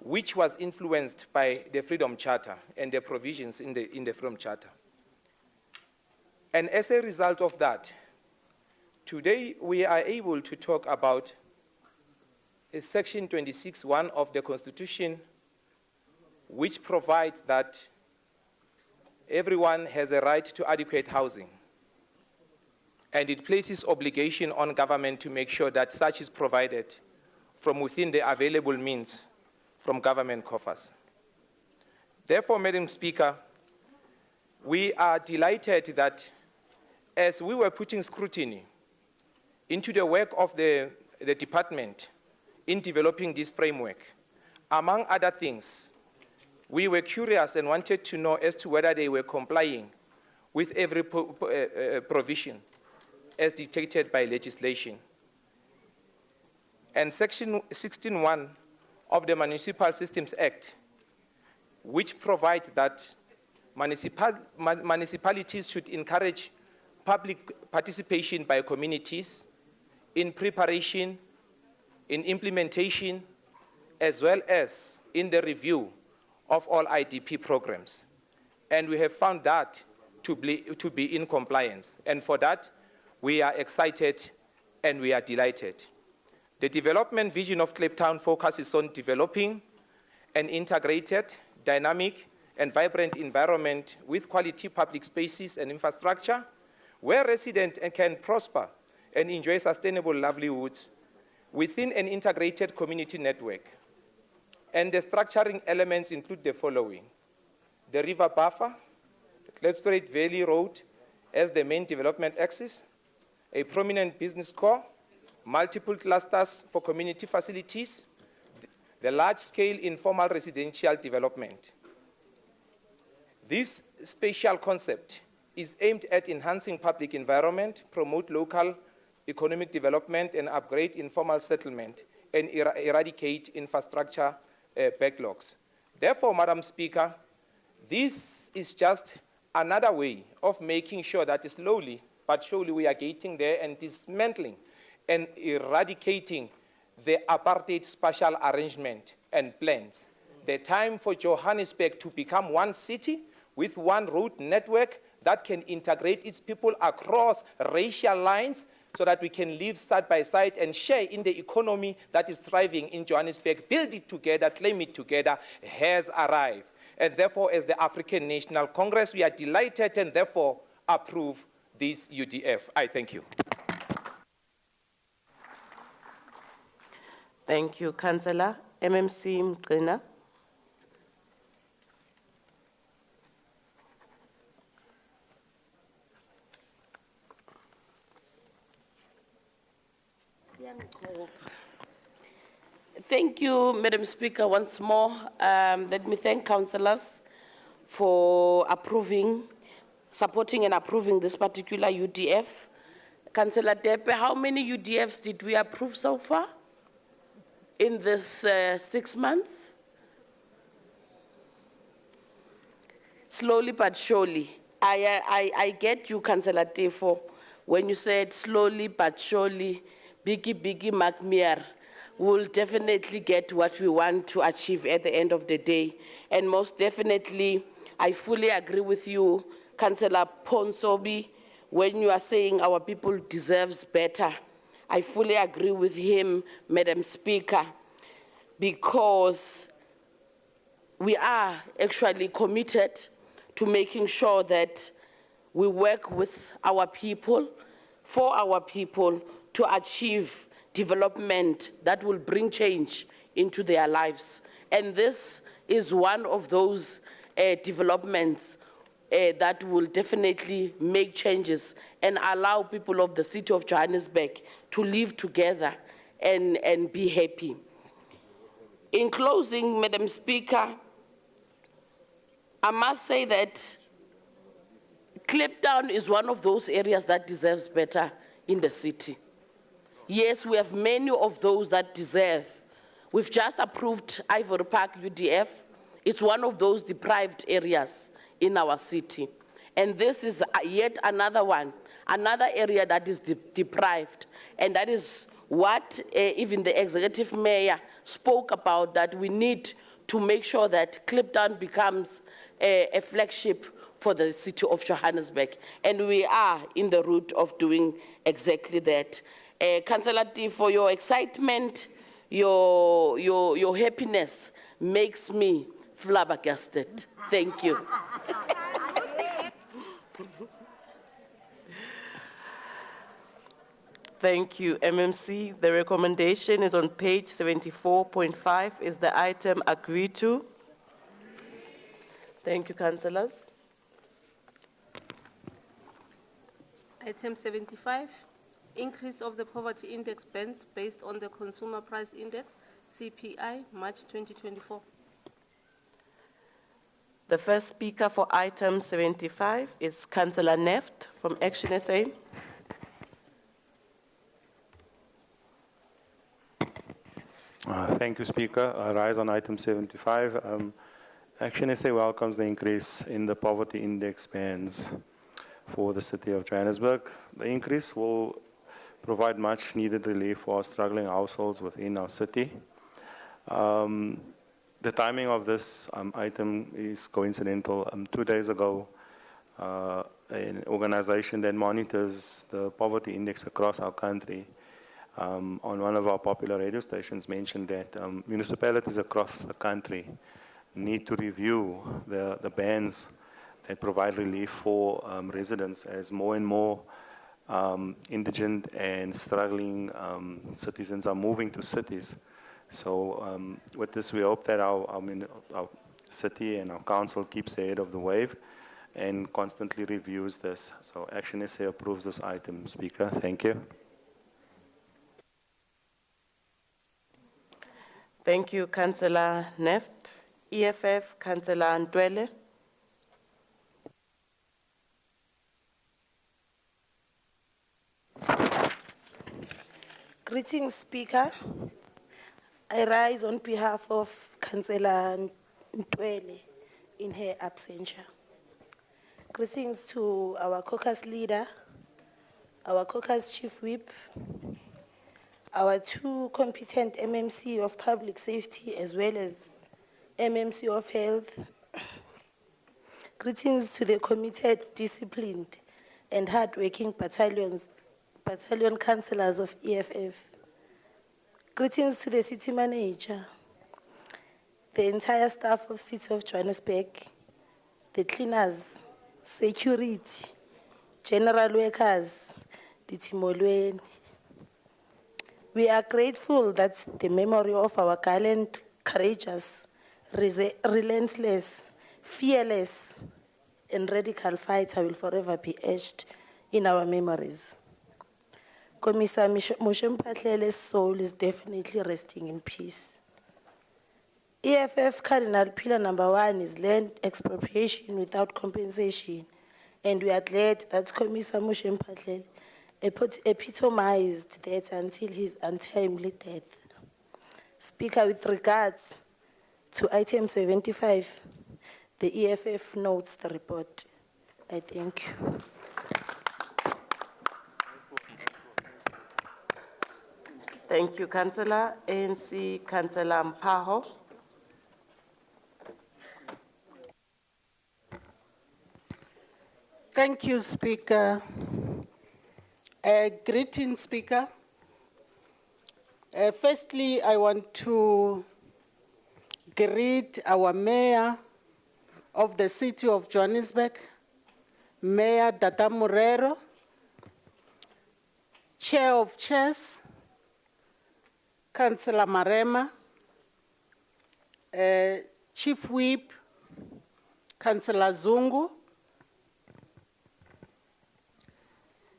which was influenced by the Freedom Charter and the provisions in the Freedom Charter. And as a result of that, today we are able to talk about Section 26(1) of the Constitution, which provides that everyone has a right to adequate housing. And it places obligation on government to make sure that such is provided from within the available means from government coffers. Therefore, Madam Speaker, we are delighted that as we were putting scrutiny into the work of the department in developing this framework, among other things, we were curious and wanted to know as to whether they were complying with every provision as dictated by legislation. And Section 16(1) of the Municipal Systems Act, which provides that municipalities should encourage public participation by communities in preparation, in implementation, as well as in the review of all IDP programs. And we have found that to be in compliance. And for that, we are excited and we are delighted. The development vision of Kliptown focuses on developing an integrated, dynamic, and vibrant environment with quality public spaces and infrastructure where residents can prosper and enjoy sustainable livelihoods within an integrated community network. And the structuring elements include the following: the river buffer, the Kliptown Valley Road as the main development axis, a prominent business core, multiple clusters for community facilities, the large-scale informal residential development. This spatial concept is aimed at enhancing public environment, promote local economic development, and upgrade informal settlement, and eradicate infrastructure backlogs. Therefore, Madam Speaker, This is just another way of making sure that slowly but surely we are getting there and dismantling and eradicating the apartheid spatial arrangement and plans. The time for Johannesburg to become one city with one road network that can integrate its people across racial lines so that we can live side by side and share in the economy that is thriving in Johannesburg, build it together, claim it together, has arrived. And therefore, as the African National Congress, we are delighted and therefore approve this UDF. I thank you. Thank you, Councillor. MMC Mgcina. Thank you, Madam Speaker, once more. Let me thank councillors for supporting and approving this particular UDF. Councillor Depe, how many UDFs did we approve so far in this 6 months? Slowly but surely. I get you, Councillor Tefo, when you said slowly but surely, biggie Macmier, we'll definitely get what we want to achieve at the end of the day. And most definitely, I fully agree with you, Councillor Ponsobi, when you are saying our people deserves better. I fully agree with him, Madam Speaker, because we are actually committed to making sure that we work with our people, for our people, to achieve development that will bring change into their lives. And this is one of those developments that will definitely make changes and allow people of the city of Johannesburg to live together and be happy. In closing, Madam Speaker, I must say that Kliptown is one of those areas that deserves better in the city. Yes, we have many of those that deserve. We've just approved Ivory Park UDF. It's one of those deprived areas in our city. And this is yet another one, another area that is deprived. And that is what even the executive mayor spoke about, that we need to make sure that Kliptown becomes a flagship for the city of Johannesburg. And we are in the route of doing exactly that. Councillor T, for your excitement, your happiness makes me flabbergasted. Thank you. Thank you, MMC. The recommendation is on page 74.5. Is the item agreed to? Thank you, councillors. Item 75, increase of the poverty index bands based on the Consumer Price Index, CPI, March 2024. The first speaker for item 75 is Councillor Neft from Action SA. Thank you, Speaker. I rise on item 75. Action SA welcomes the increase in the poverty index bands for the city of Johannesburg. The increase will provide much needed relief for struggling households within our city. The timing of this item is coincidental. 2 days ago, an organization that monitors the poverty index across our country on one of our popular radio stations mentioned that municipalities across the country need to review the bands that provide relief for residents, as more and more indigent and struggling citizens are moving to cities. So with this, we hope that our city and our council keeps ahead of the wave and constantly reviews this. So Action SA approves this item, Speaker. Thank you. Thank you, Councillor Neft. EFF, Councillor Ntwele. Greetings, Speaker. I rise on behalf of Councillor Ntwele in her absentia. Greetings to our caucus leader, our caucus chief whip, our two competent MMC of public safety as well as MMC of health. Greetings to the committed, disciplined, and hardworking battalion councillors of EFF. Greetings to the city manager, the entire staff of City of Johannesburg, the cleaners, security, general workers, the Timolweni. We are grateful that the memory of our gallant, courageous, relentless, fearless, and radical fighter will forever be etched in our memories. Commissar Moshe Mpatlele's soul is definitely resting in peace. EFF Cardinal Pillar number 1 is land expropriation without compensation, and we are glad that Commissar Moshe Mpatlele epitomized that until his untimely death. Speaker, with regards to item 75, the EFF notes the report. I thank you. Thank you, Councillor. ANC Councillor Mpaho. Thank you, Speaker. Greetings, Speaker. Firstly, I want to greet our Mayor of the City of Johannesburg, Mayor Dada Morero, Chair of Chairs, Councillor Marema, Chief Whip, Councillor Zungu,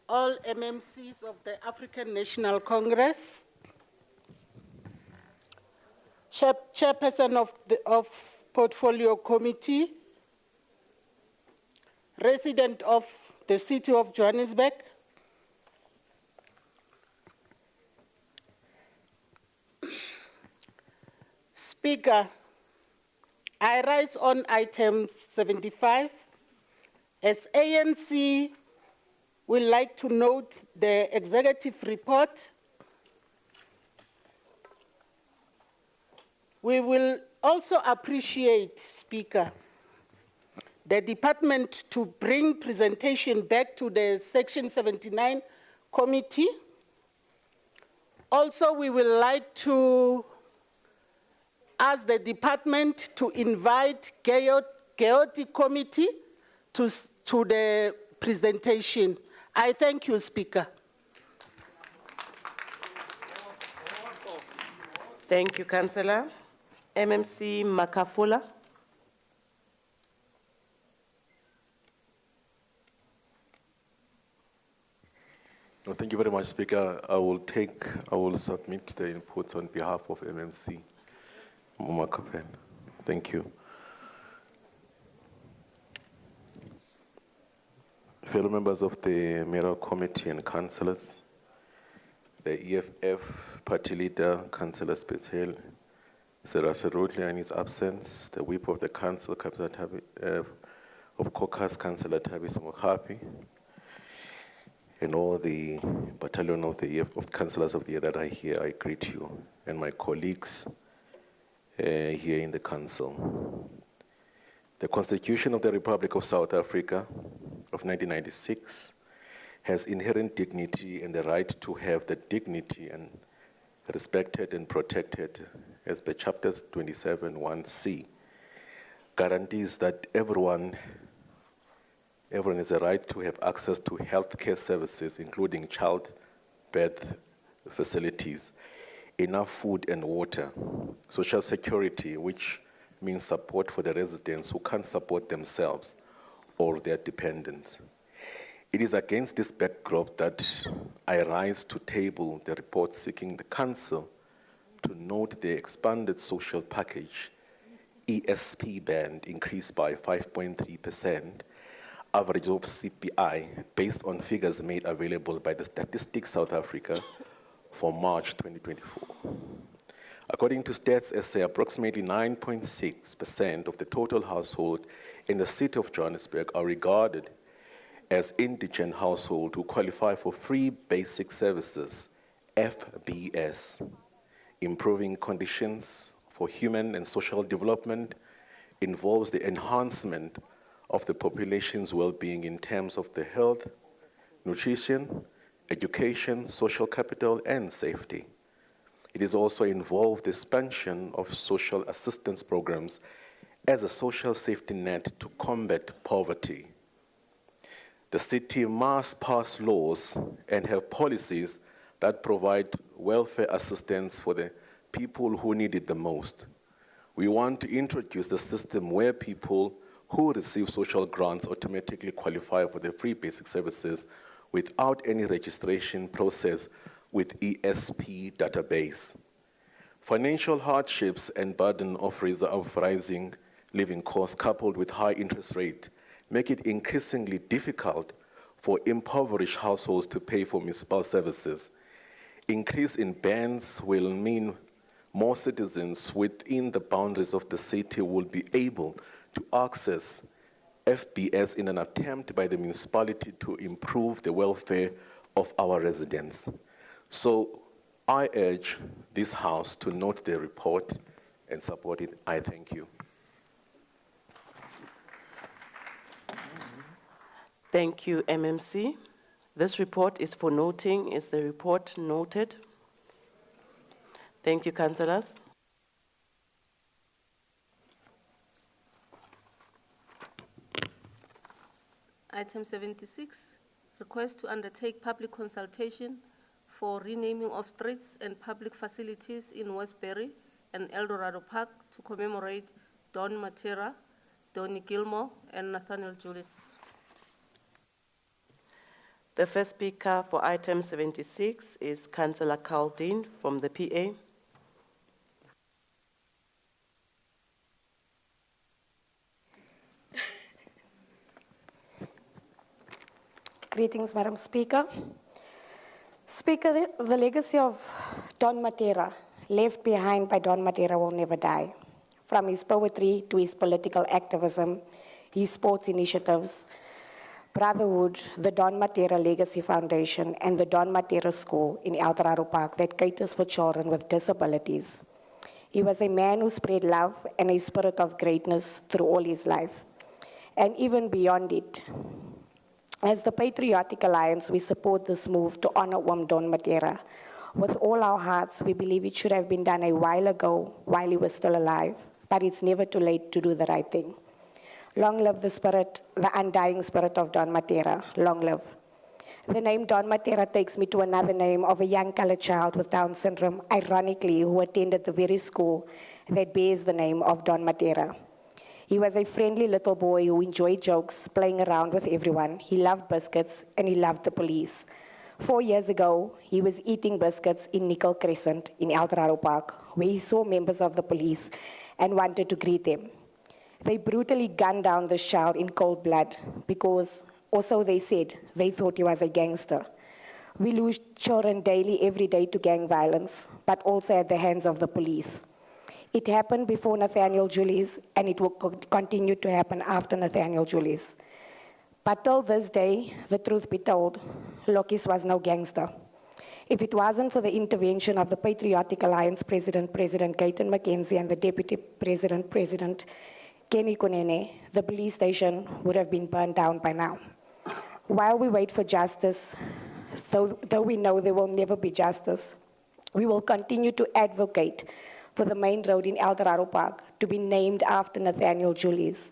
all MMCs of the African National Congress, Chairperson of Portfolio Committee, resident of the City of Johannesburg, Speaker, I rise on item 75. As ANC, we'd like to note the executive report. We will also appreciate, Speaker, the department to bring presentation back to the Section 79 committee. Also, we would like to ask the department to invite Chaotic Committee to the presentation. I thank you, Speaker. Thank you, Councillor. MMC Makafula. No, thank you very much, Speaker. I will submit the inputs on behalf of MMC. Makafen. Thank you. Fellow members of the Mayoral Committee and councillors, the EFF Party Leader, Councillor Spetzel, Sarah Serotli in his absence, the Whip of the Council, of Caucus, Councillor Tabis Mokhapi, and all the battalion of the EFF, of councillors of the year that are here, I greet you, and my colleagues here in the council. The Constitution of the Republic of South Africa of 1996 has inherent dignity and the right to have the dignity and respected and protected as per chapters 27(1)(c) guarantees that everyone has a right to have access to healthcare services, including childbirth facilities, enough food and water, social security, which means support for the residents who can't support themselves or their dependents. It is against this backdrop that I rise to table the report seeking the Council to note the expanded social package, ESP band increased by 5.3%, average of CPI based on figures made available by the Statistics South Africa for March 2024. According to Stats SA, approximately 9.6% of the total household in the city of Johannesburg are regarded as indigent households who qualify for free basic services, FBS. Improving conditions for human and social development involves the enhancement of the population's well-being in terms of the health, nutrition, education, social capital, and safety. It is also involved the expansion of social assistance programs as a social safety net to combat poverty. The city must pass laws and have policies that provide welfare assistance for the people who need it the most. We want to introduce the system where people who receive social grants automatically qualify for the free basic services without any registration process with ESP database. Financial hardships and burden of rising living costs coupled with high interest rate make it increasingly difficult for impoverished households to pay for municipal services. Increase in bans will mean more citizens within the boundaries of the city will be able to access FBS in an attempt by the municipality to improve the welfare of our residents. So I urge this House to note the report and support it. I thank you. Thank you, MMC. This report is for noting. Is the report noted? Thank you, councillors. Item 76, request to undertake public consultation for renaming of streets and public facilities in Westbury and Eldorado Park to commemorate Don Matera, Donnie Gilmore, and Nathaniel Julius. The first speaker for item 76 is Councillor Caldine from the PA. Greetings, Madam Speaker. Speaker, the legacy of Don Matera, left behind by Don Matera, will never die. From his poetry to his political activism, his sports initiatives, Brotherhood, the Don Matera Legacy Foundation, and the Don Matera School in Eldorado Park that caters for children with disabilities. He was a man who spread love and a spirit of greatness through all his life, and even beyond it. As the Patriotic Alliance, we support this move to honor Don Matera. With all our hearts, we believe it should have been done a while ago, while he was still alive, but it's never too late to do the right thing. Long live the spirit, the undying spirit of Don Matera. Long live. The name Don Matera takes me to another name of a young colored child with Down syndrome, ironically, who attended the very school that bears the name of Don Matera. He was a friendly little boy who enjoyed jokes, playing around with everyone. He loved biscuits, and he loved the police. 4 years ago, he was eating biscuits in Nickel Crescent in Eldorado Park, where he saw members of the police and wanted to greet them. They brutally gunned down this child in cold blood because, or so they said, they thought he was a gangster. We lose children daily, every day to gang violence, but also at the hands of the police. It happened before Nathaniel Julius, and it will continue to happen after Nathaniel Julius. But till this day, the truth be told, Lokis was no gangster. If it wasn't for the intervention of the Patriotic Alliance President, President Gayton McKenzie, and the Deputy President, President Kenny Kunene, the police station would have been burned down by now. While we wait for justice, though we know there will never be justice, we will continue to advocate for the main road in Eldorado Park to be named after Nathaniel Julius.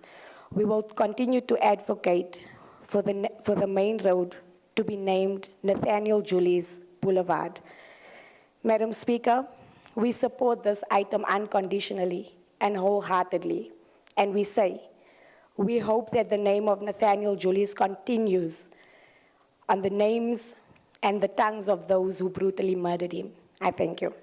We will continue to advocate for the main road to be named Nathaniel Julius Boulevard. Madam Speaker, we support this item unconditionally and wholeheartedly. And we say, we hope that the name of Nathaniel Julius continues on the names and the tongues of those who brutally murdered him. I thank you.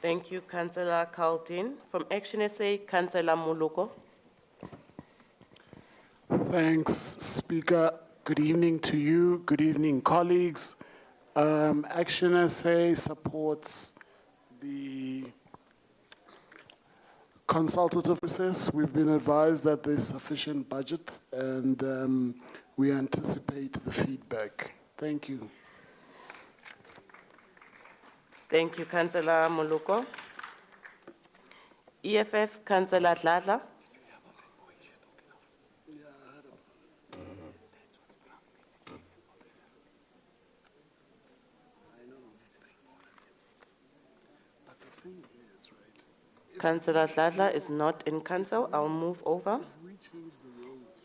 Thank you, Councillor Caldine. From Action SA, Councillor Muluko. Thanks, Speaker. Good evening to you. Good evening, colleagues. Action SA supports the consultative process. We've been advised that there's sufficient budget and we anticipate the feedback. Thank you. Thank you, Councillor Moluko. EFF, Councillor Dladla. Councillor Dladla is not in council. I'll move over.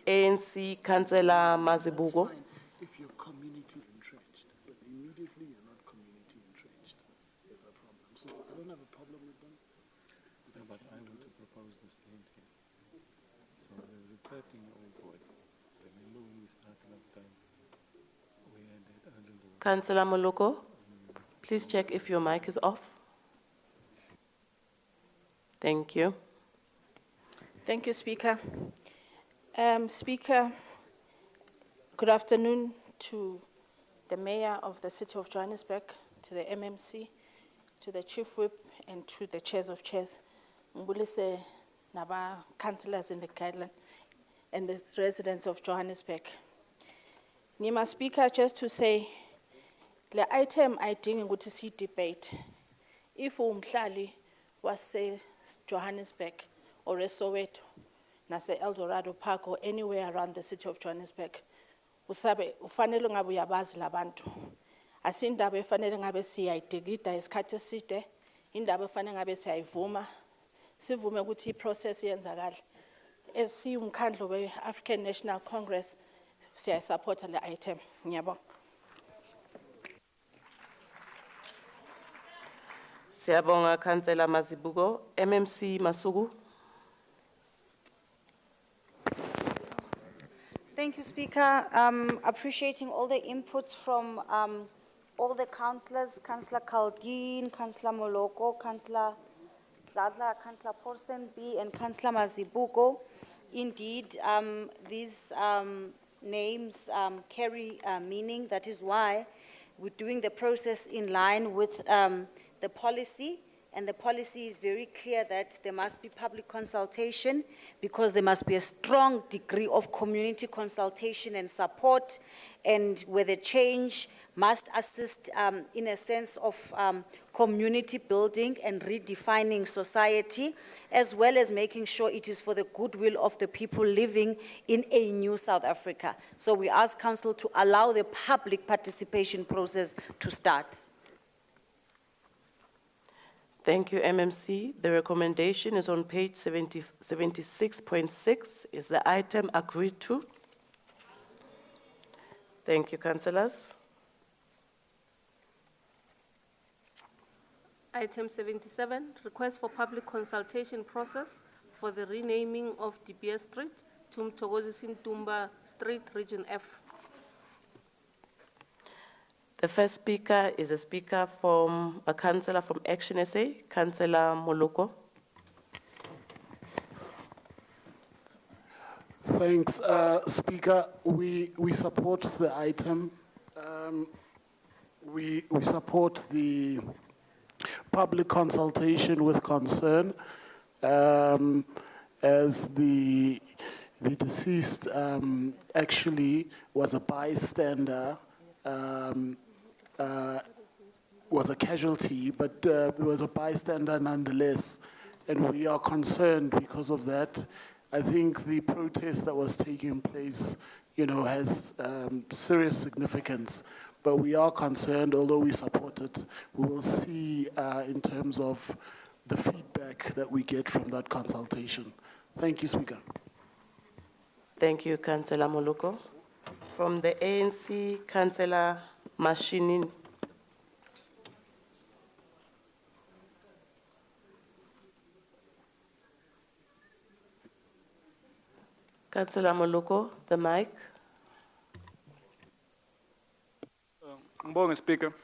ANC, Councillor Mazibuko. If you're community entrenched, but immediately you're not community entrenched, there's a problem. So I don't have a problem with them. No, but I want to propose this thing here. So there was a 13-year-old boy. Remember when we started up time, we had that urgent order. Councillor Moluko, please check if your mic is off. Thank you. Thank you, Speaker. Speaker, good afternoon to the Mayor of the City of Johannesburg, to the MMC, to the Chief Whip, and to the Chairs of Chairs. Ngulise naba councillors in the guideline and the residents of Johannesburg. Nima Speaker, just to say, the item I think ukuthi si debate. If umhlali was Johannesburg or Soweto, nase Eldorado Park or anywhere around the city of Johannesburg, usabe ufanele ngabe uyabazi labantu. Asindaba efanele ngabe siyayidikida isikhathi eside, indaba efanele ngabe siyayivuma, sivume ukuthi iprocess yenzakala. Esiyumkhandlo we-African National Congress, siyayisupporta le item. Ngiyabonga. Siyabonga, Councillor Mazibuko. MMC Masuku. Thank you, Speaker. Appreciating all the inputs from all the councillors, Councillor Kaldin, Councillor Moloko, Councillor Dladla, Councillor Porsen B, and Councillor Mazibuko. Indeed, these names carry meaning. That is why we're doing the process in line with the policy, and the policy is very clear that there must be public consultation because there must be a strong degree of community consultation and support, and where the change must assist in a sense of community building and redefining society, as well as making sure it is for the goodwill of the people living in a new South Africa. So we ask Council to allow the public participation process to start. Thank you, MMC. The recommendation is on page 76.6. Is the item agreed to? Thank you, councillors. Item 77, request for public consultation process for the renaming of De Beer Street to Mthokozisi Ntumba Street, Region F. The first speaker is a speaker from a councillor from Action SA, Councillor Moluko. Thanks, Speaker. We support the item. We support the public consultation with concern, as the deceased actually was a bystander, was a casualty, but was a bystander nonetheless, and we are concerned because of that. I think the protest that was taking place, has serious significance, but we are concerned, although we support it. We will see in terms of the feedback that we get from that consultation. Thank you, Speaker. Thank you, Councillor Moluko. From the ANC, Councillor Mashinin. Councillor Moluko, the mic. Mbonga, Speaker.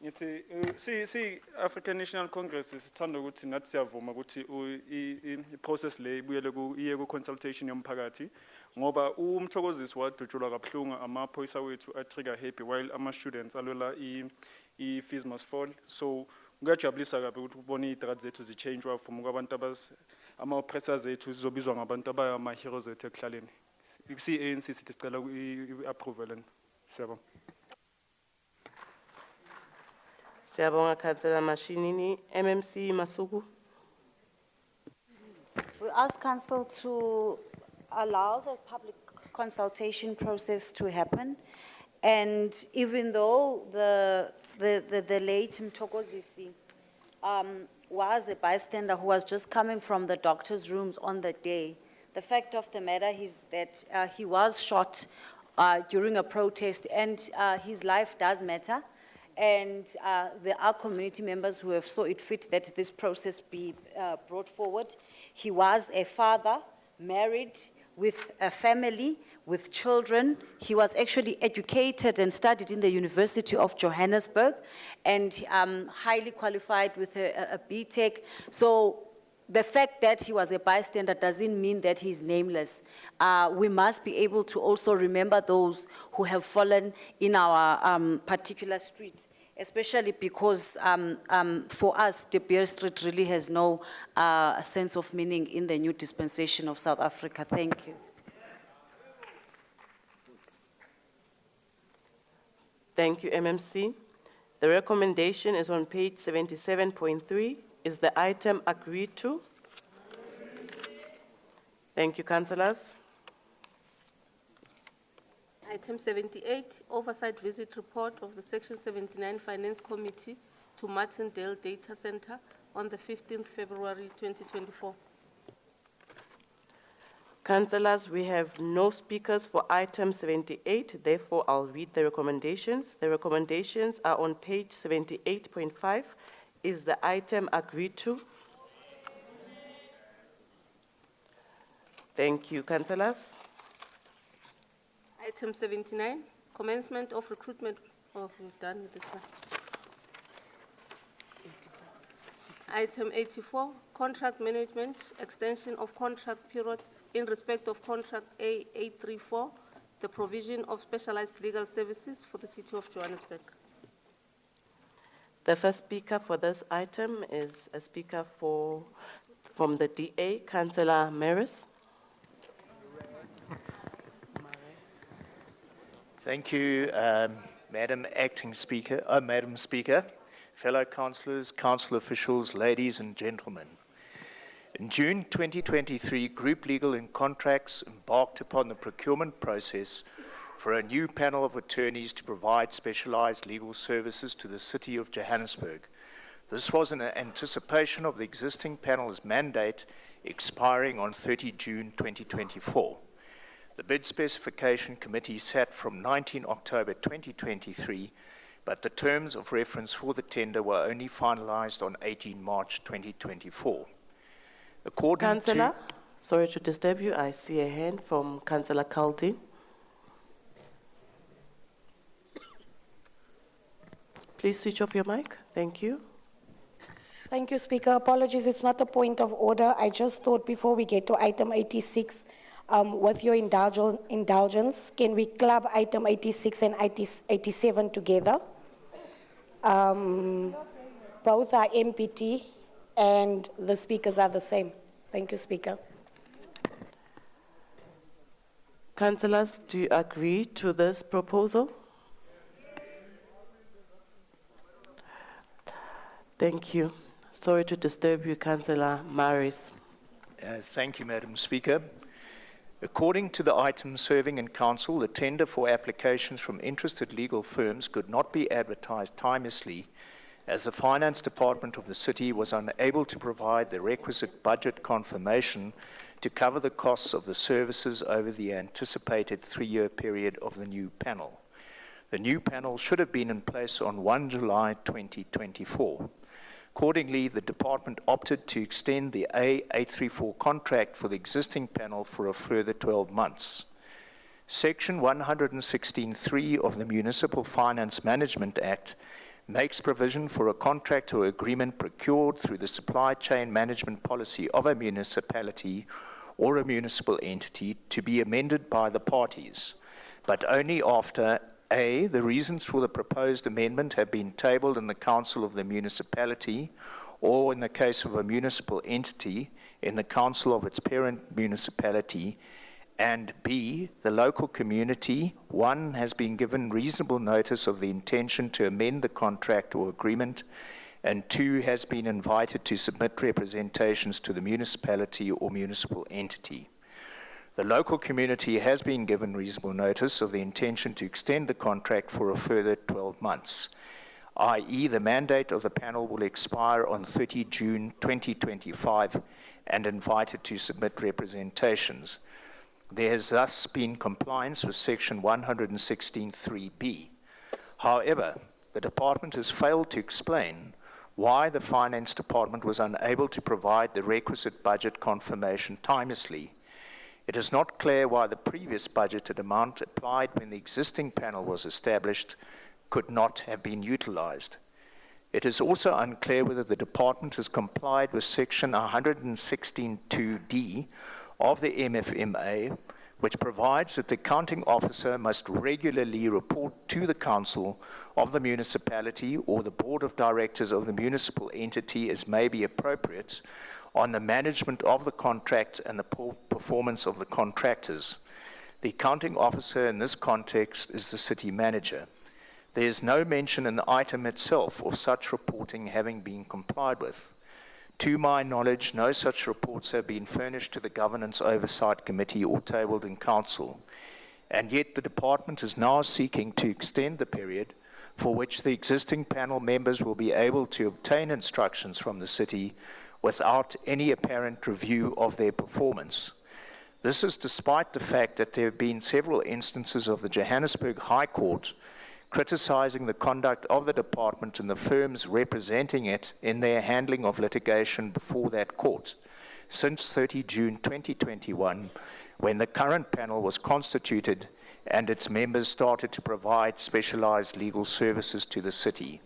Ngithi si African National Congress sithanda ukuthi nathi siyavuma ukuthi i-process le iye ku-consultation yomphakathi ngoba umthokozisi wadutshulwa kabuhlungu amaphoyisa wethu a-trigger happy while ama-students alwela i-fees must fall. So kuyajabulisa kabi ukuthi ubone ii-drugs zethu zichangewa from kwabantu ama-oppressors zethu zizobizwa ngabantu abayama-heroes ethu ekuhlaleni. Si-ANC sithi sicela i-approval. Siyabonga. Siyabonga Councillor Mashinini. MMC Masuku. We ask Council to allow the public consultation process to happen. And even though the late Mtokozisi was a bystander who was just coming from the doctor's rooms on the day, the fact of the matter is that he was shot during a protest, and his life does matter. And there are community members who have saw it fit that this process be brought forward. He was a father, married, with a family, with children. He was actually educated and studied in the University of Johannesburg, and highly qualified with a BTech. So the fact that he was a bystander doesn't mean that he's nameless. We must be able to also remember those who have fallen in our particular streets, especially because for us, De Beer Street really has no sense of meaning in the new dispensation of South Africa. Thank you. Thank you, MMC. The recommendation is on page 77.3. Is the item agreed to? Thank you, councillors. Item 78, Oversight Visit Report of the Section 79 Finance Committee to Martindale Data Center on the 15th February 2024. Councillors, we have no speakers for item 78, therefore I'll read the recommendations. The recommendations are on page 78.5. Is the item agreed to? Thank you, councillors. Item 79, commencement of recruitment. Oh, we've done with this one. Item 84, contract management, extension of contract period in respect of contract A834, the provision of specialized legal services for the City of Johannesburg. The first speaker for this item is a speaker from the DA, Councillor Maris. Thank you, Madam Speaker, fellow councillors, council officials, ladies and gentlemen. In June 2023, Group Legal and Contracts embarked upon the procurement process for a new panel of attorneys to provide specialized legal services to the City of Johannesburg. This was in anticipation of the existing panel's mandate expiring on 30 June 2024. The bid specification committee sat from 19 October 2023, but the terms of reference for the tender were only finalized on 18 March 2024. Councillor, sorry to disturb you. I see a hand from Councillor Kaldi. Please switch off your mic. Thank you. Thank you, Speaker. Apologies, it's not a point of order. I just thought before we get to item 86, with your indulgence, can we club item 86 and 87 together? Both are MPT and the speakers are the same. Thank you, Speaker. Councillors, do you agree to this proposal? Thank you. Sorry to disturb you, Councillor Maris. Thank you, Madam Speaker. According to the item serving in council, the tender for applications from interested legal firms could not be advertised timelessly as the finance department of the city was unable to provide the requisite budget confirmation to cover the costs of the services over the anticipated 3-year period of the new panel. The new panel should have been in place on 1 July 2024. Accordingly, the department opted to extend the A834 contract for the existing panel for a further 12 months. Section 116(3) of the Municipal Finance Management Act makes provision for a contract or agreement procured through the supply chain management policy of a municipality or a municipal entity to be amended by the parties, but only after A, the reasons for the proposed amendment have been tabled in the council of the municipality, or in the case of a municipal entity, in the council of its parent municipality, and B, the local community, 1, has been given reasonable notice of the intention to amend the contract or agreement, and 2, has been invited to submit representations to the municipality or municipal entity. The local community has been given reasonable notice of the intention to extend the contract for a further 12 months, i.e. the mandate of the panel will expire on 30 June 2025 and invited to submit representations. There has thus been compliance with Section 116(3)(b). However, the department has failed to explain why the Finance Department was unable to provide the requisite budget confirmation timelessly. It is not clear why the previous budgeted amount applied when the existing panel was established could not have been utilized. It is also unclear whether the department has complied with Section 116(2)(d) of the MFMA, which provides that the accounting officer must regularly report to the council of the municipality or the board of directors of the municipal entity as may be appropriate on the management of the contract and the performance of the contractors. The accounting officer in this context is the city manager. There is no mention in the item itself of such reporting having been complied with. To my knowledge, no such reports have been furnished to the Governance Oversight Committee or tabled in Council, and yet the department is now seeking to extend the period for which the existing panel members will be able to obtain instructions from the city without any apparent review of their performance. This is despite the fact that there have been several instances of the Johannesburg High Court criticizing the conduct of the department and the firms representing it in their handling of litigation before that court since 30 June 2021, when the current panel was constituted and its members started to provide specialized legal services to the city.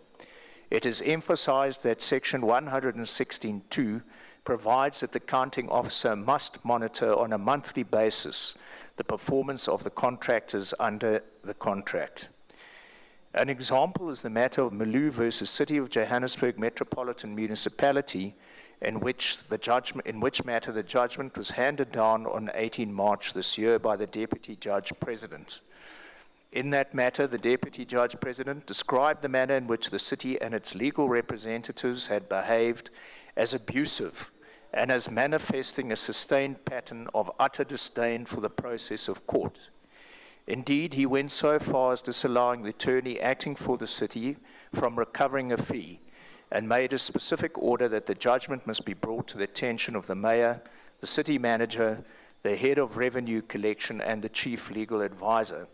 It is emphasized that Section 116(2) provides that the accounting officer must monitor on a monthly basis the performance of the contractors under the contract. An example is the matter of Malou versus City of Johannesburg Metropolitan Municipality, in which matter the judgment was handed down on 18 March this year by the Deputy Judge President. In that matter, the Deputy Judge President described the manner in which the city and its legal representatives had behaved as abusive and as manifesting a sustained pattern of utter disdain for the process of court. Indeed, he went so far as disallowing the attorney acting for the city from recovering a fee and made a specific order that the judgment must be brought to the attention of the mayor, the city manager, the head of revenue collection, and the chief legal advisor.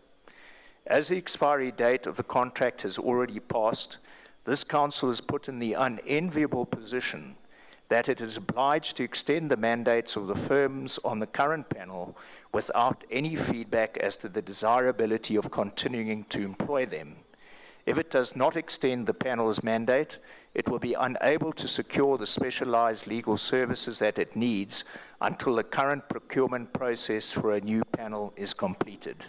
As the expiry date of the contract has already passed, this council is put in the unenviable position that it is obliged to extend the mandates of the firms on the current panel without any feedback as to the desirability of continuing to employ them. If it does not extend the panel's mandate, it will be unable to secure the specialized legal services that it needs until the current procurement process for a new panel is completed.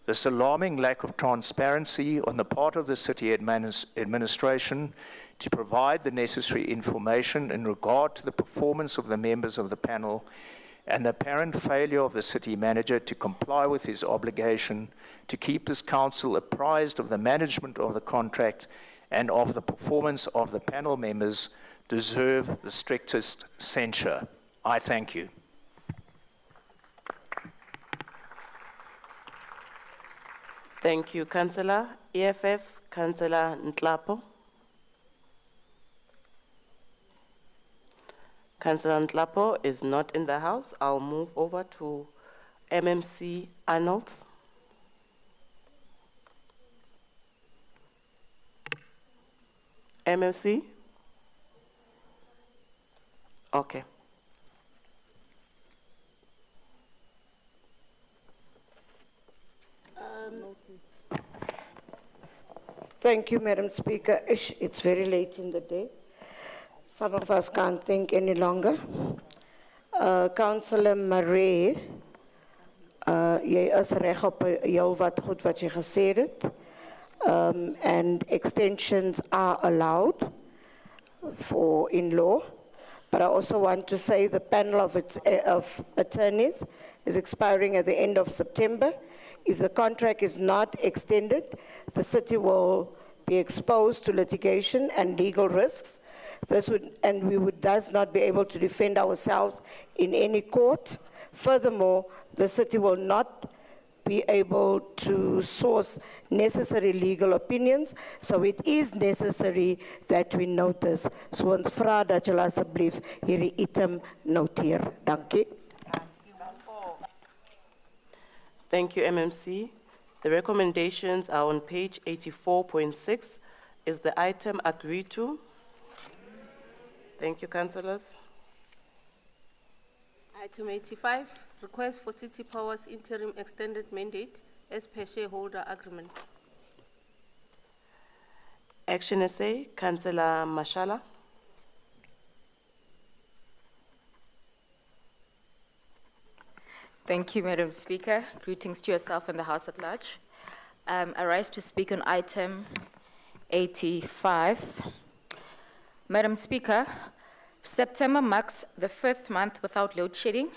This alarming lack of transparency on the part of the city administration to provide the necessary information in regard to the performance of the members of the panel and the apparent failure of the city manager to comply with his obligation to keep this council apprised of the management of the contract and of the performance of the panel members deserve the strictest censure. I thank you. Thank you, Councillor. EFF, Councillor Ntlapo. Councillor Ntlapo is not in the house. I'll move over to MMC Arnold. MMC? Okay. Thank you, Madam Speaker. It's very late in the day. Some of us can't think any longer. Councillor Marais, jy is reg op heel wat goed wat jy gesê het. And extensions are allowed in law. But I also want to say the panel of attorneys is expiring at the end of September. If the contract is not extended, the city will be exposed to litigation and legal risks. We would thus not be able to defend ourselves in any court. Furthermore, the city will not be able to source necessary legal opinions, so it is necessary that we notice. So ons vra dat julle asseblief hierdie item noteer. Dankie. Thank you, MMC. The recommendations are on page 84.6. Is the item agreed to? Thank you, councillors. Item 85, request for City Power's interim extended mandate as per shareholder agreement. Action essay, Councillor Mashala. Thank you, Madam Speaker. Greetings to yourself and the House at large. I rise to speak on item 85. Madam Speaker, September marks the 5th month without load shedding,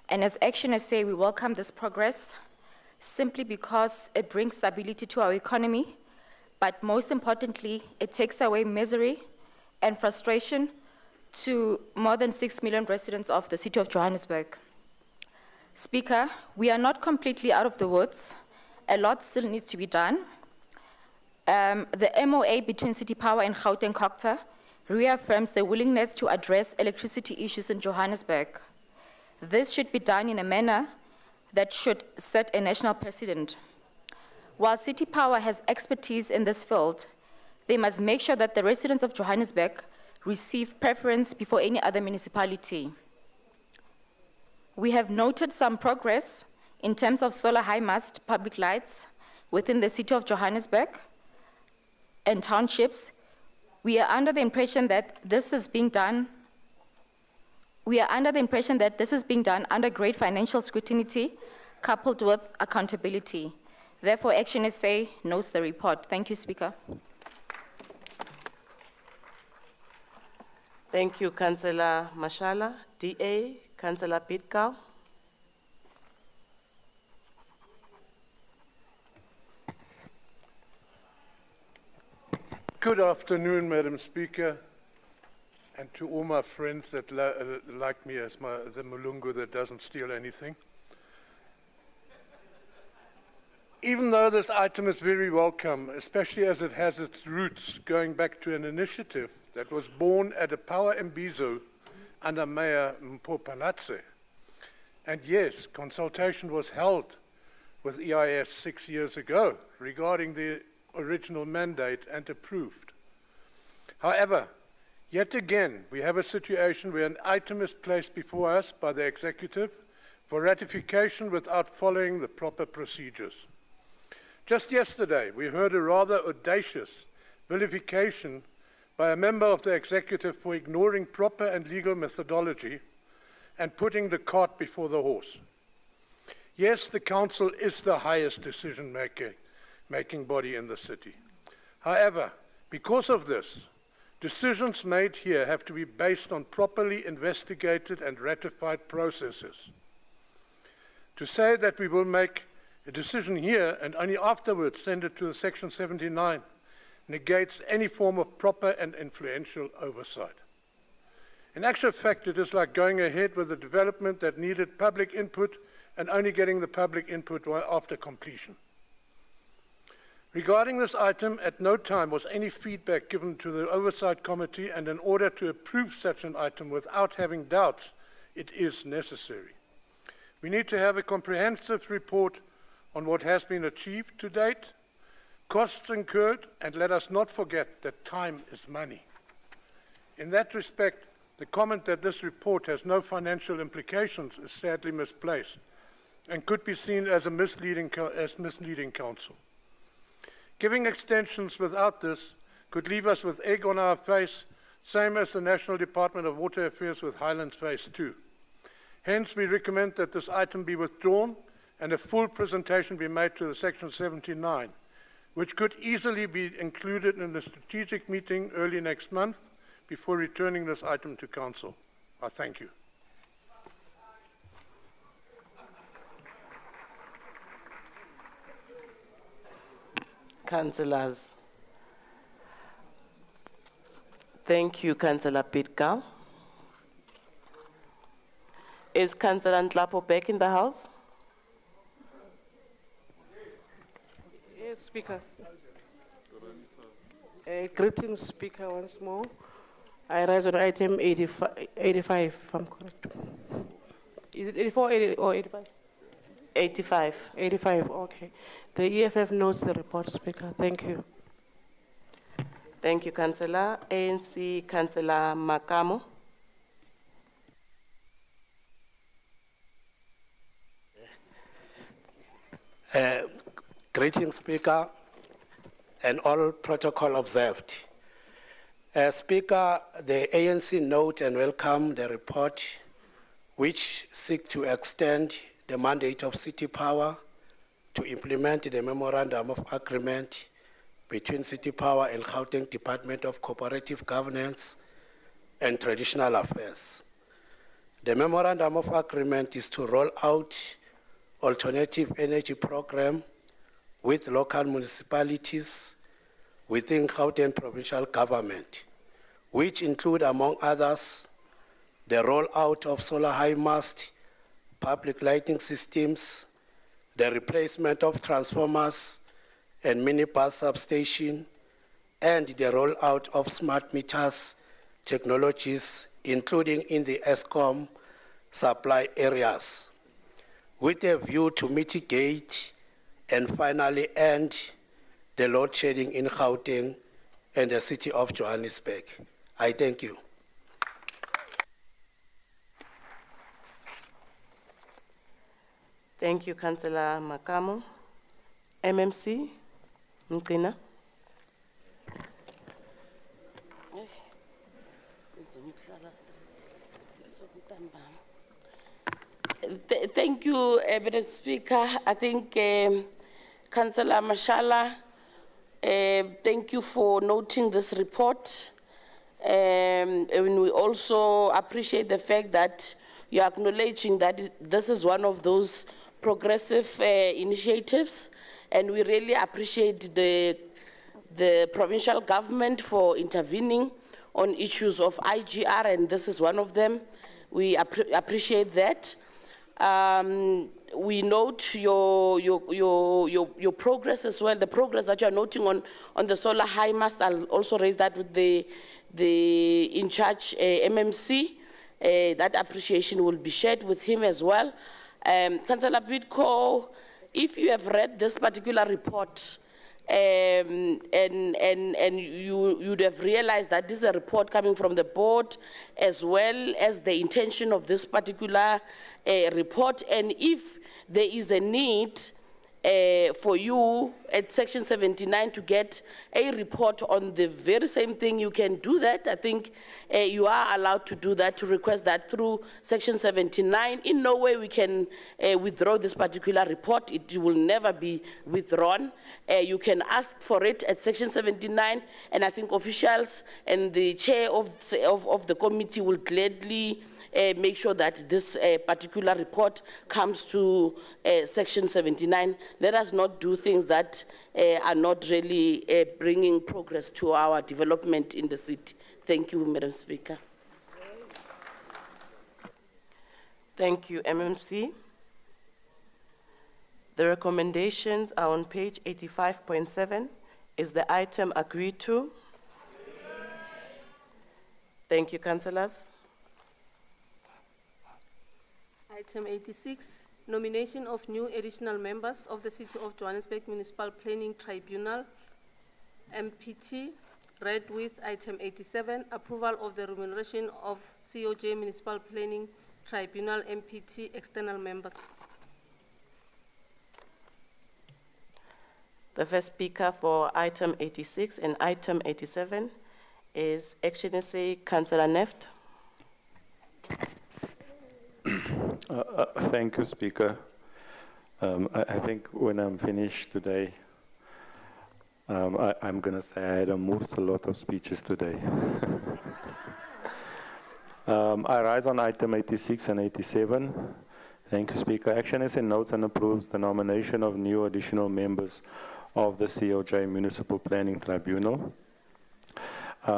and as Action SA, we welcome this progress simply because it brings stability to our economy, but most importantly, it takes away misery and frustration to more than 6 million residents of the city of Johannesburg. Speaker, we are not completely out of the woods. A lot still needs to be done. The MOA between City Power and Gauteng Cocta reaffirms the willingness to address electricity issues in Johannesburg. This should be done in a manner that should set a national precedent. While City Power has expertise in this field, they must make sure that the residents of Johannesburg receive preference before any other municipality. We have noted some progress in terms of solar high-mast public lights within the city of Johannesburg and townships. We are under the impression that this is being done under great financial scrutiny coupled with accountability. Therefore, Action SA notes the report. Thank you, Speaker. Thank you, Councillor Mashala. DA, Councillor Pitkau. Good afternoon, Madam Speaker, and to all my friends that like me as the Mulungu that doesn't steal anything. Even though this item is very welcome, especially as it has its roots going back to an initiative that was born at a Power Mbizo under Mayor Mpopanatse. And yes, consultation was held with EIS 6 years ago regarding the original mandate and approved. However, yet again, we have a situation where an item is placed before us by the executive for ratification without following the proper procedures. Just yesterday, we heard a rather audacious vilification by a member of the executive for ignoring proper and legal methodology and putting the cart before the horse. Yes, the council is the highest decision-making body in the city. However, because of this, decisions made here have to be based on properly investigated and ratified processes. To say that we will make a decision here and only afterwards send it to the Section 79 negates any form of proper and influential oversight. In actual fact, it is like going ahead with a development that needed public input and only getting the public input after completion. Regarding this item, at no time was any feedback given to the Oversight Committee, and in order to approve such an item without having doubts, it is necessary. We need to have a comprehensive report on what has been achieved to date, costs incurred, and let us not forget that time is money. In that respect, the comment that this report has no financial implications is sadly misplaced and could be seen as misleading counsel. Giving extensions without this could leave us with egg on our face, same as the National Department of Water Affairs with Highlands Phase 2. Hence, we recommend that this item be withdrawn and a full presentation be made to the Section 79, which could easily be included in the strategic meeting early next month before returning this item to Council. I thank you. Councillors. Thank you, Councillor Pitkal. Is Councillor Ntlapo back in the House? Yes, Speaker. Greetings, Speaker, once more. I rise on item 85, if I'm correct. Is it 84 or 85? 85. 85, okay. The EFF knows the report, Speaker. Thank you. Thank you, Councillor. ANC, Councillor Makamo. Greetings, Speaker, and all protocol observed. Speaker, the ANC note and welcome the report which seek to extend the mandate of City Power to implement the Memorandum of Agreement between City Power and Gauteng Department of Cooperative Governance and Traditional Affairs. The Memorandum of Agreement is to roll out alternative energy program with local municipalities within Gauteng provincial government, which include, among others, the rollout of solar high mast, public lighting systems, the replacement of transformers and minibus substation, and the rollout of smart meters technologies, including in the ESCOM supply areas, with a view to mitigate and finally end the load shedding in Gauteng and the city of Johannesburg. I thank you. Thank you, Councillor Makamo. MMC, Mkina. Thank you, Madam Speaker. I think Councillor Mashala, thank you for noting this report. And we also appreciate the fact that you're acknowledging that this is one of those progressive initiatives, and we really appreciate the provincial government for intervening on issues of IGR, and this is one of them. We appreciate that. We note your progress as well, the progress that you're noting on the solar high mast. I'll also raise that with the in-charge MMC. That appreciation will be shared with him as well. Councillor Bidco, if you have read this particular report, and you'd have realized that this is a report coming from the board, as well as the intention of this particular report, and if there is a need for you at Section 79 to get a report on the very same thing, you can do that. I think you are allowed to do that, to request that through Section 79. In no way we can withdraw this particular report. It will never be withdrawn. You can ask for it at Section 79, and I think officials and the chair of the committee will gladly make sure that this particular report comes to Section 79. Let us not do things that are not really bringing progress to our development in the city. Thank you, Madam Speaker. Thank you, MMC. The recommendations are on page 85.7. Is the item agreed to? Thank you, councillors. Item 86, nomination of new additional members of the City of Johannesburg Municipal Planning Tribunal, MPT, read with item 87, approval of the remuneration of COJ Municipal Planning Tribunal, MPT, external members. The first speaker for item 86 and item 87 is Action SA, Councillor Neft. Thank you, Speaker. I think when I'm finished today, I'm going to say I had a lot of speeches today. I rise on item 86 and 87. Thank you, Speaker. Action SA notes and approves the nomination of new additional members of the COJ Municipal Planning Tribunal.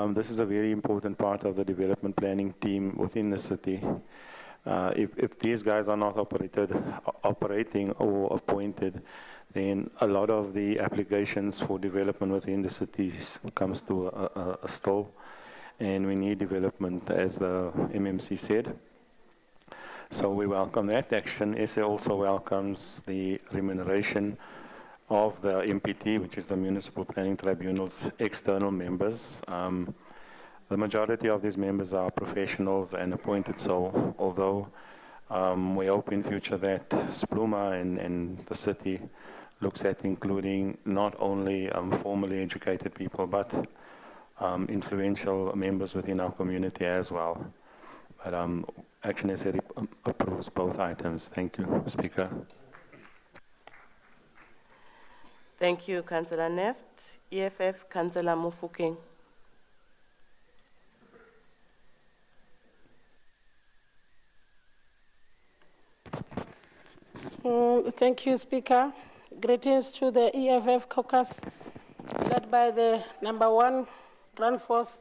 This is a very important part of the development planning team within the city. If these guys are not operating or appointed, then a lot of the applications for development within the cities comes to a stall, and we need development, as the MMC said. So we welcome that. Action SA also welcomes the remuneration of the MPT, which is the Municipal Planning Tribunal's external members. The majority of these members are professionals and appointed, so although we hope in future that Spluma and the city looks at including not only formally educated people, but influential members within our community as well. But Action SA approves both items. Thank you, Speaker. Thank you, Councillor Neft. EFF, Councillor Mufokeng. Thank you, Speaker. Greetings to the EFF caucus, led by the #1 Grand Force,